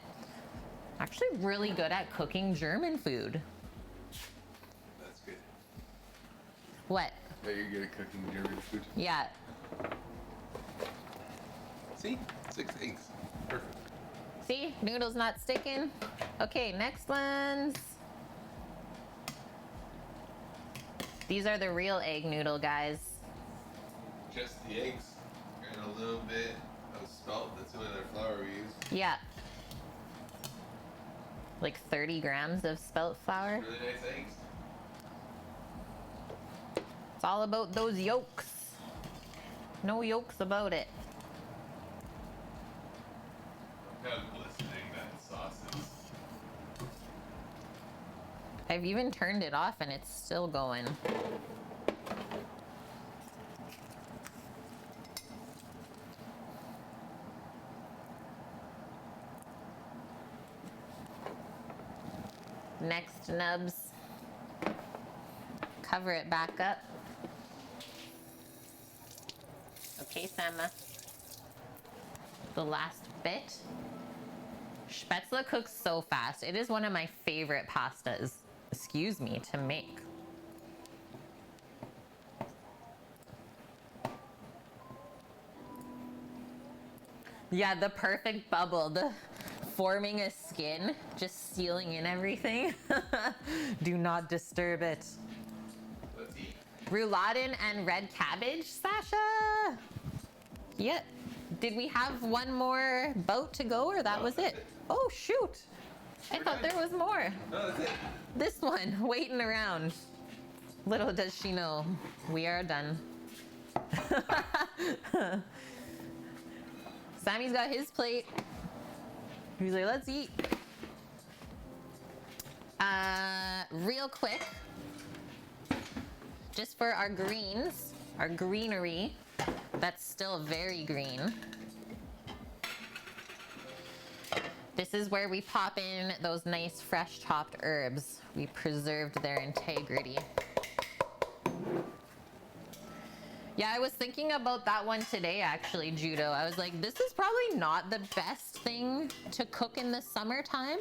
I'm actually really good at cooking German food. That's good. What? That you're good at cooking German food. Yeah. See? 6 eggs. Perfect. See? Noodles not sticking. Okay, next ones. These are the real egg noodle, guys. Just the eggs and a little bit of spelt. That's the only other flour we use. Yeah. Like 30 grams of spelt flour. Really nice eggs. It's all about those yolks. No yolks about it. Look how glistening that sauce is. I've even turned it off and it's still going. Next nubs. Cover it back up. Okay, Sama. The last bit. Spaetzle cooks so fast. It is one of my favorite pastas, excuse me, to make. Yeah, the perfect bubble, the forming a skin, just sealing in everything. Do not disturb it. Let's eat. Rouladen and red cabbage, Sasha. Yep. Did we have one more boat to go, or that No, was that's it? it. Oh shoot! I We're thought done. there was more. No, that's it. This one, waiting around. Little does she know, we are done. Sammy's got his plate. He's like, let's eat. Real quick, just for our greens, our greenery, that's still very green. This is where we pop in those nice fresh chopped herbs. We preserved their integrity. Yeah, I was thinking about that one today, actually, Judo. I was like, this is probably not the best thing to cook in the summertime,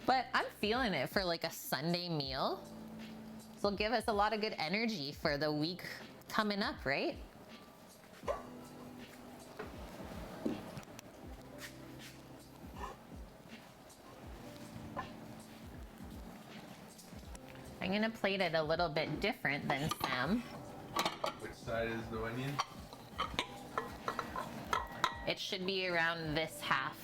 but I'm feeling it for like a Sunday meal. This will give us a lot of good energy for the week coming up, right? I'm gonna plate it a little bit different than Sam. Which side is the onion? It should be around this half.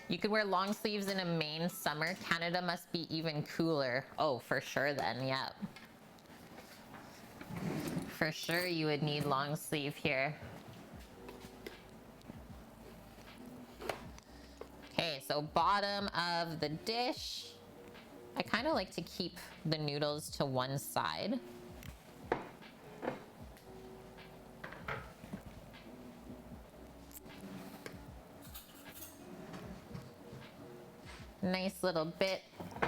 You could wear long sleeves in a Maine summer. Canada must be even cooler. Oh, for sure then, yeah. For sure you would need long sleeve here. Okay, so bottom of the dish. I kind of like to keep the noodles to one side. Nice little bit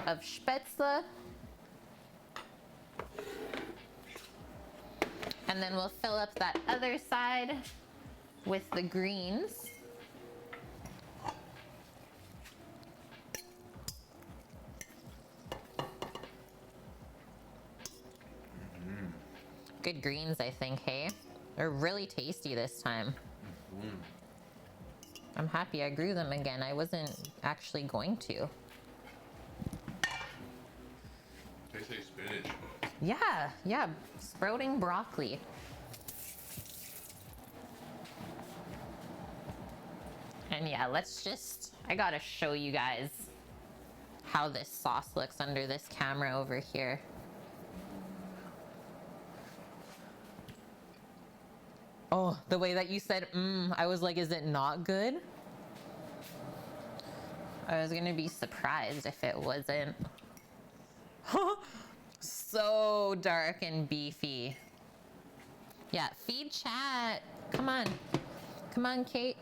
of spaetzle. And then we'll fill up that other side with the greens. Good greens, I think, hey? They're really tasty this time. I'm happy I grew them again. I wasn't actually going to. Tastes like spinach. Yeah, sprouting broccoli. And yeah, I gotta show you guys how this sauce looks under this camera over here. Oh, the way that you said, I was like, is it not good? I was gonna be surprised if it wasn't. So dark and beefy. Yeah, feed chat. Come on. Come on, Kate.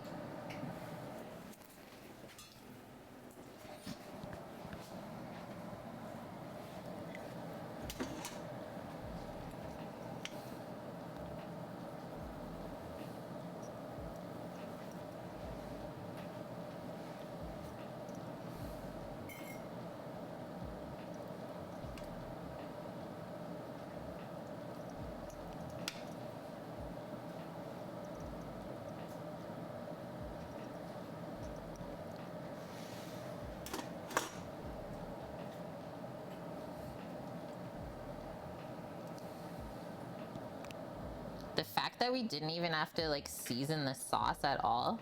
The fact that we didn't even have to like season the sauce at all,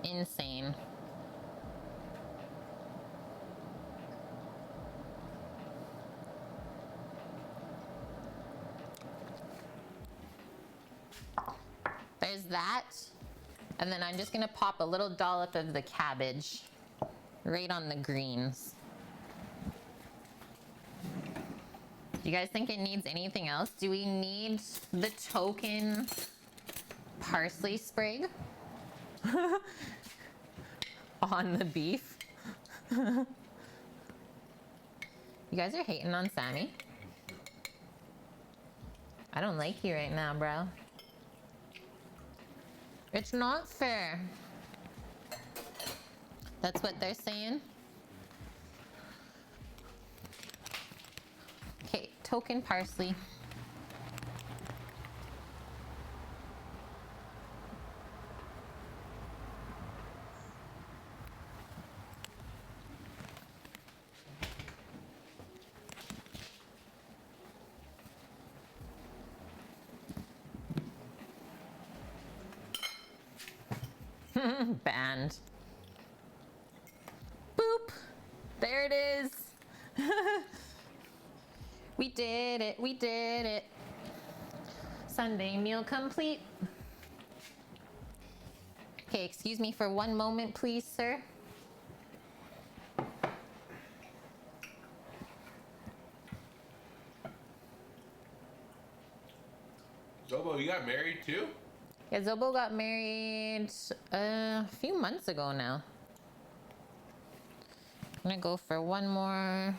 insane. There's that. And then I'm just gonna pop a little dollop of the cabbage right on the greens. Do you guys think it needs anything else? Do we need the token parsley sprig on the beef? You guys are hating on Sammy? I don't like you right now, bro. It's not fair. That's what they're saying. Okay, token parsley. Banned. Boop. There it is. We did it. We did it. Sunday meal complete. Okay, excuse me for one moment, please, sir. Zobo, you got married too? Yeah, Zobo got married a few months ago now. I'm gonna go for one more.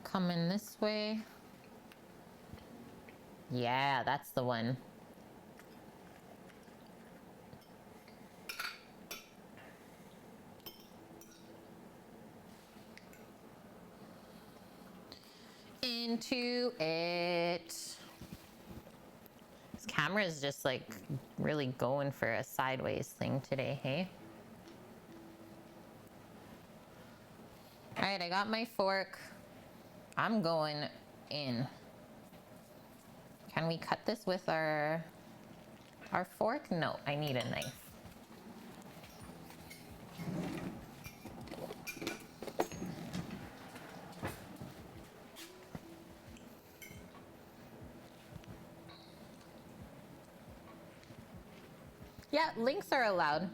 Coming this way. Yeah, that's the one. Into it. This camera is just like really going for a sideways thing today, hey? All right, I got my fork. I'm going in. Can we cut this with our fork? No, I need a knife. Yeah, links are allowed.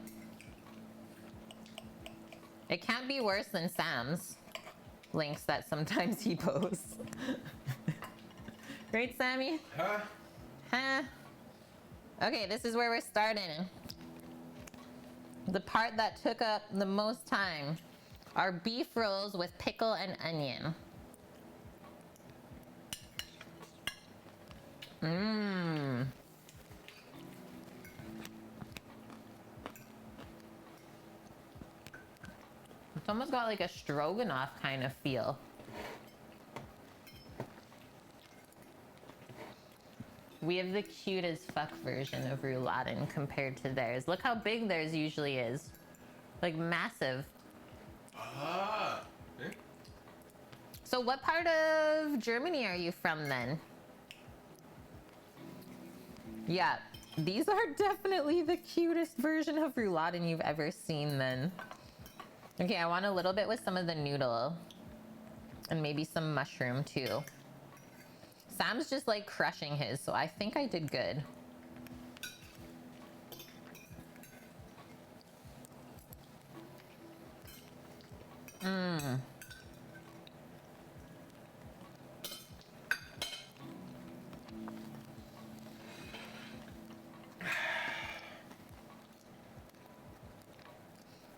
It can't be worse than Sam's links that sometimes he posts. Right, Sammy? Huh? Huh? Okay, this is where we're starting. The part that took up the most time are beef rolls with pickle and onion. Mmm. It's almost got like a stroganoff kind of feel. We have the cute as fuck version of rouladen compared to theirs. Look how big theirs usually is. Like massive. Ah. Eh? So what part of Germany are you from then? Yeah, these are definitely the cutest version of rouladen you've ever seen then. Okay, I want a little bit with some of the noodle. And maybe some mushroom too. Sam's just like crushing his, so I think I did good. Mmm.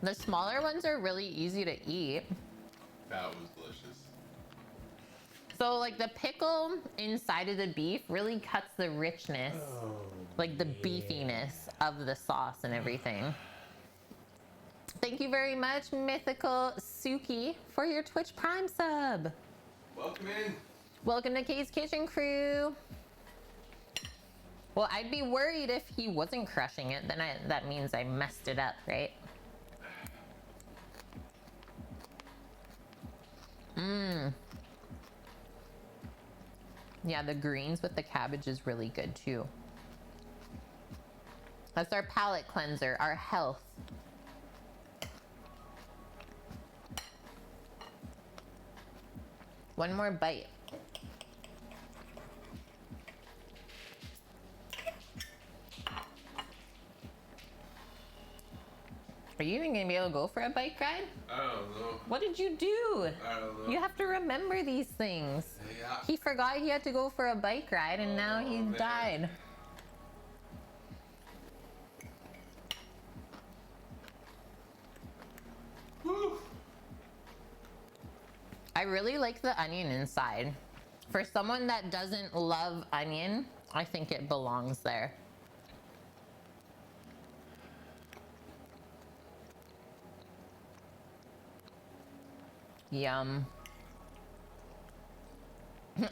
The smaller ones are really easy to eat. That was delicious. So like the pickle inside of the beef really cuts the richness, like the beefiness of the sauce and everything. Thank you very much, Mythical Suki, for your Twitch Prime sub. Welcome in. Welcome to Kay's Kitchen Crew. Well, I'd be worried if he wasn't crushing it, then that means I messed it up, right? Mmm. Yeah, the greens with the cabbage is really good too. That's our palate cleanser, our health. One more bite. Are you even gonna be able to go for a bike ride? I don't know. What did you do? I don't know. You have to remember these things. Yeah. He forgot he had to go for a bike ride and now he man. died. Whew. I really like the onion inside. For someone that doesn't love onion, I think it belongs there. Yum.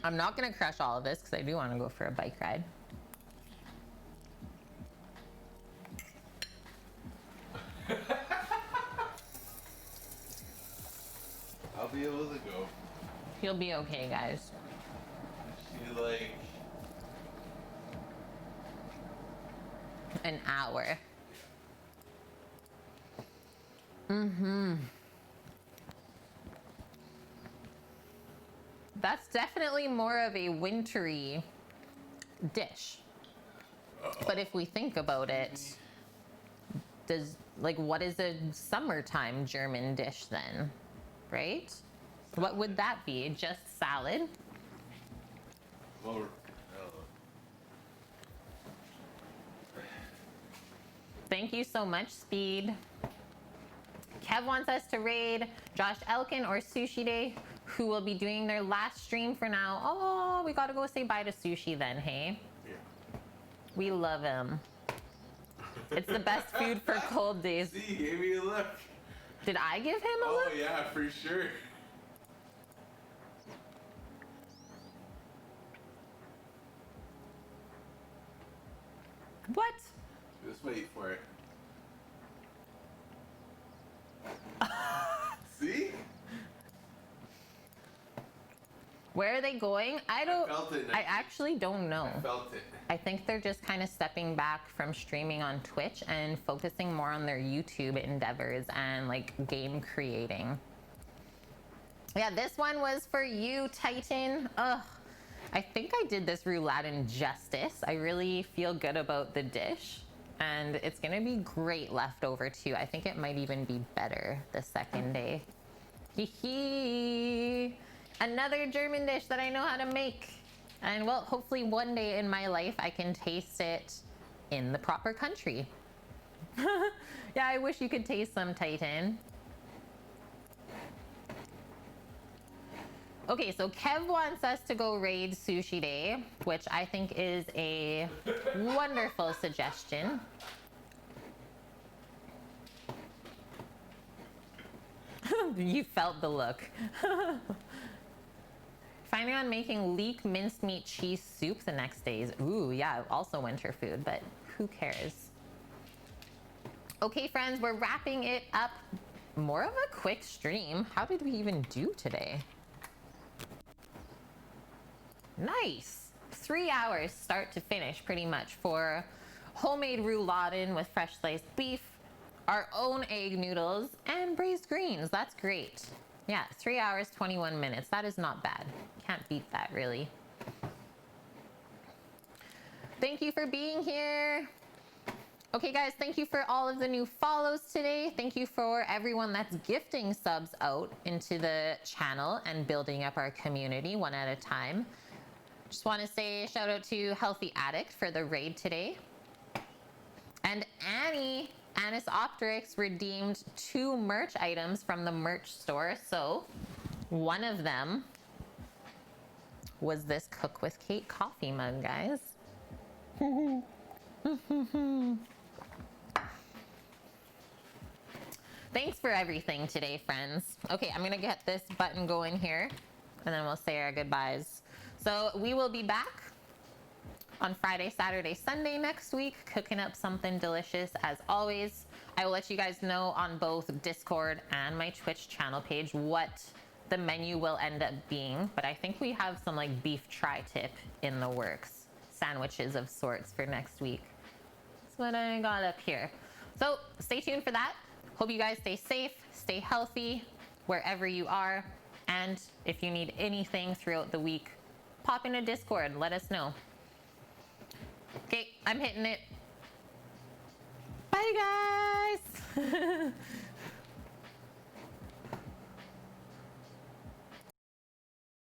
I'm not gonna crush all of this because I do want to go for a bike ride. I'll be able to go. You'll be okay, guys. She's like, An hour. Mm-hmm. That's definitely more of a wintry dish. But if we think about it, what is a summertime German dish then? Right? What would that be? Just salad? Well, I don't know. Thank you so much, Speed. Kev wants us to raid Josh Elkin or Sushi Day, who will be doing their last stream for now. Oh, we gotta go say bye to Sushi then, hey? Yeah. We love him. It's the best food for cold days. See, he gave me a look. Did I give him a Oh look? yeah, for sure. What? Just wait for it. See? Where are they going? I felt it. I actually don't know. I felt it. I think they're just kind of stepping back from streaming on Twitch and focusing more on their YouTube endeavors and like game creating. Yeah, this one was for you, Titan. Ugh. I think I did this rouladen justice. I really feel good about the dish. And it's gonna be great leftover too. I think it might even be better the second day. Hee hee. Another German dish that I know how to make. And well, hopefully one day in my life I can taste it in the proper country. Yeah, I wish you could taste some, Titan. Okay, so Kev wants us to go raid Sushi Day, which I think is a wonderful suggestion. You felt the look. Planning on making leek minced meat cheese soup the next days. Ooh, yeah, also winter food, but who cares? Okay, friends, we're wrapping it up. More of a quick stream. How did we even do today? Nice. 3 hours start to finish pretty much for homemade rouladen with fresh sliced beef, our own egg noodles, and braised greens. That's great. Yeah, 3 hours, 21 minutes. That is not bad. Can't beat that, really. Thank you for being here. Okay, guys, thank you for all of the new follows today. Thank you for everyone that's gifting subs out into the channel and building up our community one at a time. Just want to say shout out to Healthy Addict for the raid today. And Annie, Anis Optrix, redeemed 2 merch items from the merch store. So one of them was this Cook with Kate coffee mug, guys. Thanks for everything today, friends. Okay, I'm gonna get this button going here and then we'll say our goodbyes. So we will be back on Friday, Saturday, Sunday next week, cooking up something delicious as always. I will let you guys know on both Discord and my Twitch channel page what the menu will end up being, but I think we have some like beef tri-tip in the works, sandwiches of sorts for next week. That's what I got up here. So stay tuned for that. Hope you guys stay safe, stay healthy wherever you are, and if you need anything throughout the week, pop into Discord, let us know. Okay, I'm hitting it. Bye, guys.